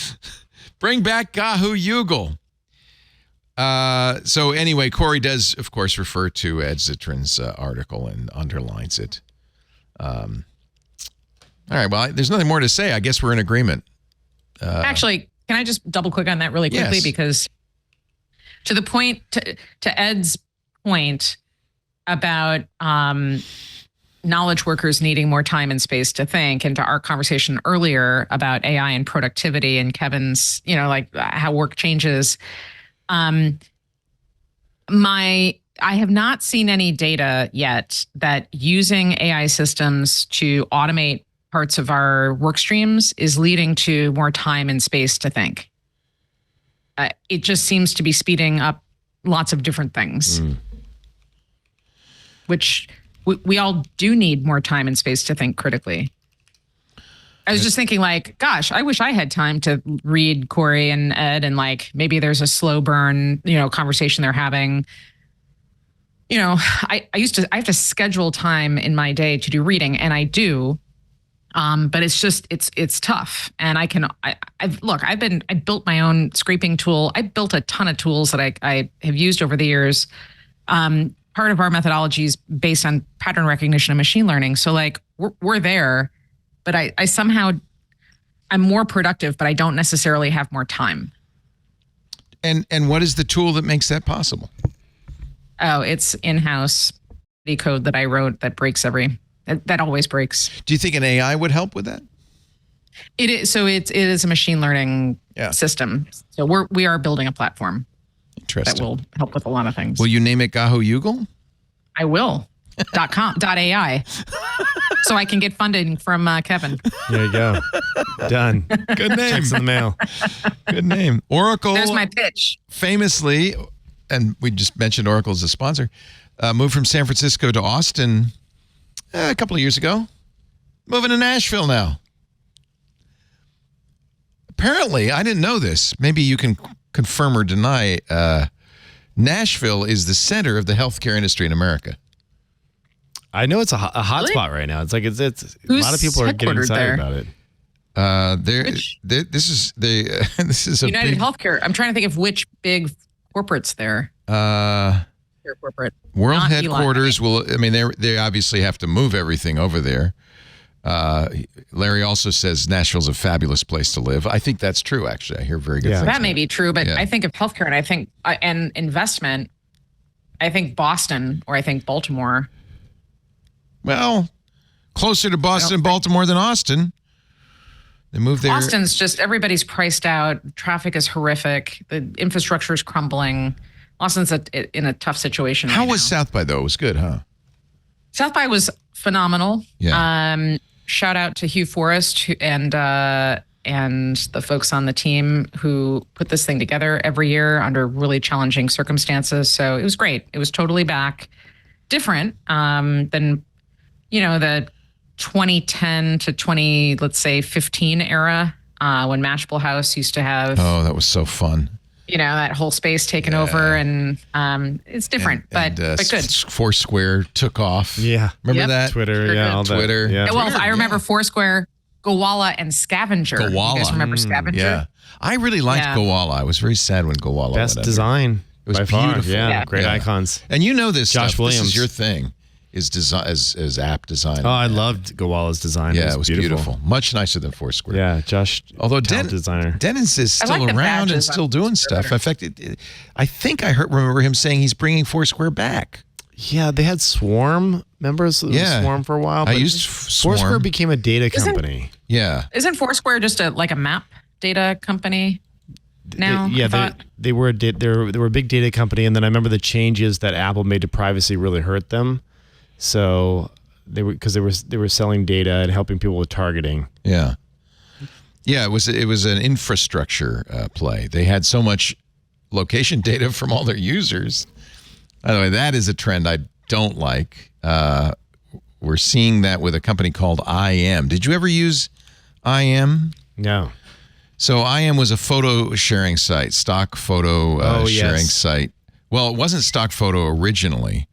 Bring back Gahoo Yoogle. So anyway, Corey does, of course, refer to Ed Zitron's article and underlines it. All right. Well, there's nothing more to say. I guess we're in agreement. Actually, can I just double click on that really quickly? Yes. Because to the point, to Ed's point about knowledge workers needing more time and space to think, and to our conversation earlier about AI and productivity and Kevin's, like how work changes. I have not seen any data yet that using AI systems to automate parts of our work streams is leading to more time and space to think. It just seems to be speeding up lots of different things, which we all do need more time and space to think critically. I was just thinking, like, gosh, I wish I had time to read Corey and Ed, and like maybe there's a slow burn, conversation they're having. I have to schedule time in my day to do reading, and I do. But it's just, it's tough. And I built my own scraping tool. I built a ton of tools that I have used over the years. Part of our methodology is based on pattern recognition and machine learning. So like we're there, but I somehow, I'm more productive, but I don't necessarily have more time. And what is the tool that makes that possible? Oh, it's in-house, the code that I wrote that breaks that always breaks. Do you think an AI would help with that? It is. So it is a machine learning system. So we are building a platform that will help with a lot of things. Will you name it Gahoo Yoogle? I will. .AI. So I can get funding from Kevin. There you go. Done. Good name. Checks in the mail. Good name. Oracle. There's my pitch. Famously, and we just mentioned Oracle as a sponsor, moved from San Francisco to Austin a couple of years ago. Moving to Nashville now. Apparently, I didn't know this. Maybe you can confirm or deny. Nashville is the center of the healthcare industry in America. I know it's a hot spot right now. It's like it's a lot of people are getting excited about it. This is a United big, Healthcare. I'm trying to think of which big corporates there. Corporate. World Not headquarters will. I mean, they obviously have to move everything over there. Larry also says Nashville's a fabulous place to live. I think that's true. Actually, I hear very good things. That may be true, but I think of healthcare, and I think and investment. I think Boston, or I think Baltimore. Well, closer to Boston and Baltimore than Austin. They moved there. Austin's just, everybody's priced out. Traffic is horrific. The infrastructure is crumbling. Austin's in a tough situation. How was South by, though? It was good, huh? South by was phenomenal. Yeah. Shout out to Hugh Forrest and the folks on the team who put this thing together every year under really challenging circumstances. So it was great. It was totally back. Different than, the 2010 to 15 era. when Mashable House used to have. Oh, that was so fun. That whole space taken over, and it's different, but good. Foursquare took off. Yeah. Remember that? Twitter, all Twitter. That. Yeah. Well, Twitter, I remember Foursquare, Gowalla, and Scavenger. Gowalla. You guys remember Scavenger? Yeah. I really liked Gowalla. I was very sad when Gowalla Best went design. It was by beautiful. Far. Yeah. Great icons. And you know this Josh stuff. Williams. This is your thing. Is design as app design. Oh, I loved Gowalla's design. Yeah, it was beautiful. Much nicer than Foursquare. Yeah, Josh. Although designer. Dennis is still around and still doing stuff. In fact, I think I remember him saying he's bringing Foursquare back. Yeah, they had Swarm members. Swarm for a while. I used Swarm. Foursquare became a data company. Isn't Foursquare just a map data company? Now, they were a big data company, and then I remember the changes that Apple made to privacy really hurt them. So they were selling data and helping people with targeting. Yeah. It was an infrastructure play. They had so much location data from all their users. By the way, that is a trend I don't like. We're seeing that with a company called IM. Did you ever use IM? No. So IM was a photo sharing site, stock photo sharing site. Well, it wasn't stock photo originally.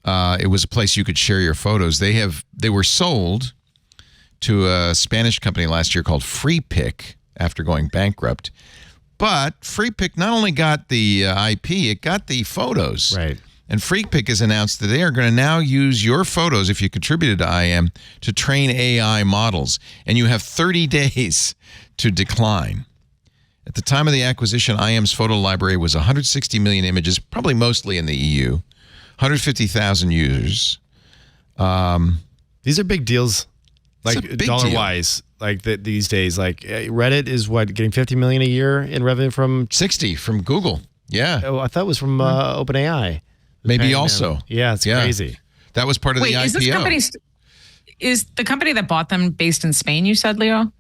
It was a place you could share your photos. They were sold to a Spanish company last year called FreePic after going bankrupt. But FreePic not only got the IP, it got the photos. Right. And FreePic has announced that they are going to now use your photos, if you contributed to IM, to train AI models. And you have 30 days to decline. At the time of the acquisition, IM's photo library was 160 million images, probably mostly in the EU. 150,000 users. These are big deals, like dollar-wise, like these days. Like Reddit is getting 50 million a year in revenue from 60 from Google. Yeah. Oh, I thought it was from OpenAI. Maybe also. Yeah, it's crazy. That was part of the IPO. Is this company is the company that bought them based in Spain? You said, Leo.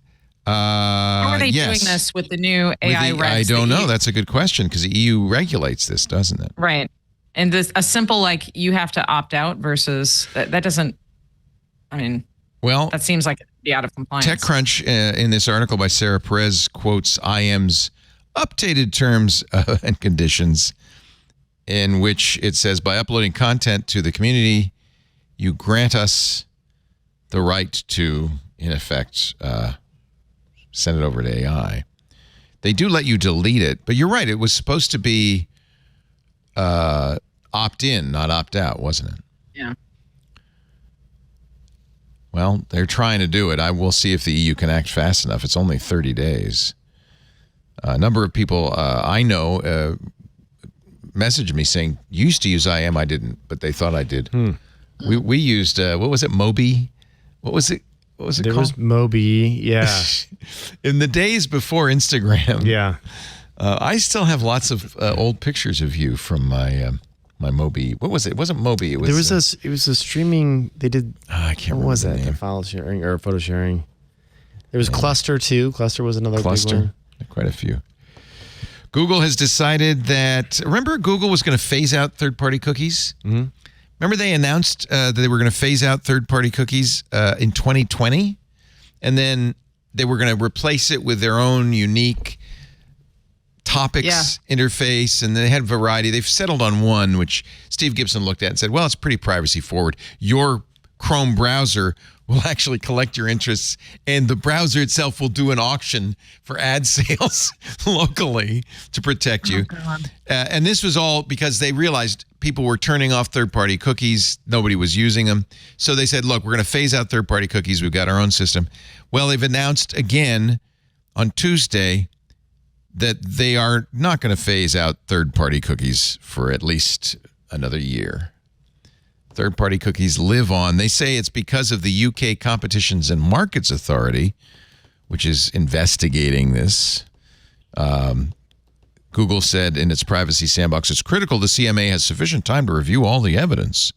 How are they doing this with the new AI regs? I don't know. That's a good question because the EU regulates this, doesn't it? Right. And this a simple you have to opt out versus that doesn't. I mean, that seems like it'd be out of compliance. TechCrunch in this article by Sarah Perez quotes IM's updated terms and conditions, in which it says, by uploading content to the community, you grant us the right to, in effect, send it over to AI. They do let you delete it, but you're right. It was supposed to be opt-in, not opt-out, wasn't it? Yeah. Well, they're trying to do it. I will see if the EU can act fast enough. It's only 30 days. A number of people I know messaged me saying, you used to use IM, I didn't, but they thought I did. We used, what was it, Mobi? What was it called? There was Mobi, yeah. In the days before Instagram. Yeah. I still have lots of old pictures of you from my my Mobi. What was it? It wasn't Mobi. It was it was a streaming. They did. I can't remember. What was the that? name. The file sharing or photo sharing. There was Cluster too. Cluster was another Cluster. big one. Quite a few. Google has decided that. Remember, Google was going to phase out third-party cookies. Mm-hmm. Remember, they announced that they were going to phase out third-party cookies in 2020, and then they were going to replace it with their own unique topics interface, and they had variety. They've settled on one, which Steve Gibson looked at and said, well, it's pretty privacy forward. Your Chrome browser will actually collect your interests, and the browser itself will do an auction for ad sales locally to protect you. And this was all because they realized people were turning off third-party cookies. Nobody was using them. So they said, look, we're going to phase out third-party cookies. We've got our own system. Well, they've announced again on Tuesday that they are not going to phase out third-party cookies for at least another year. Third-party cookies live on. They say it's because of the UK Competitions and Markets Authority, which is investigating this. Google said in its privacy sandbox, it's critical the CMA has sufficient time to review all the evidence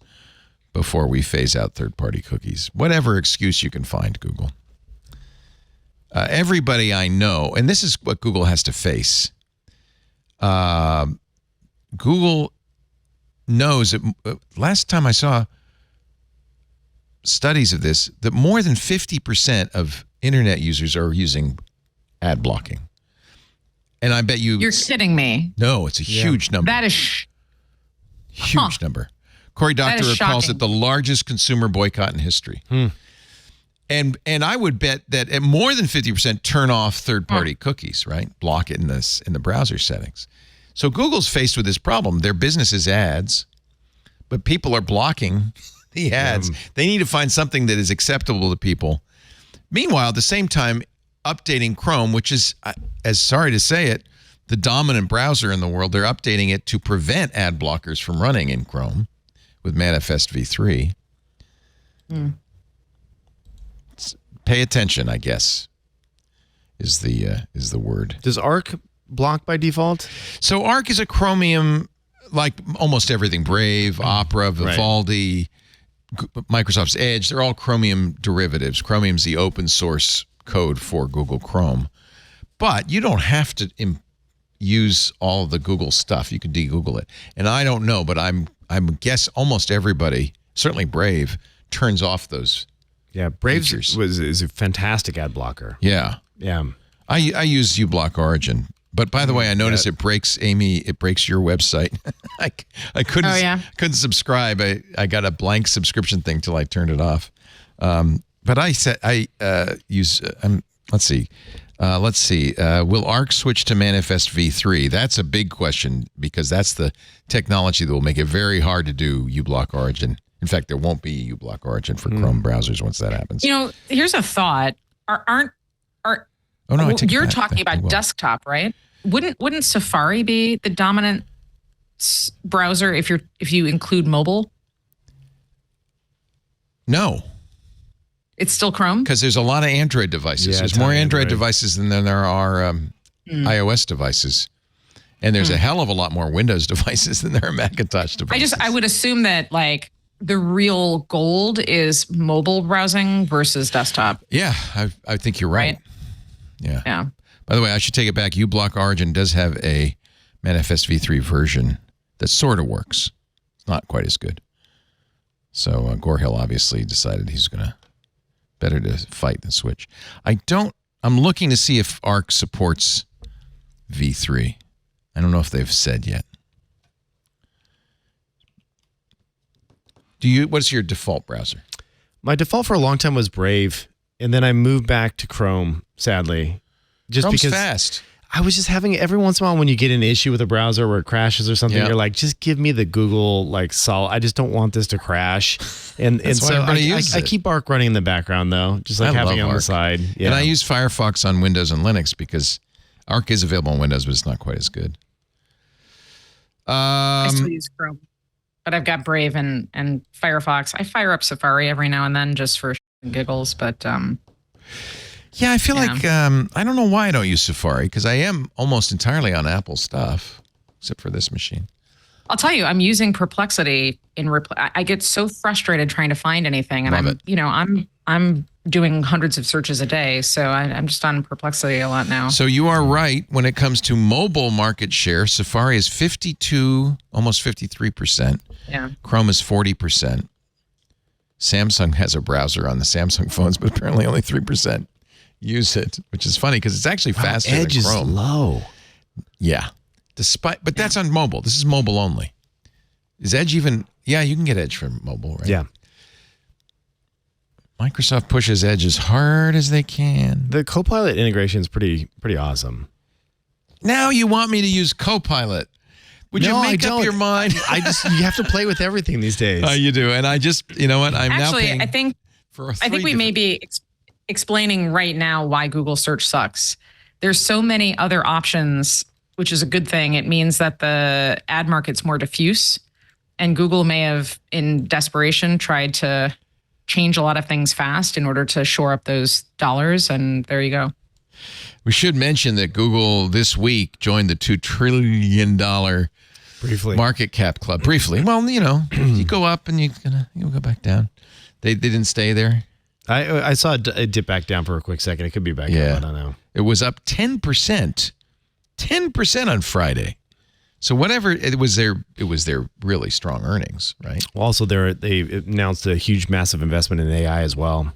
before we phase out third-party cookies. Whatever excuse you can find, Google. Everybody I know, and this is what Google has to face. Google knows that last time I saw studies of this, that more than 50% of internet users are using ad blocking. And I bet you're kidding me. No, it's a huge number. That is huge number. Cory Doctorow calls it the largest consumer boycott in history. And I would bet that at more than 50% turn off third-party cookies, right? Block it in the browser settings. So Google's faced with this problem. Their business is ads, but people are blocking the ads. They need to find something that is acceptable to people. Meanwhile, at the same time, updating Chrome, which is, as sorry to say it, the dominant browser in the world, they're updating it to prevent ad blockers from running in Chrome with Manifest v3. Pay attention, I guess, is the word. Does Arc block by default? So Arc is a Chromium, like almost everything. Brave, Opera, Vivaldi, Microsoft's Edge, they're all Chromium derivatives. Chromium's the open source code for Google Chrome. But you don't have to use all of the Google stuff. You can de-Google it. And I don't know, but I'm guess almost everybody, certainly Brave, turns off those. Yeah, Brave is a fantastic ad blocker. Yeah. I use uBlock Origin. But by the way, I noticed it breaks your website. I couldn't subscribe. I got a blank subscription thing till I turned it off. But I said I use. Let's see. Will Arc switch to Manifest v3? That's a big question because that's the technology that will make it very hard to do uBlock Origin. In fact, there won't be uBlock Origin for Chrome browsers once that happens. Here's a thought. You're talking about desktop, right? Wouldn't Safari be the dominant browser if you include mobile? No. It's still Chrome? Because there's a lot of Android devices. There's more Android devices than there are iOS devices. And there's a hell of a lot more Windows devices than there are Macintosh devices. I would assume that the real gold is mobile browsing versus desktop. Yeah, I think you're right. Yeah. By the way, I should take it back. uBlock Origin does have a Manifest v3 version that sort of works. It's not quite as good. So Gorhill obviously decided he's going to better to fight than switch. I'm looking to see if Arc supports v3. I don't know if they've said yet. What's your default browser? My default for a long time was Brave, and then I moved back to Chrome, sadly. Chrome's because fast. I was just having every once in a while when you get an issue with a browser where it crashes or something, you're like, just give me the Google solid. I just don't want this to crash. And so I keep Arc running in the background though, just having it on the side. Yeah. And I use Firefox on Windows and Linux because Arc is available on Windows, but it's not quite as good. I still use Chrome, but I've got Brave and Firefox. I fire up Safari every now and then just for giggles, but yeah, I feel like I don't know why I don't use Safari because I am almost entirely on Apple stuff, except for this machine. I'll tell you, I'm using Perplexity I get so frustrated trying to find anything, and I'm doing hundreds of searches a day, so I'm just on Perplexity a lot now. So you are right when it comes to mobile market share. Safari is 52, almost 53%. Yeah. Chrome is 40%. Samsung has a browser on the Samsung phones, but apparently only 3% use it, which is funny because it's actually faster than Chrome. Edge is low. Yeah. But that's on mobile. This is mobile only. Is Edge even? Yeah, you can get Edge from mobile, right? Yeah. Microsoft pushes Edge as hard as they can. The Copilot integration is pretty awesome. Now you want me to use Copilot. Would you make up your mind? You have to play with everything these days. You do. And I just, you know what? I think we may be explaining right now why Google search sucks. There's so many other options, which is a good thing. It means that the ad market's more diffuse, and Google may have, in desperation, tried to change a lot of things fast in order to shore up those dollars, and there you go. We should mention that Google this week joined the $2 trillion market cap club. Briefly. Well, you go up and you go back down. They didn't stay there. I saw it dip back down for a quick second. It could be back up. I don't know. It was up 10%. 10% on Friday. So whatever it was their really strong earnings, right? Well, also they announced a huge, massive investment in AI as well.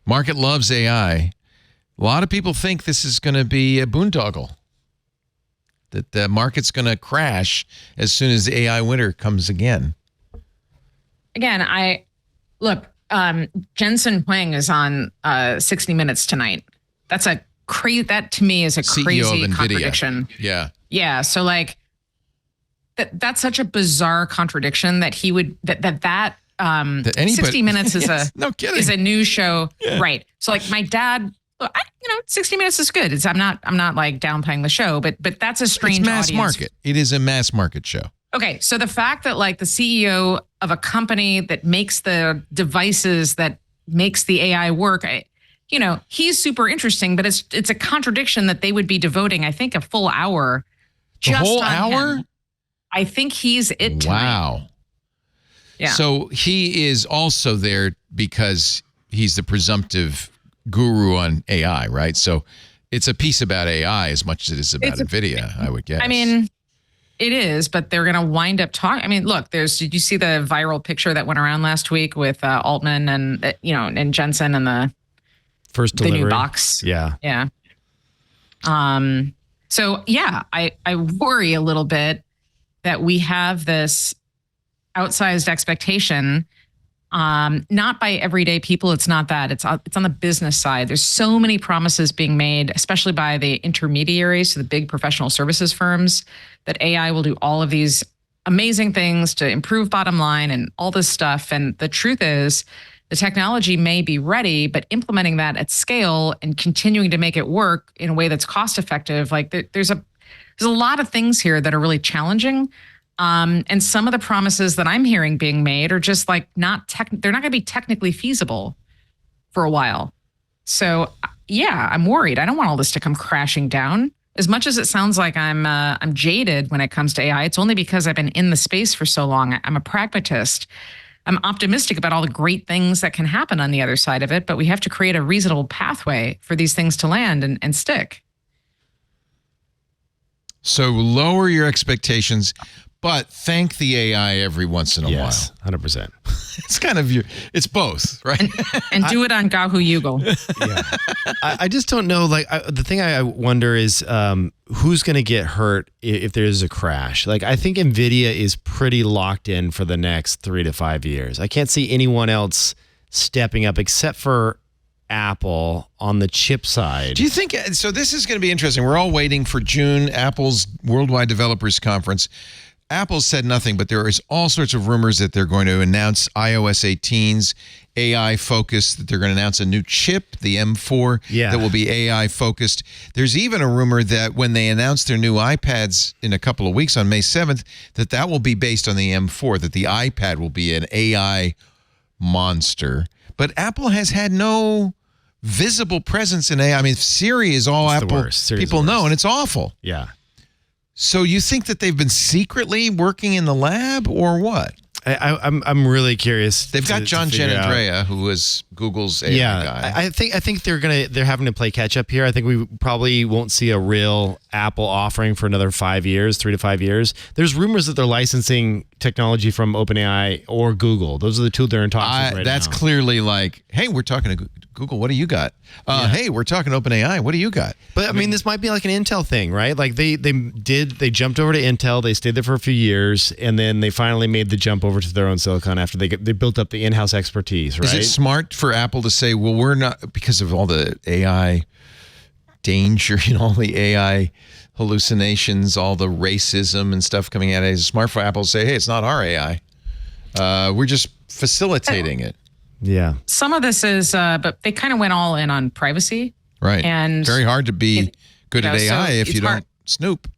Market loves AI. A lot of people think this is going to be a boondoggle, that the market's going to crash as soon as the AI winter comes again. Again, Jensen Huang is on 60 Minutes tonight. That's that to me is a CEO crazy of NVIDIA. contradiction. Yeah. Yeah. So like that's such a bizarre contradiction that he would that 60 Minutes is is a news show. Yeah. Right. So like my dad, 60 Minutes is good. I'm not like downplaying the show, but that's a strange mass audience. market. It is a mass market show. Okay, so the fact that like the CEO of a company that makes the devices that makes the AI work, he's super interesting, but it's a contradiction that they would be devoting, I think, a full hour. The whole hour? Him. I think he's it tonight. Wow. Yeah. So he is also there because he's the presumptive guru on AI, right? So it's a piece about AI as much as it is about NVIDIA, I would guess. I mean, it is, but they're going to wind up talking. I mean, look, did you see the viral picture that went around last week with Altman and Jensen and the first delivery, the new box? Yeah. Yeah. So yeah, I worry a little bit that we have this outsized expectation, not by everyday people. It's not that. It's on the business side. There's so many promises being made, especially by the intermediaries, so the big professional services firms, that AI will do all of these amazing things to improve bottom line and all this stuff. And the truth is, the technology may be ready, but implementing that at scale and continuing to make it work in a way that's cost effective, like there's a lot of things here that are really challenging. And some of the promises that I'm hearing being made are just like they're not going to be technically feasible for a while. So yeah, I'm worried. I don't want all this to come crashing down. As much as it sounds like I'm jaded when it comes to AI, it's only because I've been in the space for so long. I'm a pragmatist. I'm optimistic about all the great things that can happen on the other side of it, but we have to create a reasonable pathway for these things to land and stick. So lower your expectations, but thank the AI every once in a while. 100%. It's kind of it's both, right? And do it on Gahoo Yoogle. Yeah. I just don't know. Like the thing I wonder is who's going to get hurt if there is a crash. Like I think NVIDIA is pretty locked in for the next 3 to 5 years. I can't see anyone else stepping up except for Apple on the chip side. Do you think so? This is going to be interesting. We're all waiting for June, Apple's Worldwide Developers Conference. Apple said nothing, but there is all sorts of rumors that they're going to announce iOS 18's AI focused, that they're going to announce a new chip, the M4, that will be AI focused. There's even a rumor that when they announce their new iPads in a couple of weeks on May 7th, that will be based on the M4, that the iPad will be an AI monster. But Apple has had no visible presence in AI. I mean, Siri is all Apple people know, and it's awful. Yeah. So you think that they've been secretly working in the lab or what? I'm really curious. They've got John Giannandrea, who was Google's AI guy. I think they're having to play catch up here. I think we probably won't see a real Apple offering for another 5 years, 3 to 5 years. There's rumors that they're licensing technology from OpenAI or Google. Those are the two they're in talks with right that's now. clearly like, hey, we're talking to Google. What do you got? Hey, we're talking to OpenAI. What do you got? But I mean, this might be like an Intel thing, right? Like they jumped over to Intel. They stayed there for a few years, and then they finally made the jump over to their own silicon after they built up the in-house expertise, right? Is it smart for Apple to say, well, we're not, because of all the AI danger, all the AI hallucinations, all the racism and stuff coming out of it, is it smart for Apple to say, hey, it's not our AI. We're just facilitating it. Yeah. Some of this is, but they kind of went all in on privacy. Right. And very hard to be good at AI if you don't snoop.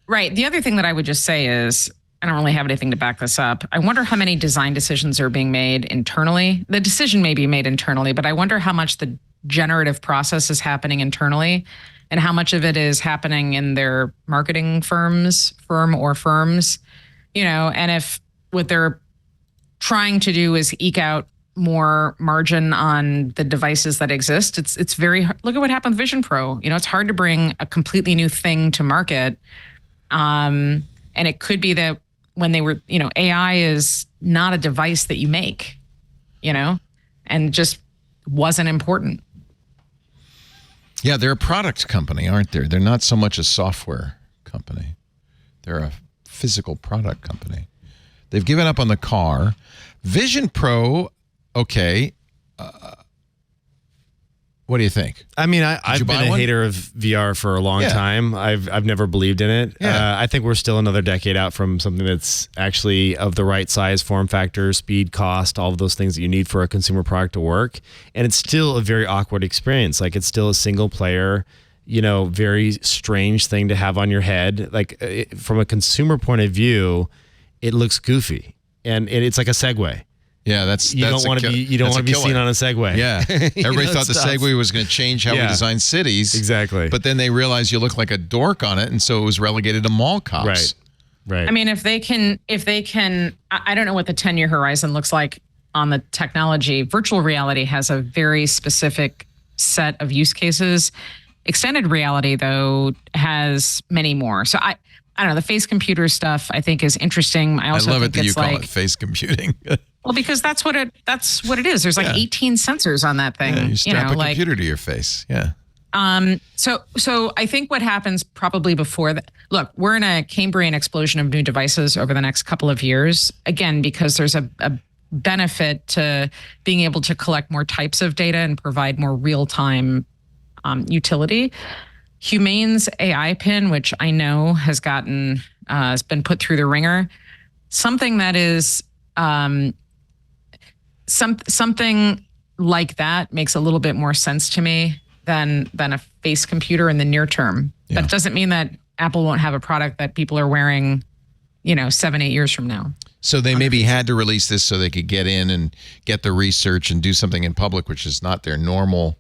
Right. The other thing that I would just say is, I don't really have anything to back this up. I wonder how many design decisions are being made internally. The decision may be made internally, but I wonder how much the generative process is happening internally and how much of it is happening in their marketing firm or firms, and if what they're trying to do is eke out more margin on the devices that exist. It's very hard. Look at what happened with Vision Pro. It's hard to bring a completely new thing to market. And it could be that when they were, AI is not a device that you make, and just wasn't important. Yeah, they're a product company, aren't they? They're not so much a software company. They're a physical product company. They've given up on the car. Vision Pro, okay. What do you think? I mean, I've been a hater of VR for a long time. I've never believed in it. Yeah. I think we're still another decade out from something that's actually of the right size, form factor, speed, cost, all of those things that you need for a consumer product to work. And it's still a very awkward experience. Like, it's still a single player, very strange thing to have on your head. Like, from a consumer point of view, it looks goofy, and it's like a Segway. Yeah, you don't want to be seen on a Segway. Yeah, everybody thought the Segway was going to change how we design cities. Exactly, but then they realized you look like a dork on it, and so it was relegated to mall cops. Right. I mean, if they can, I don't know what the 10-year horizon looks like on the technology. Virtual reality has a very specific set of use cases. Extended reality, though, has many more. So I don't know. The face computer stuff I think is interesting. I also love think it that you call like, it face computing. Well, because that's what it is. There's like 18 sensors on that thing. Yeah, you strap a computer to your face. Yeah. So I think what happens probably before that. Look, we're in a Cambrian explosion of new devices over the next couple of years. Again, because there's a benefit to being able to collect more types of data and provide more real-time utility. Humane's AI pin, which I know has been put through the ringer, something that is something like that makes a little bit more sense to me than a face computer in the near term. Yeah. That doesn't mean that Apple won't have a product that people are wearing, 7-8 years from now. So they maybe had to release this so they could get in and get the research and do something in public, which is not their normal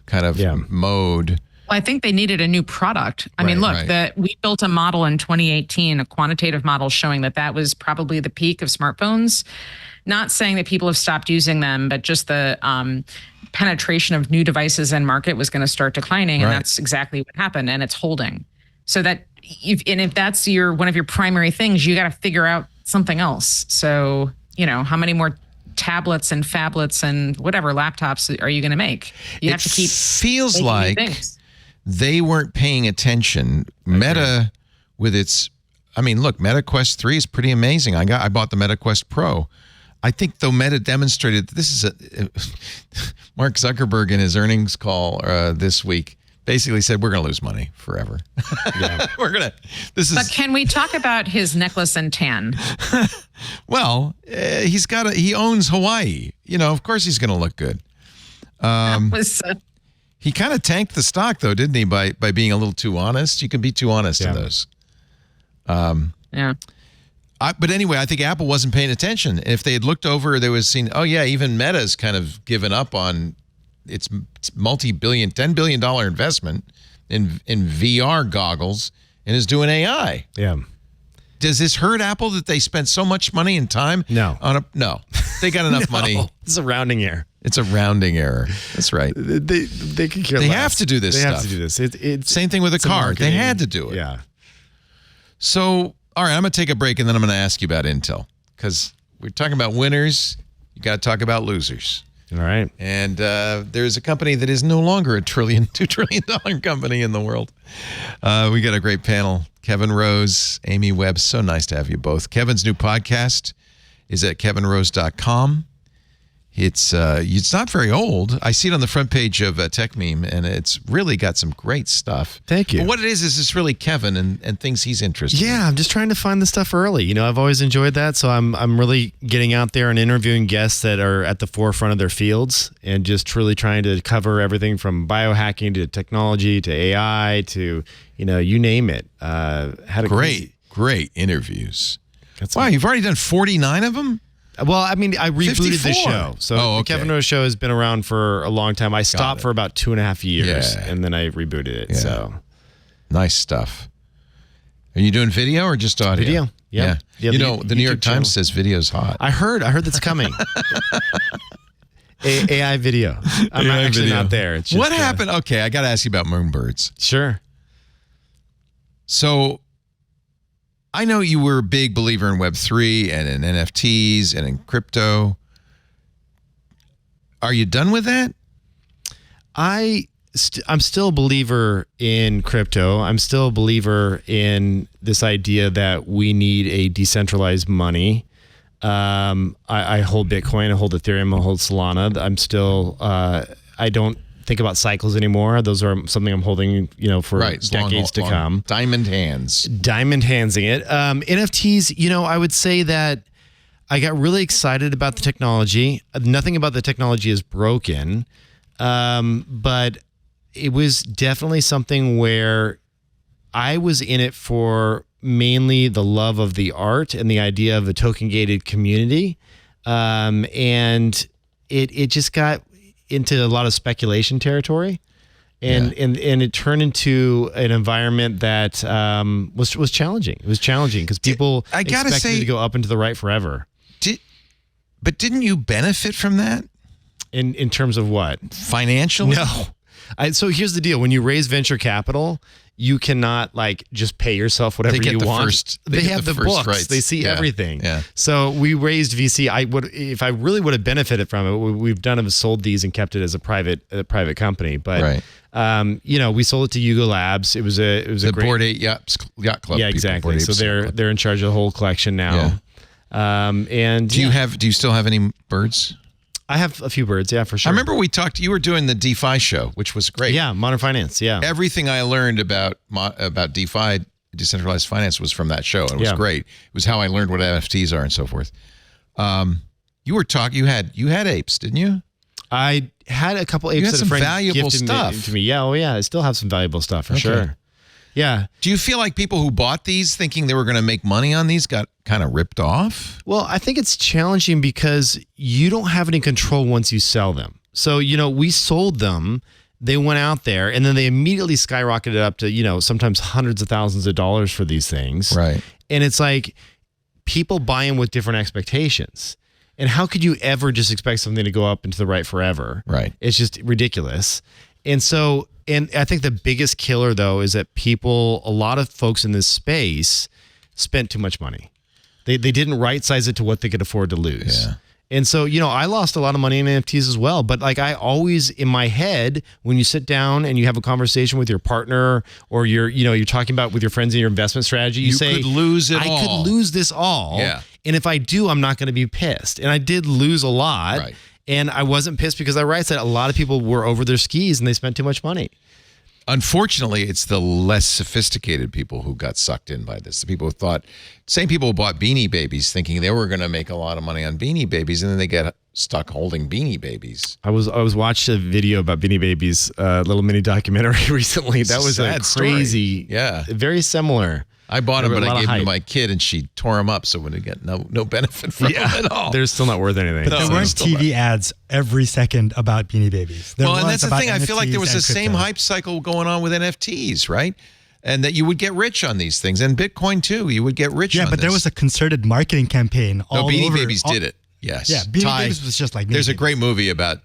kind of mode. Well, I think they needed a new product. I mean, look, we built a model in 2018, a quantitative model showing that was probably the peak of smartphones. Not saying that people have stopped using them, but just the penetration of new devices in market was going to start declining, and that's exactly what happened, and it's holding. So that if that's one of your primary things, you got to figure out something else. So how many more tablets and phablets and whatever laptops are you going to make? You have to keep. Feels like they weren't paying attention. Meta with its, Meta Quest 3 is pretty amazing. I bought the Meta Quest Pro. I think though Meta demonstrated this is Mark Zuckerberg in his earnings call this week basically said we're going to lose money forever. Yeah. But can we talk about his necklace and tan? Well, he owns Hawaii. Of course he's going to look good. He kind of tanked the stock though, didn't he? By being a little too honest. You can be too honest in those. Yeah. But anyway, I think Apple wasn't paying attention. If they had looked over, they would have seen, even Meta's kind of given up on its multi-billion, $10 billion investment in VR goggles and is doing AI. Yeah. Does this hurt Apple that they spent so much money and time? No. No. They got enough money. It's a rounding error. It's a rounding error. That's right. They could care They less. have to do this stuff. They have to do this. It's same thing with a car. They had to do it. Yeah. So, all right, I'm going to take a break, and then I'm going to ask you about Intel. Because we're talking about winners. You got to talk about losers. All right. And there's a company that is no longer a $2 trillion company in the world. We got a great panel. Kevin Rose, Amy Webb. So nice to have you both. Kevin's new podcast is at kevinrose.com. It's not very old. I see it on the front page of Tech Meme, and it's really got some great stuff. Thank you. But what it is it's really Kevin and things he's interested in. Yeah, I'm just trying to find the stuff early. I've always enjoyed that, so I'm really getting out there and interviewing guests that are at the forefront of their fields and just truly trying to cover everything from biohacking to technology to AI to, you name it. Had a great interviews. Wow, you've already done 49 of them? Well, I rebooted 54. The show. So the Kevin Rose Show has been around for a long time. I stopped for about 2.5 years, and then I rebooted it. Yeah. So nice stuff. Are you doing video or just audio? Video. Yeah. The New York Times says video's hot. I heard that's coming. AI video. I'm actually not there. It's just, what happened? Okay, I got to ask you about Moonbirds. Sure. So I know you were a big believer in Web3 and in NFTs and in crypto. Are you done with that? I I'm still a believer in crypto. I'm still a believer in this idea that we need a decentralized money. I hold Bitcoin, I hold Ethereum, I hold Solana. I'm still, I don't think about cycles anymore. Those are something I'm holding, for decades to come. Diamond handsing it. NFTs, I would say that I got really excited about the technology. Nothing about the technology is broken. But it was definitely something where I was in it for mainly the love of the art and the idea of a token gated community. And it just got into a lot of speculation territory. And it turned into an environment that was challenging. It was challenging because people expected it to go up into the right forever. But didn't you benefit from that? In terms of what? Financially? No. So here's the deal. When you raise venture capital, you cannot just pay yourself whatever you want. They have the books. Rights. They see everything. Yeah. So we raised VC. If I really would have benefited from it, what we've done is sold these and kept it as a private company. But we sold it to Yoogle Labs. It was a great Bored 8 Yacht Club. Yeah, exactly. So they're in charge of the whole collection now. Yeah. And do you still have any birds? I have a few birds, yeah, for sure. I remember you were doing the DeFi show, which was great. Yeah, modern finance, yeah. Everything I learned about DeFi, decentralized finance, was from that show. It was great. It was how I learned what NFTs are and so forth. You had apes, didn't you? I had a couple apes. You had some valuable stuff to me. Yeah, I still have some valuable stuff for sure. Yeah. Do you feel like people who bought these thinking they were going to make money on these got kind of ripped off? Well, I think it's challenging because you don't have any control once you sell them. So, we sold them, they went out there, and then they immediately skyrocketed up to, sometimes hundreds of thousands of dollars for these things. Right. And it's like people buy in with different expectations. And how could you ever just expect something to go up into the right forever? Right. It's just ridiculous. And I think the biggest killer, though, is that a lot of folks in this space spent too much money. They didn't right size it to what they could afford to lose. Yeah. And so, I lost a lot of money in NFTs as well. But I always, in my head, when you sit down and you have a conversation with your partner or you're talking about with your friends in your investment strategy, you say, could lose it all. I could lose this all. Yeah. And if I do, I'm not going to be pissed. And I did lose a lot. Right. And I wasn't pissed because I right said a lot of people were over their skis and they spent too much money. Unfortunately, it's the less sophisticated people who got sucked in by this. The people who same people who bought Beanie Babies thinking they were going to make a lot of money on Beanie Babies, and then they get stuck holding Beanie Babies. I was watching a video about Beanie Babies, little mini documentary recently. That was a crazy, very similar. I bought them, but I gave them to my kid, and she tore them up, so we didn't get no benefit from them at all. They're still not worth anything. But there weren't TV ads every second about Beanie Babies. And that's the thing. I feel like there was the same hype cycle going on with NFTs, right? And that you would get rich on these things, and Bitcoin too. You would get rich. Yeah, on but there was a concerted marketing campaign all Beanie over. Babies did it. Yes. Yeah, Beanie Babies was just like. There's a great movie about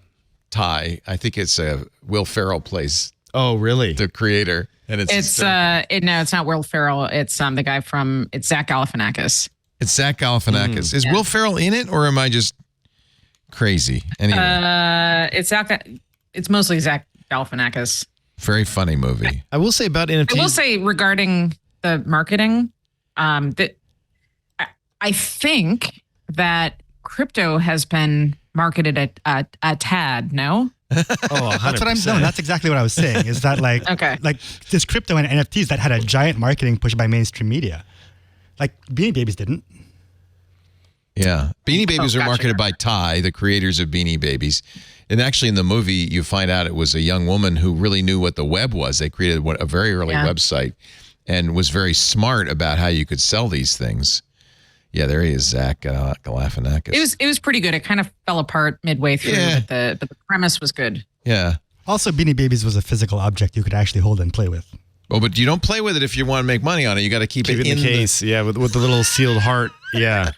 Ty. I think it's Will Ferrell plays. Oh, really? The creator. And it's not Will Ferrell. It's the guy it's Zach Galifianakis. It's Zach Galifianakis. Is Will Ferrell in it, or am I just crazy? Anyway, it's mostly Zach Galifianakis. Very funny movie. I will say about NFTs. I will say regarding the marketing, that I think that crypto has been marketed a tad. No. Oh, that's what I'm saying. That's exactly what I was saying. Is that like this crypto and NFTs that had a giant marketing push by mainstream media, like Beanie Babies didn't. Yeah, Beanie Babies are marketed by Ty, the creators of Beanie Babies, and actually in the movie you find out it was a young woman who really knew what the web was. They created a very early website and was very smart about how you could sell these things. Yeah, there he is, Zach Galifianakis. It was pretty good. It kind of fell apart midway through, but the premise was good. Yeah. Also, Beanie Babies was a physical object you could actually hold and play with. Oh, but you don't play with it if you want to make money on it. You got to keep it in the case. Yeah, with the little sealed heart. Yeah.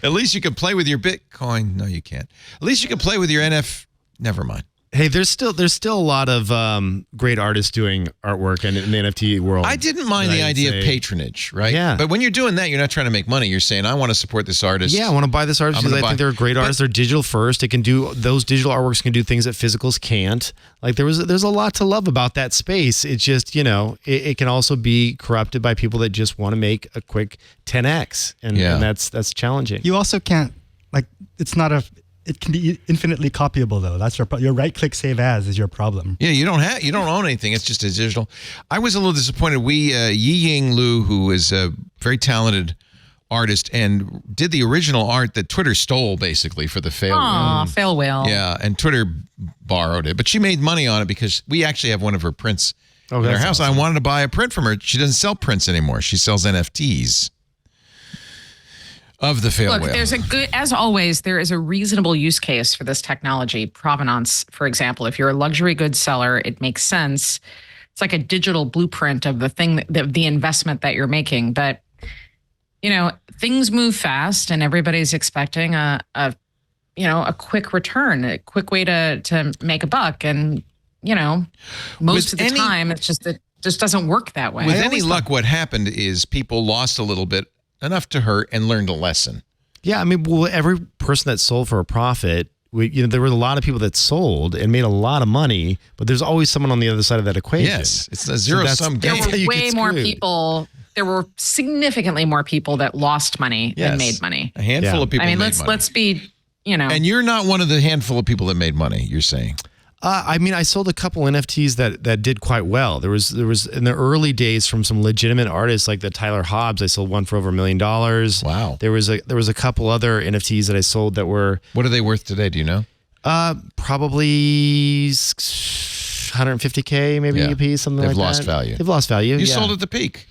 At least you can play with your Bitcoin. No, you can't. At least you can play with your Never mind. Hey, there's still a lot of great artists doing artwork in the NFT world. I didn't mind the idea of patronage, right? Yeah. But when you're doing that, you're not trying to make money. You're saying, I want to support this artist. Yeah, I want to buy this artist because I think they're a great artist. They're digital first. It can do those digital artworks can do things that physicals can't. Like there's a lot to love about that space. It's just, it can also be corrupted by people that just want to make a quick 10x, and that's challenging. You also can't it can be infinitely copyable though. That's your right click save as is your problem. Yeah, you don't own anything. It's just a digital. I was a little disappointed. Yiying Lu, who is a very talented artist and did the original art that Twitter stole basically for the fail whale. Fail whale. Yeah, and Twitter borrowed it, but she made money on it because we actually have one of her prints in our house. Awesome. I wanted to buy a print from her. She doesn't sell prints anymore. She sells NFTs. Of the fail whale. As always, there is a reasonable use case for this technology. Provenance, for example, if you're a luxury goods seller, it makes sense. It's like a digital blueprint of the thing, the investment that you're making. But, things move fast and everybody's expecting a quick return, a quick way to make a buck. And, most of the time, it just doesn't work that way. With any luck, what happened is people lost a little bit, enough to hurt, and learned a lesson. Yeah, I mean, every person that sold for a profit, there were a lot of people that sold and made a lot of money, but there's always someone on the other side of that equation. Yes, it's a zero-sum game. There were way more people. There were significantly more people that lost money than made money. A handful of people. Let's be, And you're not one of the handful of people that made money. You're saying. I sold a couple NFTs that did quite well. There was in the early days from some legitimate artists like the Tyler Hobbs. I sold one for over $1 million. Wow. There was a couple other NFTs that I sold that were. What are they worth today? Do you know? Probably $150K maybe a piece, something like that. They've lost value. They've lost value. You sold at the peak.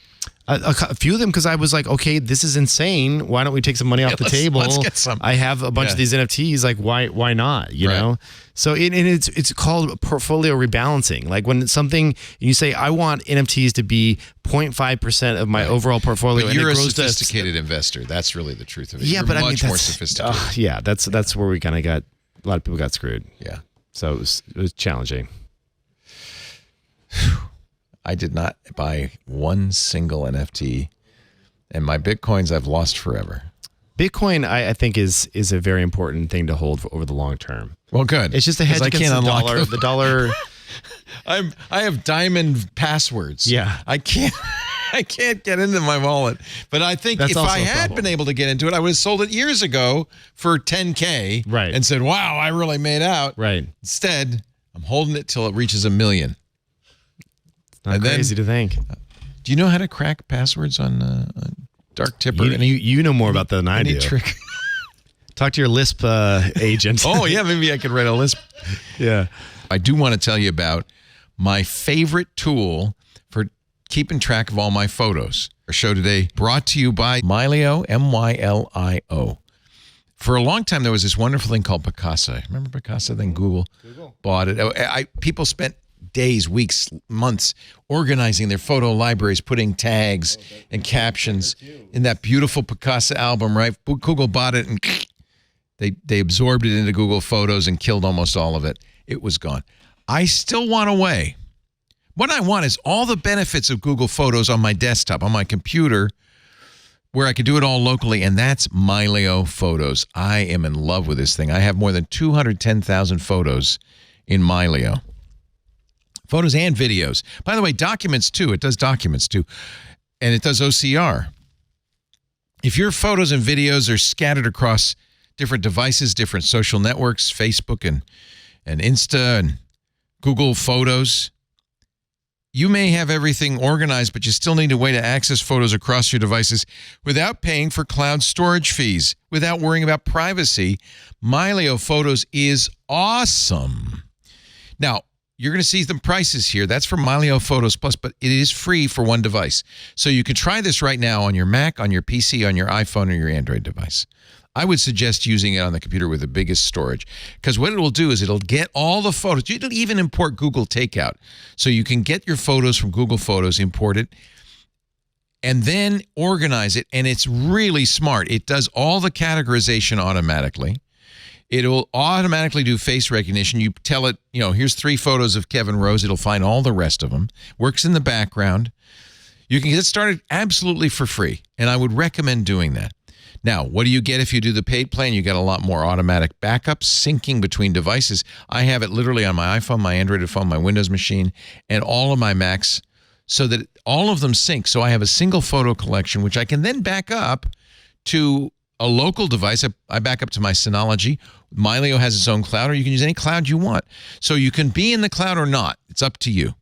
A few of them because I was like, okay, this is insane. Why don't we take some money off the table? Let's get some. I have a bunch of these NFTs. Like, why not? You know. So it's called portfolio rebalancing. Like when something you say, I want NFTs to be 0.5% of my overall portfolio. But you're a sophisticated investor. That's really the truth of it. Yeah, you're much more sophisticated. That's where we kind of got a lot of people got screwed. Yeah. So it was challenging. I did not buy one single NFT, and my Bitcoins I've lost forever. Bitcoin, I think, is a very important thing to hold over the long term. Well, good. It's just a hedge against the dollar. The dollar. I have diamond passwords. Yeah, I can't get into my wallet. But I think if I had been able to get into it, I would have sold it years ago for $10K. Right. And said, "Wow, I really made out." Right. Instead, I'm holding it till it reaches $1 million. Not crazy to think. Do you know how to crack passwords on Dark Tipper? You know more about that than I do. Trick? Talk to your Lisp agent. Oh, yeah, maybe I could write a Lisp. Yeah. I do want to tell you about my favorite tool for keeping track of all my photos. Our show today brought to you by Mylio, Mylio. For a long time, there was this wonderful thing called Picasa. Remember Picasa? Then Google bought it. People spent days, weeks, months organizing their photo libraries, putting tags and captions in that beautiful Picasa album, right? Google bought it and they absorbed it into Google Photos and killed almost all of it. It was gone. I still want a way. What I want is all the benefits of Google Photos on my desktop, on my computer, where I can do it all locally, and that's Mylio Photos. I am in love with this thing. I have more than 210,000 photos in Mylio. Photos and videos. By the way, documents too. It does documents too. And it does OCR. If your photos and videos are scattered across different devices, different social networks, Facebook and Insta and Google Photos, you may have everything organized, but you still need a way to access photos across your devices without paying for cloud storage fees, without worrying about privacy. Mylio Photos is awesome. Now, you're going to see the prices here. That's for Mylio Photos Plus, but it is free for one device. So you can try this right now on your Mac, on your PC, on your iPhone, or your Android device. I would suggest using it on the computer with the biggest storage, because what it will do is it'll get all the photos. It'll even import Google Takeout. So you can get your photos from Google Photos, import it, and then organize it. And it's really smart. It does all the categorization automatically. It'll automatically do face recognition. You tell it, here's 3 photos of Kevin Rose. It'll find all the rest of them. Works in the background. You can get started absolutely for free, and I would recommend doing that. Now, what do you get if you do the paid plan? You get a lot more automatic backups, syncing between devices. I have it literally on my iPhone, my Android phone, my Windows machine, and all of my Macs so that all of them sync. So I have a single photo collection, which I can then back up to a local device. I back up to my Synology. MyLeo has its own cloud, or you can use any cloud you want. So you can be in the cloud or not. It's up to you.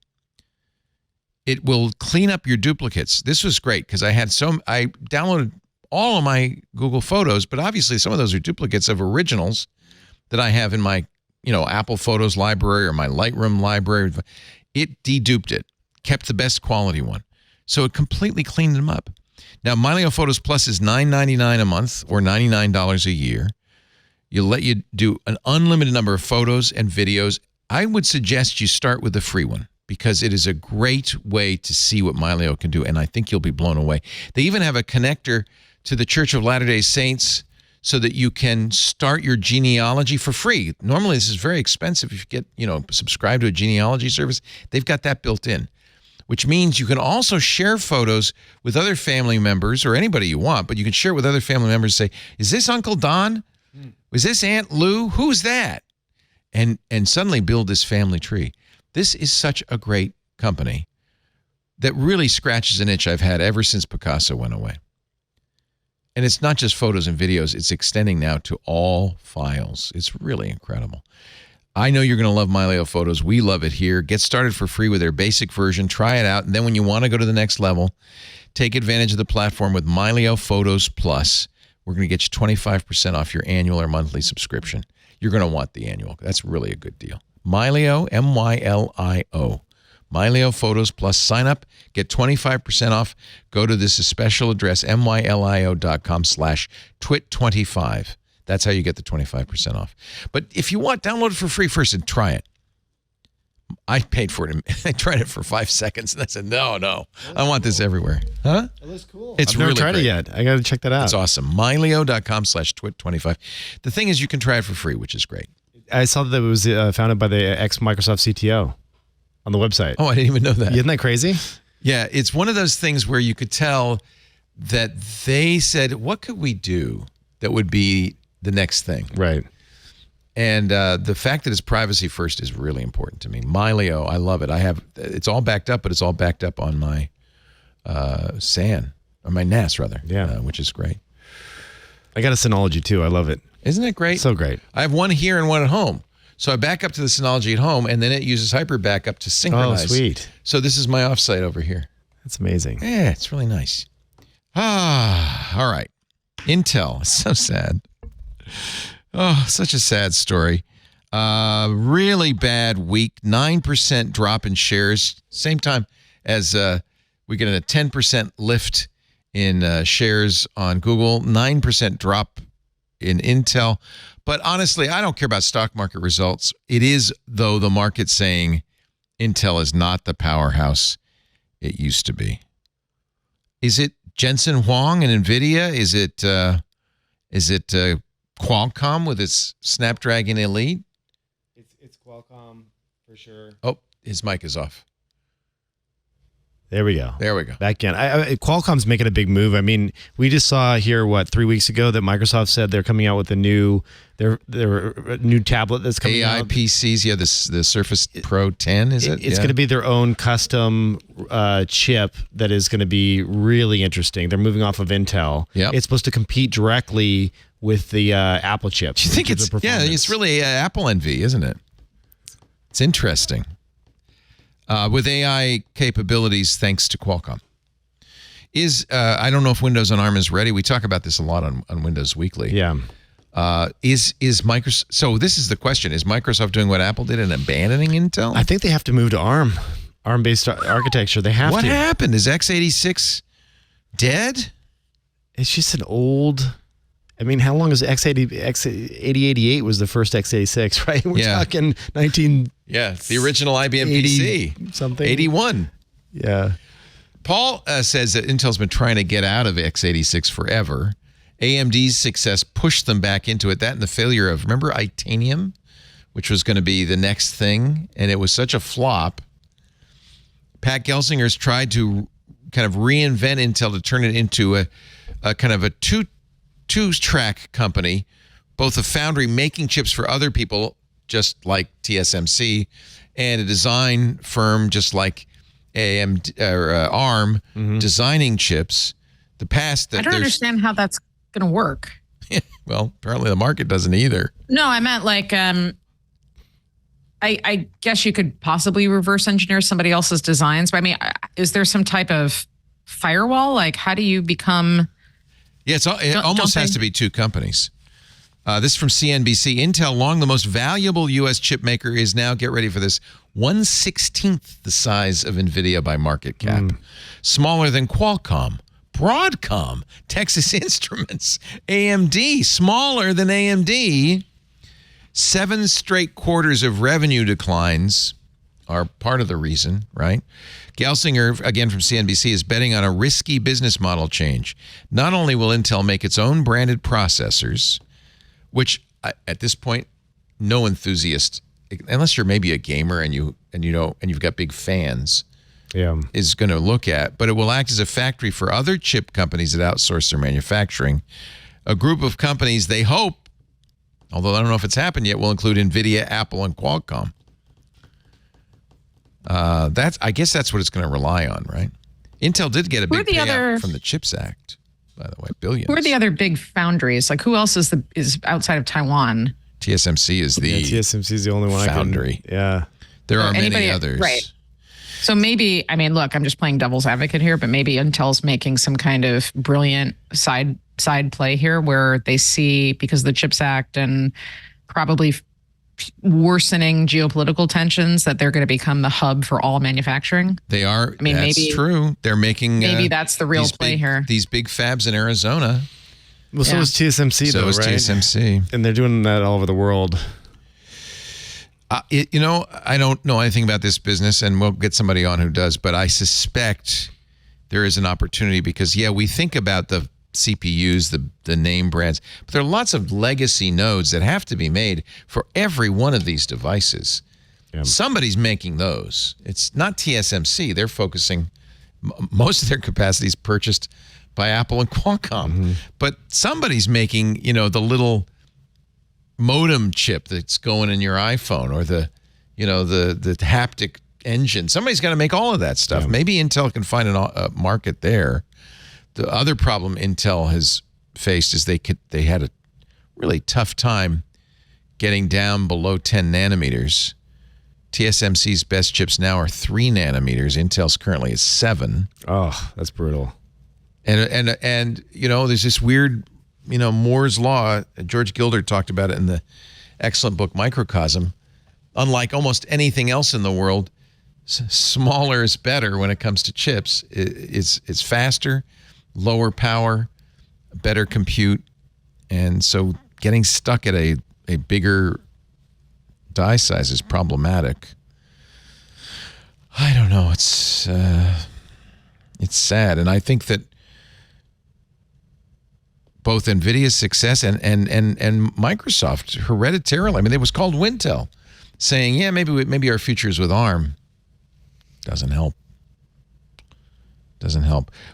It will clean up your duplicates. This was great because I downloaded all of my Google Photos, but obviously some of those are duplicates of originals that I have in my, Apple Photos library or my Lightroom library. It deduped it, kept the best quality one. So it completely cleaned them up. Now, MyLeo Photos Plus is $9.99 a month or $99 a year. You'll let you do an unlimited number of photos and videos. I would suggest you start with the free one because it is a great way to see what MyLeo can do, and I think you'll be blown away. They even have a connector to the Church of Latter-day Saints so that you can start your genealogy for free. Normally, this is very expensive if you get, subscribe to a genealogy service. They've got that built in, which means you can also share photos with other family members or anybody you want, but you can share with other family members and say, is this Uncle Don? Was this Aunt Lou? Who's that? And suddenly build this family tree. This is such a great company that really scratches an itch I've had ever since Picasso went away. And it's not just photos and videos. It's extending now to all files. It's really incredible. I know you're going to love MyLeo Photos. We love it here. Get started for free with their basic version. Try it out. And then when you want to go to the next level, take advantage of the platform with MyLeo Photos Plus. We're going to get you 25% off your annual or monthly subscription. You're going to want the annual. That's really a good deal. MyLeo, MyLio. MyLeo Photos Plus. Sign up. Get 25% off. Go to this special address, mylio.com/twit25. That's how you get the 25% off. But if you want, download it for free first and try it. I paid for it. I tried it for 5 seconds, and I said, no. I want this everywhere. Huh? It looks cool. It's I've really never tried great. it yet. I got to check that out. It's awesome. mylio.com/twit25. The thing is, you can try it for free, which is great. I saw that it was founded by the ex-Microsoft CTO on the website. Oh, I didn't even know that. Isn't that crazy? Yeah, it's one of those things where you could tell that they said, what could we do that would be the next thing? Right. And the fact that it's privacy first is really important to me. MyLeo, I love it. It's all backed up, but it's all backed up on my SAN, or my NAS rather, which is great. I got a Synology too. I love it. Isn't it great? So great. I have one here and one at home. So I back up to the Synology at home, and then it uses Hyper Backup to synchronize. Oh, sweet. So this is my offsite over here. That's amazing. Yeah, it's really nice. All right. Intel. So sad. Oh, such a sad story. Really bad week. 9% drop in shares. Same time as we get a 10% lift in shares on Google. 9% drop in Intel. But honestly, I don't care about stock market results. It is, though, the market saying Intel is not the powerhouse it used to be. Is it Jensen Huang and NVIDIA? Is it Qualcomm with its Snapdragon Elite? It's Qualcomm for sure. Oh, his mic is off. There we go. There we go. Back in. Qualcomm's making a big move. I mean, we just saw here 3 weeks ago that Microsoft said they're coming out with a new their new tablet that's coming out. AI PCs, yeah, the Surface Pro 10, is it? It's going to be their own custom chip that is going to be really interesting. They're moving off of Intel. Yep. It's supposed to compete directly with the Apple chips. Do you think it's really Apple envy, isn't it? It's interesting. With AI capabilities, thanks to Qualcomm. I don't know if Windows on ARM is ready. We talk about this a lot on Windows Weekly. Yeah. Is Microsoft? So this is the question: is Microsoft doing what Apple did and abandoning Intel? I think they have to move to ARM-based architecture. They have What to. What happened? Is x86 dead? It's just an old. I mean, how long is x8088 was the first x86, right? We're talking 19. Yeah, the original IBM PC. Something. 81. Yeah. Paul says that Intel's been trying to get out of x86 forever, AMD's success pushed them back into it. That and the failure of, remember Itanium, which was going to be the next thing, and it was such a flop. Pat Gelsinger's tried to kind of reinvent Intel to turn it into a kind of a two-track company, both a foundry making chips for other people, just like TSMC, and a design firm just like ARM, designing chips. I don't understand how that's going to work. Well, apparently the market doesn't either. No, I meant like, I guess you could possibly reverse engineer somebody else's designs. But I mean, is there some type of firewall? Like, how do you become... Yeah, it almost has to be two companies. This is from CNBC. Intel, long the most valuable U.S. chip maker, is now, get ready for this, 1/16th the size of NVIDIA by market cap. Smaller than Qualcomm, Broadcom, Texas Instruments, AMD, smaller than AMD. 7 straight quarters of revenue declines are part of the reason, right? Gelsinger, again from CNBC, is betting on a risky business model change. Not only will Intel make its own branded processors, which at this point, no enthusiast, unless you're maybe a gamer and you've got big fans, is going to look at, but it will act as a factory for other chip companies that outsource their manufacturing. A group of companies, they hope, although I don't know if it's happened yet, will include NVIDIA, Apple, and Qualcomm. I guess that's what it's going to rely on, right? Intel did get a big payout from the CHIPS Act, by the way, billions. Who are the other big foundries? Like, who else is outside of Taiwan? TSMC is TSMC is the only one foundry. There are many others. Right. So maybe, I mean, look, I'm just playing devil's advocate here, but maybe Intel's making some kind of brilliant side play here where they see, because of the CHIPS Act and probably worsening geopolitical tensions, that they're going to become the hub for all manufacturing. They are. I mean, that's true. They're making maybe that's the real play here. These big fabs in Arizona. Well, so is TSMC, though, right? So is TSMC, and they're doing that all over the world. I don't know anything about this business, and we'll get somebody on who does, but I suspect there is an opportunity because, we think about the CPUs, the name brands, but there are lots of legacy nodes that have to be made for every one of these devices. Somebody's making those. It's not TSMC. They're focusing, most of their capacity is purchased by Apple and Qualcomm, but somebody's making, the little modem chip that's going in your iPhone, or the haptic engine. Somebody's got to make all of that stuff. Maybe Intel can find a market there. The other problem Intel has faced is they had a really tough time getting down below 10 nanometers. TSMC's best chips now are 3 nanometers. Intel's currently is 7. Oh, that's brutal. And there's this weird, Moore's Law. George Gilder talked about it in the excellent book Microcosm. Unlike almost anything else in the world, smaller is better when it comes to chips. It's faster, lower power, better compute, and so getting stuck at a bigger die size is problematic. I don't know. It's sad, and I think that both NVIDIA's success and Microsoft hereditarily, I mean, it was called Wintel, saying, maybe our future is with ARM. Doesn't help.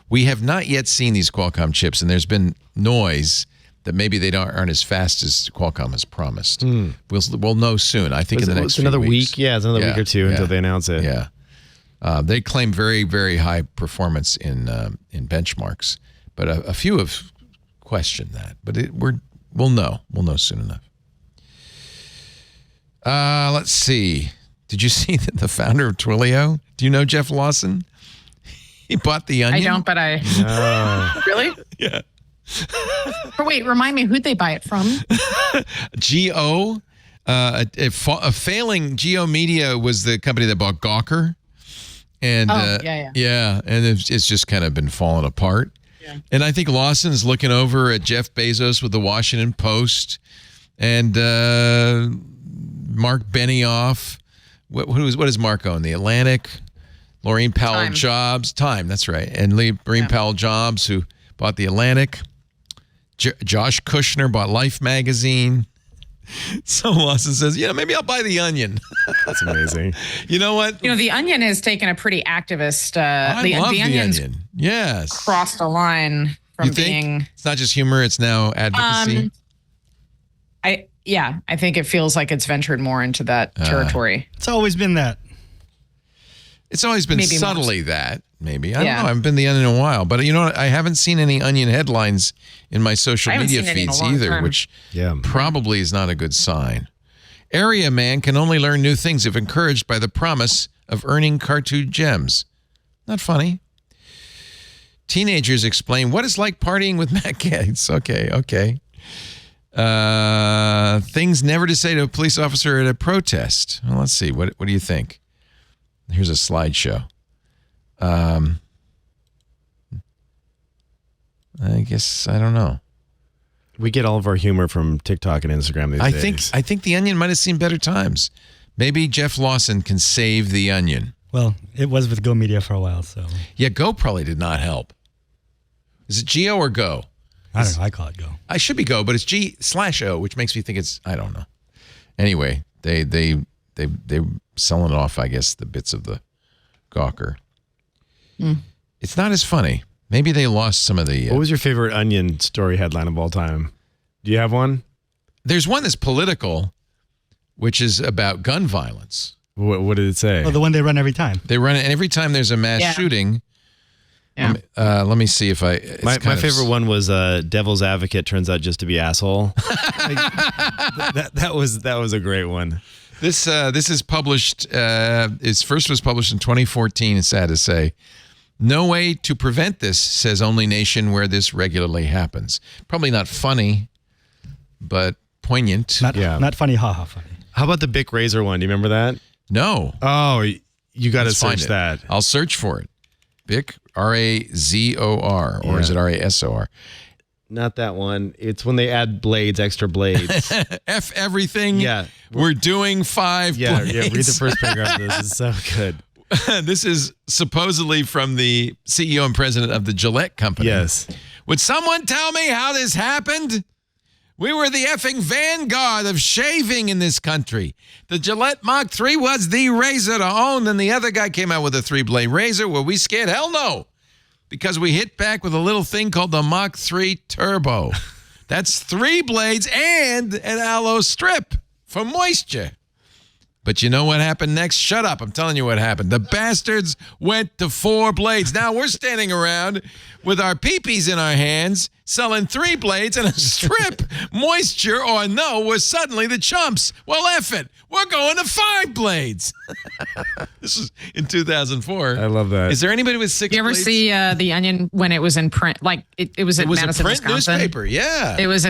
We have not yet seen these Qualcomm chips, and there's been noise that maybe they aren't as fast as Qualcomm has promised. We'll know soon. I think in the next another few weeks. week. Yeah, it's another week or two until they announce it. Yeah, they claim very, very high performance in benchmarks, but a few have questioned that. But we'll know. We'll know soon enough. Let's see. Did you see that the founder of Twilio? Do you know Jeff Lawson? He bought The Onion. I don't, but I... No. Really? Yeah. But wait, remind me, who'd they buy it from? Geo. A failing Geo Media was the company that bought Gawker. And, and it's just kind of been falling apart. Yeah. And I think Lawson's looking over at Jeff Bezos with the Washington Post and Mark Benioff. What does Mark own? The Atlantic? Laureen Powell Jobs. Time, that's right. And Laureen Powell Jobs, who bought The Atlantic. Josh Kushner bought Life magazine. So Lawson says, maybe I'll buy The Onion. That's amazing. You know what? The Onion has taken a pretty activist. I love The Onion. Yes. Crossed a line from being. It's not just humor, it's now advocacy. I think it feels like it's ventured more into that territory. It's always been that. It's always been maybe subtly that, maybe. I don't know. I haven't been The Onion in a while. But you know what? I haven't seen any Onion headlines in my social media feeds either, which probably is not a good sign. Area man can only learn new things if encouraged by the promise of earning cartoon gems. Not funny. Teenagers explain what it's like partying with Matt Gaetz. Okay. Things never to say to a police officer at a protest. Well, let's see. What do you think? Here's a slideshow. I guess I don't know. We get all of our humor from TikTok and Instagram these days. I think The Onion might have seen better times. Maybe Jeff Lawson can save The Onion. Well, it was with Go Media for a while, so. Yeah, Go probably did not help. Is it G-O or Go? I don't know. I call it Go. I should be Go, but it's G/O, which makes me think it's, I don't know. Anyway, they're selling off, I guess, the bits of the Gawker. It's not as funny. Maybe they lost some of the... What was your favorite Onion story headline of all time? Do you have one? There's one that's political, which is about gun violence. What did it say? Oh, the one they run every time. They run it every time there's a mass shooting. Yeah. Let me see if I... My favorite one was Devil's Advocate turns out just to be asshole. That was a great one. This is published... its first was published in 2014, it's sad to say. No way to prevent this, says only nation where this regularly happens. Probably not funny, but poignant. Not funny, haha funny. How about the Bic Razor one? Do you remember that? No. Oh, you got to search that. I'll search for it. Bic, R-A-Z-O-R, or is it R-A-S-O-R? Not that one. It's when they add blades, extra blades. F everything. Yeah. We're doing 5 blades. Yeah, read the first paragraph. This is so good. This is supposedly from the CEO and president of the Gillette company. Yes. Would someone tell me how this happened? We were the effing vanguard of shaving in this country. The Gillette Mach 3 was the razor to own, and the other guy came out with a 3-blade razor. Were we scared? Hell no. Because we hit back with a little thing called the Mach 3 Turbo. That's 3 blades and an aloe strip for moisture. But you know what happened next? Shut up. I'm telling you what happened. The bastards went to 4 blades. Now we're standing around with our peepees in our hands, selling 3 blades and a strip. Moisture or no, we're suddenly the chumps. Well, F it. We're going to 5 blades. This was in 2004. I love that. Is there anybody with 6 blades? You ever see The Onion when it was in print? Like it was in Madison, a print Wisconsin. Newspaper, yeah. It was,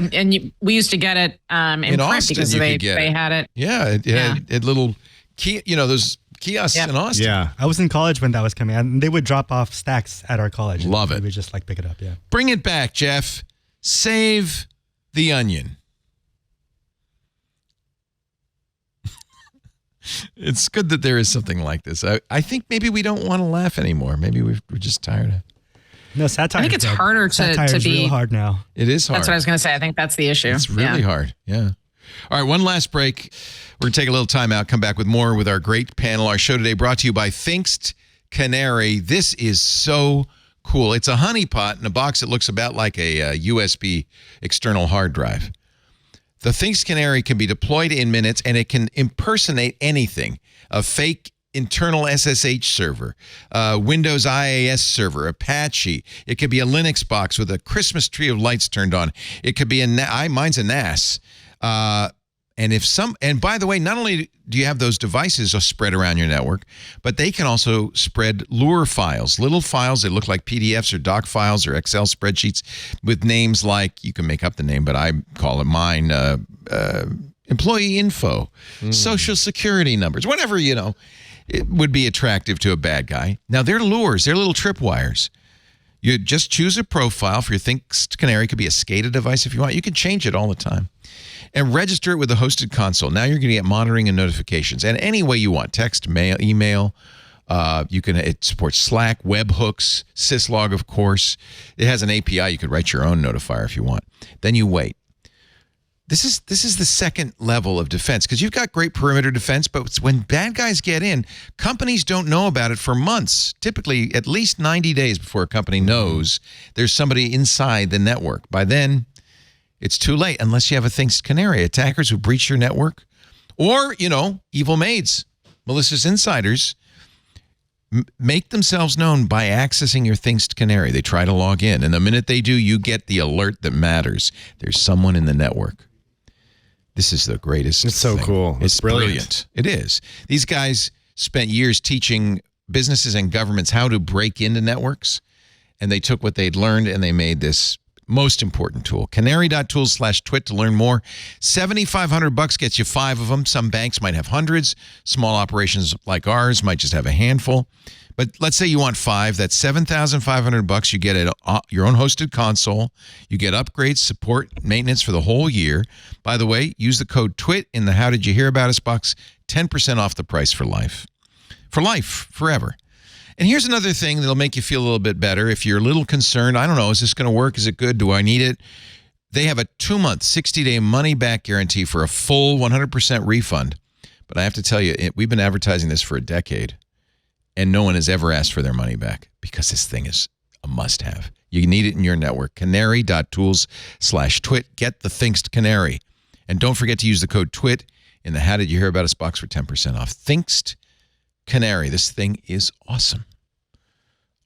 we used to get it in print Austin, because they had it. Yeah, it had little those kiosks in Austin. Yeah. I was in college when that was coming out, and they would drop off stacks at our college. Love it. We would just pick it up, yeah. Bring it back, Jeff. Save The Onion. It's good that there is something like this. I think maybe we don't want to laugh anymore. Maybe we're just tired of. No, satire. I think it's harder to be real hard now. It is hard. That's what I was going to say. I think that's the issue. It's really hard. Yeah. All right, one last break. We're going to take a little time out, come back with more with our great panel. Our show today brought to you by Thinkst Canary. This is so cool. It's a honeypot in a box that looks about like a USB external hard drive. The Thinkst Canary can be deployed in minutes, and it can impersonate anything. A fake internal SSH server, Windows IAS server, Apache. It could be a Linux box with a Christmas tree of lights turned on. It could be mine's a NAS. And by the way, not only do you have those devices spread around your network, but they can also spread Lure files, little files that look like PDFs or doc files or Excel spreadsheets with names like, you can make up the name, but I call it mine, employee info, social security numbers, whatever, it would be attractive to a bad guy. Now, they're lures. They're little tripwires. You just choose a profile for your Thinkst Canary. It could be a SCADA device if you want. You can change it all the time. And register it with the hosted console. Now you're going to get monitoring and notifications. And any way you want. Text, mail, email, It supports Slack, webhooks, syslog, of course. It has an API. You could write your own notifier if you want. Then you wait. This is the second level of defense, because you've got great perimeter defense, but when bad guys get in, companies don't know about it for months, typically at least 90 days before a company knows there's somebody inside the network. By then, it's too late, unless you have a Things Canary. Attackers who breach your network, or, evil maids, malicious insiders, make themselves known by accessing your Things Canary. They try to log in, and the minute they do, you get the alert that matters. There's someone in the network. This is the greatest It's so thing. Cool. It's brilliant. It is. These guys spent years teaching businesses and governments how to break into networks, and they took what they'd learned and they made this most important tool. Canary.tools/twit to learn more. $7,500 gets you 5 of them. Some banks might have hundreds. Small operations like ours might just have a handful. But let's say you want 5. That's $7,500. You get your own hosted console. You get upgrades, support, maintenance for the whole year. By the way, use the code TWIT in the How Did You Hear About Us box. 10% off the price for life. For life, forever. And here's another thing that'll make you feel a little bit better. If you're a little concerned, I don't know, is this going to work? Is it good? Do I need it? They have a 2-month, 60-day money-back guarantee for a full 100% refund. But I have to tell you, we've been advertising this for a decade, and no one has ever asked for their money back, because this thing is a must-have. You need it in your network. Canary.tools/twit. Get the Things Canary. And don't forget to use the code TWIT in the How Did You Hear About Us box for 10% off. Things Canary. This thing is awesome.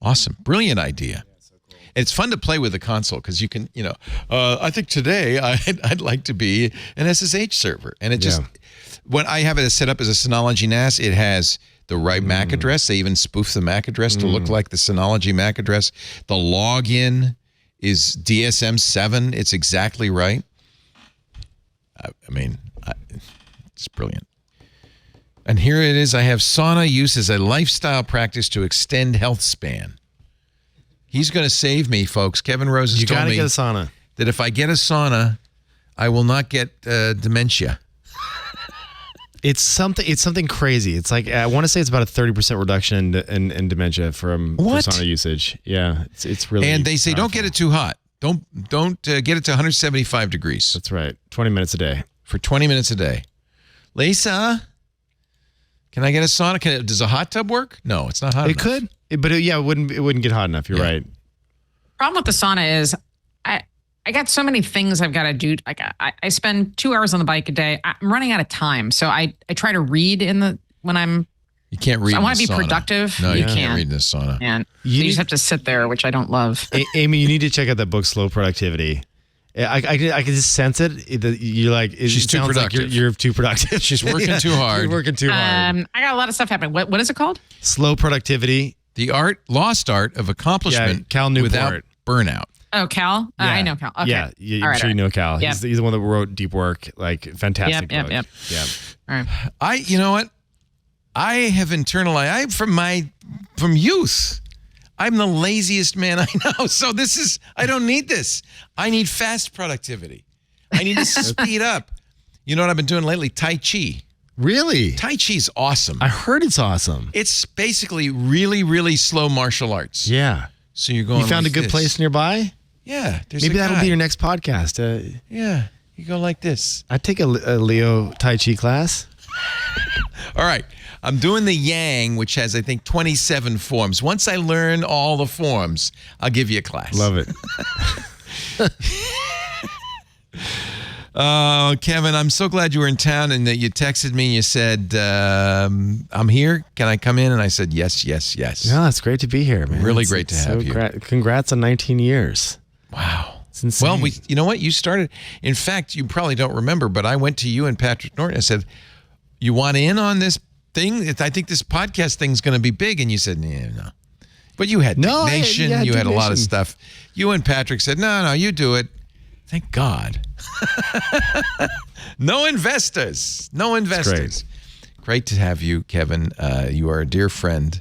Awesome. Brilliant idea. It's fun to play with the console, because you can, I think today I'd like to be an SSH server. And it just, when I have it set up as a Synology NAS, it has the right MAC address. They even spoof the MAC address to look like the Synology MAC address. The login is DSM7. It's exactly right. It's brilliant. And here it is. I have sauna use as a lifestyle practice to extend health span. He's going to save me, folks. Kevin Rose has told me get a sauna. That if I get a sauna, I will not get dementia. It's something crazy. It's like, I want to say it's about a 30% reduction in dementia from sauna usage. Yeah, it's really. And they say powerful. Don't get it too hot. Don't get it to 175 degrees. That's right. 20 minutes a day. For 20 minutes a day. Lisa, can I get a sauna? Does a hot tub work? No, it's not hot enough. It could, but it wouldn't get hot enough. You're right. Problem with the sauna is I got so many things I've got to do. Like I spend 2 hours on the bike a day. I'm running out of time, so I try to read when I'm. You can't read. So I want to be sauna. productive. No, you can't read in the sauna. And you just have to sit there, which I don't love. Amy, you need to check out that book, Slow Productivity. I can just sense it. You're like, she's too productive. Like you're too productive. She's working too hard. You're working too hard. I got a lot of stuff happening. What is it called? Slow Productivity. The lost art of accomplishment Cal Newport. without burnout. Oh, Cal? I know Cal. Okay. Yeah, I'm sure you know Cal. Yep. He's the one that wrote Deep Work. Like, fantastic book. Yep. Yeah. All right. You know what? I have internalized from youth. I'm the laziest man I know. So I don't need this. I need fast productivity. I need to speed up. You know what I've been doing lately? Tai Chi. Really? Tai Chi is awesome. I heard it's awesome. It's basically really, really slow martial arts. Yeah. So you're going. You found like a good this. place nearby? Yeah. Maybe that'll be your next podcast. Yeah. You go like this. I'd take a Leo Tai Chi class. All right. I'm doing the Yang, which has, I think, 27 forms. Once I learn all the forms, I'll give you a class. Love it. Kevin, I'm so glad you were in town and that you texted me and you said, I'm here. Can I come in? And I said, yes. Yeah, it's great to be here, man. Really great to have you. Congrats on 19 years. Wow. It's insane. Well, you know what? You started. In fact, you probably don't remember, but I went to you and Patrick Norton. I said, you want in on this thing? I think this podcast thing's going to be big. And you said, no. But you had Dignation. You had a lot of stuff. You and Patrick said, no, you do it. Thank God. No investors. Great to have you, Kevin. You are a dear friend.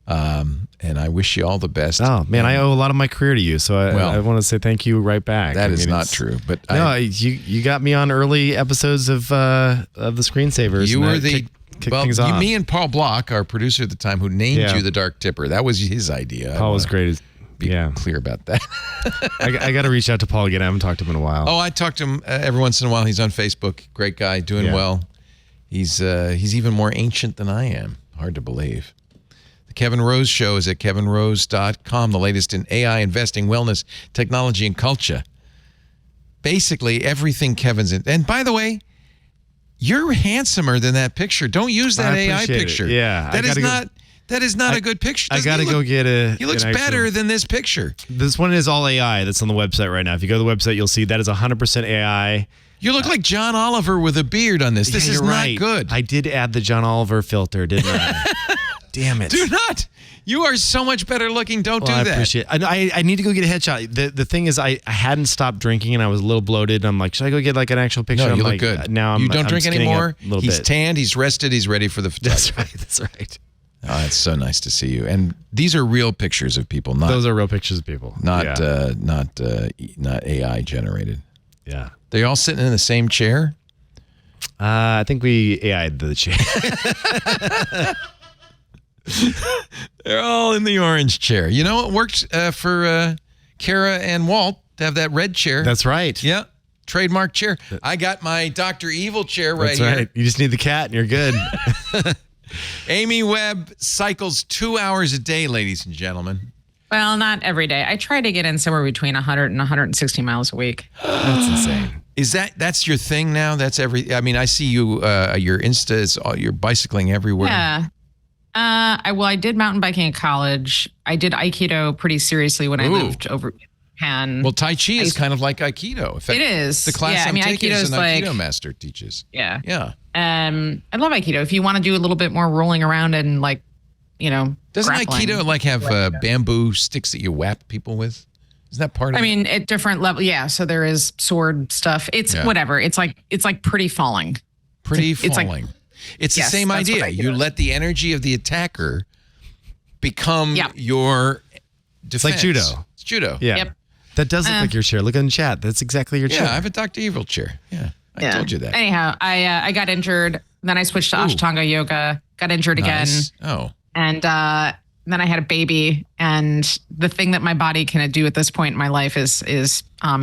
And I wish you all the best. Oh, man, I owe a lot of my career to you. So I want to say thank you right back. That is not true. But you got me on early episodes of the Screensavers. You were the kick things off. Me and Paul Block, our producer at the time, who named you the Dark Tipper, that was his idea. Paul was great. Be clear about that. I got to reach out to Paul again. I haven't talked to him in a while. Oh, I talk to him every once in a while. He's on Facebook. Great guy, doing well. He's even more ancient than I am. Hard to believe. The Kevin Rose Show is at kevinrose.com. The latest in AI, investing, wellness, technology, and culture. Basically, everything Kevin's in. And by the way, you're handsomer than that picture. Don't use that AI picture. Yeah, that is not a good picture. I got to go get a... He looks better than this picture. This one is all AI that's on the website right now. If you go to the website, you'll see that is 100% AI. You look like John Oliver with a beard on this. This is not good. I did add the John Oliver filter, didn't I? Damn it. Do not. You are so much better looking. Don't do that. I appreciate it. I need to go get a headshot. The thing is, I hadn't stopped drinking and I was a little bloated. I'm like, should I go get like an actual picture? No, you look like, good. Now you don't I'm drink anymore. He's tanned. He's rested. He's ready for the photography. That's right. Oh, it's so nice to see you. And these are real pictures of people. Those are real pictures of people. Not AI generated. Yeah. They're all sitting in the same chair? I think we AI'd the chair. They're all in the orange chair. You know, it worked for Kara and Walt to have that red chair. That's right. Yeah. Trademark chair. I got my Dr. Evil chair right here. That's right. You just need the cat and you're good. Amy Webb cycles 2 hours a day, ladies and gentlemen. Well, not every day. I try to get in somewhere between 100 and 160 miles a week. That's insane. Is that's your thing now? That's I see you, your Insta is, you're bicycling everywhere. Yeah. I did mountain biking in college. I did Aikido pretty seriously when I lived over in Japan. Well, Tai Chi is kind of like Aikido. In fact, it is. The class I'm taking is an Aikido like, master teaches. Yeah. Yeah. I love Aikido. If you want to do a little bit more rolling around and doesn't grappling, Aikido have bamboo sticks that you whap people with? Is that part of it? I mean, at different levels, yeah. So there is sword stuff. It's whatever. It's like pretty falling. Falling. It's the same idea. You let the energy of the attacker become your defense. It's like judo. It's judo. Yeah. Yep. That does look like your chair. Look in the chat. That's exactly your chair. Yeah, I have a Dr. Evil chair. Yeah. I told you that. Anyhow, I got injured. Then I switched to Ashtanga yoga. Got injured again. Oh. And then I had a baby. And the thing that my body can do at this point in my life is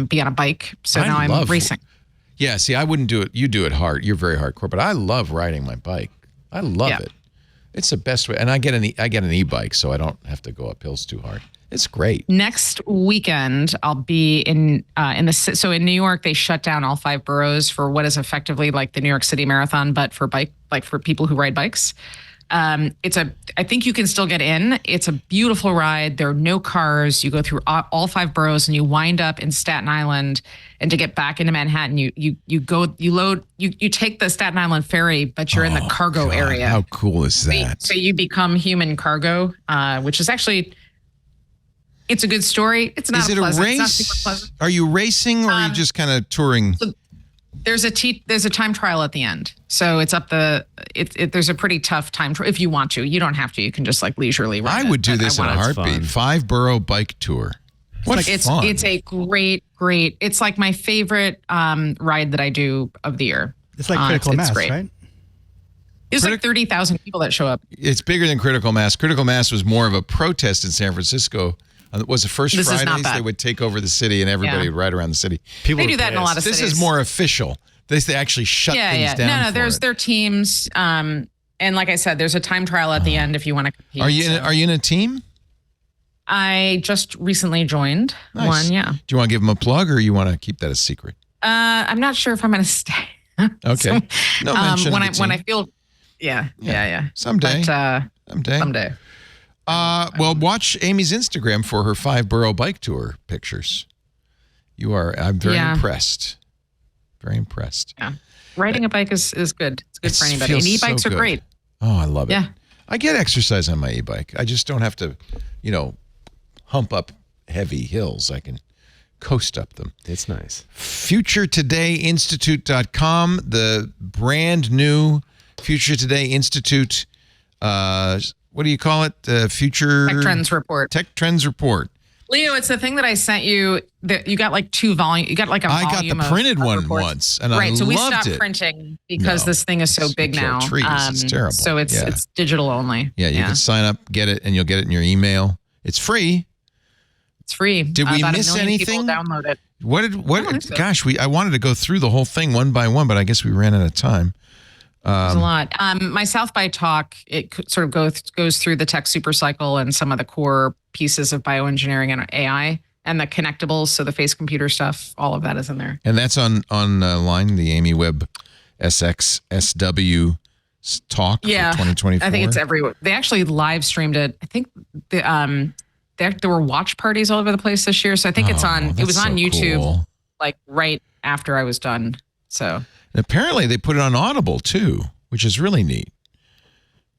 be on a bike. So now I'm racing. Yeah, see, I wouldn't do it. You do it hard. You're very hardcore. But I love riding my bike. I love it. It's the best way. And I get an e-bike, so I don't have to go up hills too hard. It's great. Next weekend, I'll be in New York. They shut down all 5 boroughs for what is effectively like the New York City Marathon, but for for people who ride bikes. I think you can still get in. It's a beautiful ride. There are no cars. You go through all 5 boroughs and you wind up in Staten Island. And to get back into Manhattan, you take the Staten Island ferry, but you're in the cargo area. How cool is that? So you become human cargo, which is actually. It's a good story. It's not. Is it a race? It's not super pleasant. Are you racing or are you just kind of touring? So there's a time trial at the end. So it's up there's a pretty tough time trial if you want to. You don't have to. You can just leisurely ride. I would do this in a heartbeat. 5 borough bike tour. What's fun? It's a great. It's like my favorite ride that I do of the year. It's like Critical Mass, right? It's like 30,000 people that show up. It's bigger than Critical Mass. Critical Mass was more of a protest in San Francisco. It was the first Fridays they would take over the city and everybody would ride around the city. They do that in a lot of cities. This is more official. They actually shut things down. No, their teams. And like I said, there's a time trial at the end if you want to compete. Are you in a team? I just recently joined one. Yeah. Do you want to give them a plug or you want to keep that a secret? I'm not sure if I'm going to stay. Okay. No mention when I feel. Yeah. Someday. Someday. Well, watch Amy's Instagram for her 5 borough bike tour pictures. I'm very impressed. Very impressed. Yeah. Riding a bike is good. It's good for anybody. And e-bikes are great. Oh, I love it. Yeah. I get exercise on my e-bike. I just don't have to, hump up heavy hills. I can coast up them. It's nice. FutureTodayInstitute.com, the brand new Future Today Institute, what do you call it? Future Tech Trends Report. Tech Trends Report. Leo, it's the thing that I sent you. That you got like 2 volume. You got like a volume. I got the printed one once, and I loved it. So we stopped printing because this thing is so big now. Trees. It's terrible. So it's digital only. Yeah, you can sign up, get it, and you'll get it in your email. It's free. It's free. Did we miss anything? People download it. What? Gosh, I wanted to go through the whole thing one by one, but I guess we ran out of time. There's a lot. My South by talk, it sort of goes through the tech super cycle and some of the core pieces of bioengineering and AI and the connectables. So the face computer stuff, all of that is in there. And that's online, the Amy Webb SXSW talk for 2024. I think it's everywhere. They actually live streamed it. I think there were watch parties all over the place this year. So I think it was on YouTube like right after I was done. So and apparently they put it on Audible too, which is really neat.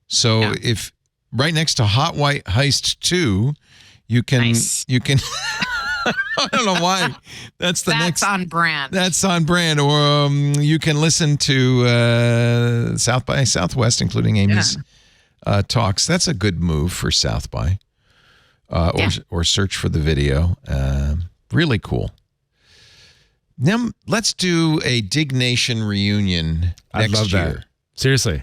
So if right next to Hot White Heist 2, you can I don't know why. That's on brand. That's on brand. Or you can listen to South by Southwest, including Amy's talks. That's a good move for South by. Or search for the video. Really cool. Now let's do a Dig Nation reunion next year. That. Seriously.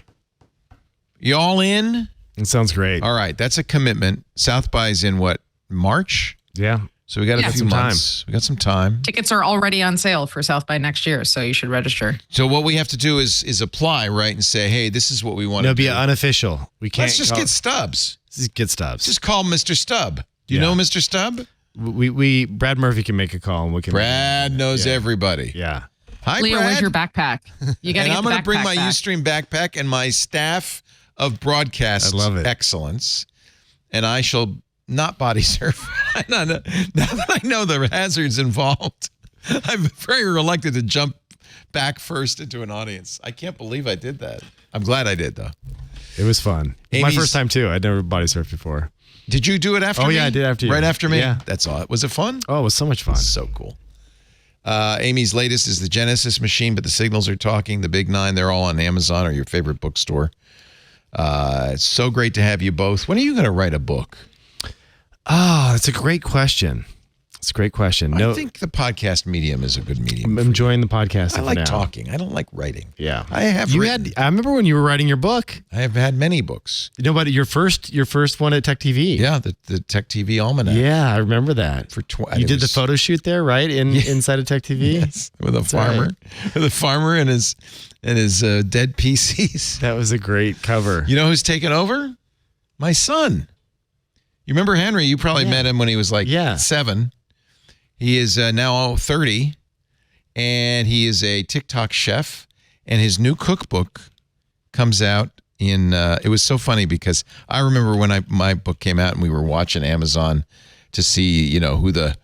You all in? It sounds great. All right. That's a commitment. South by's in what, March? Yeah. So we got a few months. We got some time. Tickets are already on sale for South by next year, so you should register. So what we have to do is apply, right, and say, hey, this is what we want to do. It'll be unofficial. We can't. Let's just get Stubbs. Get Stubbs. Just call Mr. Stubb. Do you know Mr. Stubb? We Brad Murphy can make a call, and we can. Brad knows everybody. Yeah. Hi, Leo, Brad. Where's your backpack? You got to get the backpack. I'm going to bring my Ustream backpack and my staff of broadcast excellence, and I shall not body surf. Now that I know the hazards involved, I'm very reluctant to jump back first into an audience. I can't believe I did that. I'm glad I did, though. It was fun. My first time, too. I'd never body surfed before. Did you do it after me? Oh, yeah, I did after you. Right after me? Yeah. That's all. Was it fun? Oh, it was so much fun. So cool. Amy's latest is the Genesis machine, but the signals are talking. The Big Nine, they're all on Amazon or your favorite bookstore. It's so great to have you both. When are you going to write a book? Oh, that's a great question. It's a great question. I think the podcast medium is a good medium. I'm enjoying the podcast. I like talking. I don't like writing. Yeah, I remember when you were writing your book. I have had many books. You know, but your first one at Tech TV. Yeah, the Tech TV Almanac. Yeah, I remember that. You did the photo shoot there, right? Inside of Tech TV. Yes, with a farmer, with a farmer and his dead PCs. That was a great cover. You know who's taken over? My son. You remember Henry? You probably met him when he was like 7. He is now 30, and he is a TikTok chef, and his new cookbook comes out in, it was so funny because I remember when my book came out and we were watching Amazon to see, who the,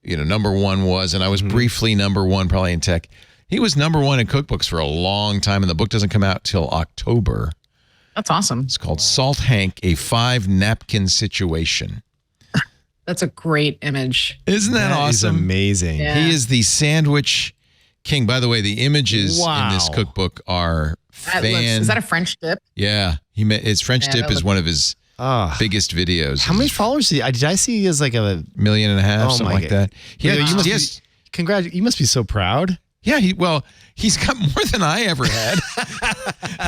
number one was, and I was briefly number one probably in tech. He was number one in cookbooks for a long time, and the book doesn't come out till October. That's awesome. It's called Salt Hank, a 5-napkin situation. That's a great image. Isn't that awesome? He's amazing. Yeah. He is the sandwich king. By the way, the images in this cookbook are is that a French dip? Yeah. His French dip is one of his biggest videos. How many followers did I see? He has like 1.5 million, something like that. You must be so proud. Yeah, he's got more than I ever had.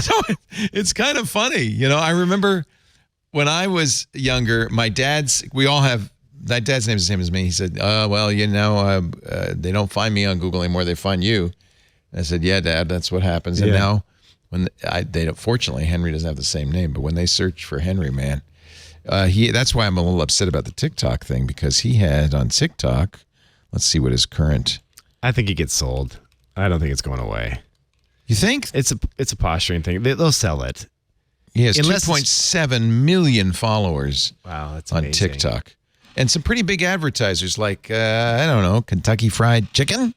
So it's kind of funny. I remember when I was younger, my dad's name is the same as me. He said, they don't find me on Google anymore. They find you. And I said, yeah, Dad, that's what happens. And now fortunately, Henry doesn't have the same name, but when they search for Henry, man, that's why I'm a little upset about the TikTok thing, because he had on TikTok, let's see what his current. I think he gets sold. I don't think it's going away. You think? It's a posturing thing. They'll sell it. He has 2.7 million followers on TikTok. And some pretty big advertisers like, I don't know, Kentucky Fried Chicken.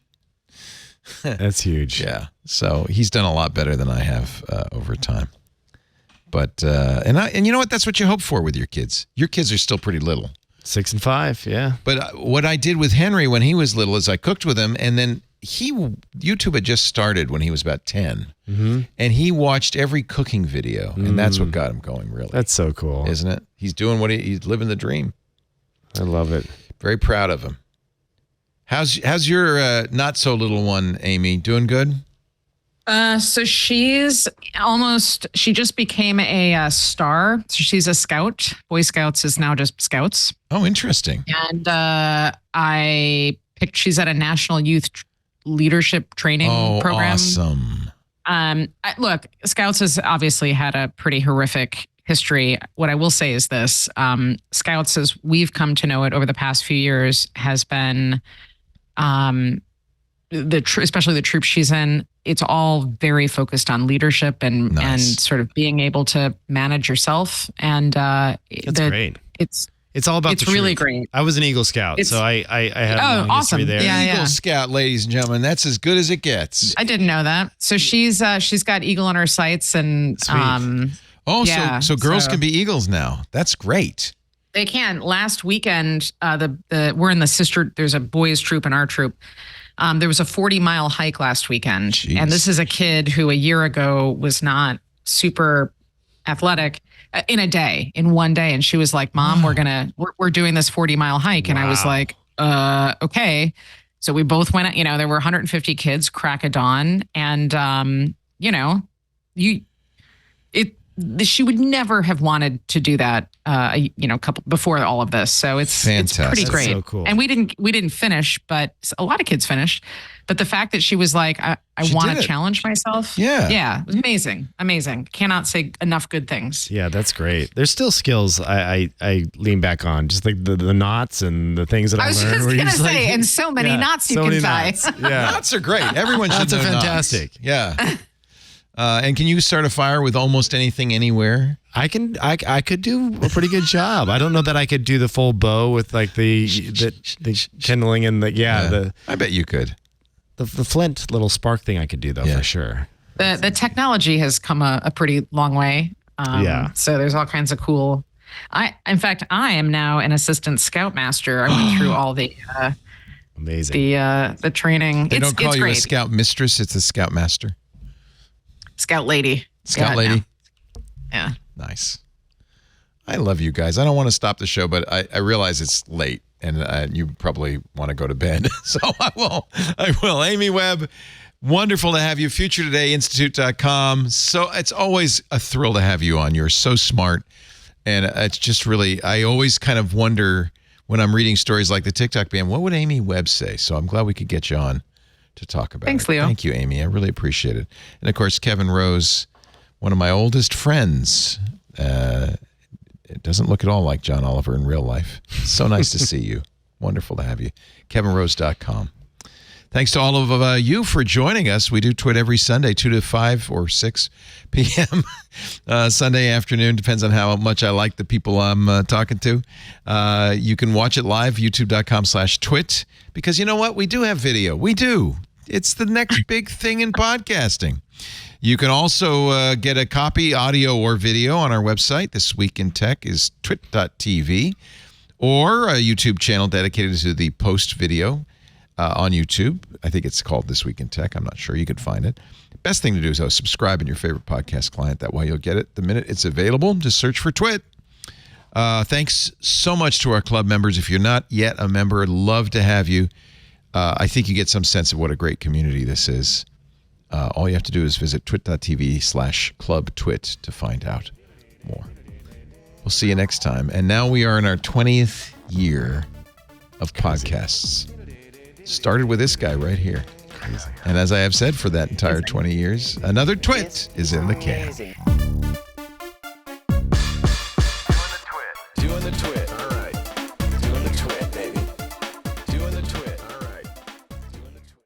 That's huge. Yeah. So he's done a lot better than I have over time. But, and you know what? That's what you hope for with your kids. Your kids are still pretty little. 6 and 5, yeah. But what I did with Henry when he was little is I cooked with him, and then YouTube had just started when he was about 10. Mm-hmm. And he watched every cooking video, and that's what got him going, really. That's so cool. Isn't it? He's doing he's living the dream. I love it. Very proud of him. How's your not so little one, Amy? Doing good? So she just became a star. So she's a scout. Boy Scouts is now just Scouts. Oh, interesting. And she's at a national youth leadership training program. Awesome. Look, Scouts has obviously had a pretty horrific history. What I will say is this, Scouts, as we've come to know it over the past few years, has been, especially the troop she's in, it's all very focused on leadership and sort of being able to manage yourself. And that's great. It's all about. It's really great. I was an Eagle Scout, so I have awesome. history there. Yeah, Eagle Scout, ladies and gentlemen, that's as good as it gets. I didn't know that. So she's got Eagle on her sights, and so girls can be Eagles now. That's great. They can. Last weekend, we're in there's a boys troop and our troop. There was a 40-mile hike last weekend. Jeez. And this is a kid who a year ago was not super athletic in one day. And she was like, Mom, we're doing this 40-mile hike. Wow. And I was like, okay. So we both went, there were 150 kids, crack of dawn. And, she would never have wanted to do that, before all of this. So it's pretty great. That's so cool. And we didn't finish, but a lot of kids finished. But the fact that she was like, I want to challenge myself. Yeah. It was amazing. Cannot say enough good things. Yeah, that's great. There's still skills I lean back on, just like the knots and the things that I learned. I was just going to say, and so many knots you can tie. Yeah. Knots are great. Everyone should know knots. Are fantastic. Yeah. And can you start a fire with almost anything, anywhere? I could do a pretty good job. I don't know that I could do the full bow with like the kindling and I bet you could. The flint little spark thing I could do though, for sure. The technology has come a pretty long way. So there's all kinds of cool. In fact, I am now an assistant scoutmaster. I went through all the amazing the training. They don't call you great. a scout mistress; it's a scoutmaster. Scout lady. Scout lady. Yeah. Nice. I love you guys. I don't want to stop the show, but I realize it's late and you probably want to go to bed. So I will. Amy Webb, wonderful to have you. FutureTodayInstitute.com. So it's always a thrill to have you on. You're so smart. And it's just really, I always kind of wonder when I'm reading stories like the TikTok ban, what would Amy Webb say? So I'm glad we could get you on to talk about Thanks, it. Leo. Thank you, Amy. I really appreciate it. And of course, Kevin Rose, one of my oldest friends. It doesn't look at all like John Oliver in real life. So nice to see you. Wonderful to have you. KevinRose.com. Thanks to all of you for joining us. We do TWiT every Sunday, 2 to 5 or 6 p.m. Sunday afternoon. Depends on how much I like the people I'm talking to. You can watch it live, youtube.com/twit. Because you know what? We do have video. We do. It's the next big thing in podcasting. You can also get a copy, audio or video, on our website. This Week in Tech is twit.tv, or a YouTube channel dedicated to the post video on YouTube. I think it's called This Week in Tech. I'm not sure. You could find it. Best thing to do is subscribe in your favorite podcast client. That way you'll get it the minute it's available. Just search for TWiT. Thanks so much to our club members. If you're not yet a member, I'd love to have you. I think you get some sense of what a great community this is. All you have to do is visit twit.tv/clubtwit to find out more. We'll see you next time. And now we are in our 20th year of podcasts. Started with this guy right here. Crazy. And as I have said for that entire 20 years, another TWiT is in the can.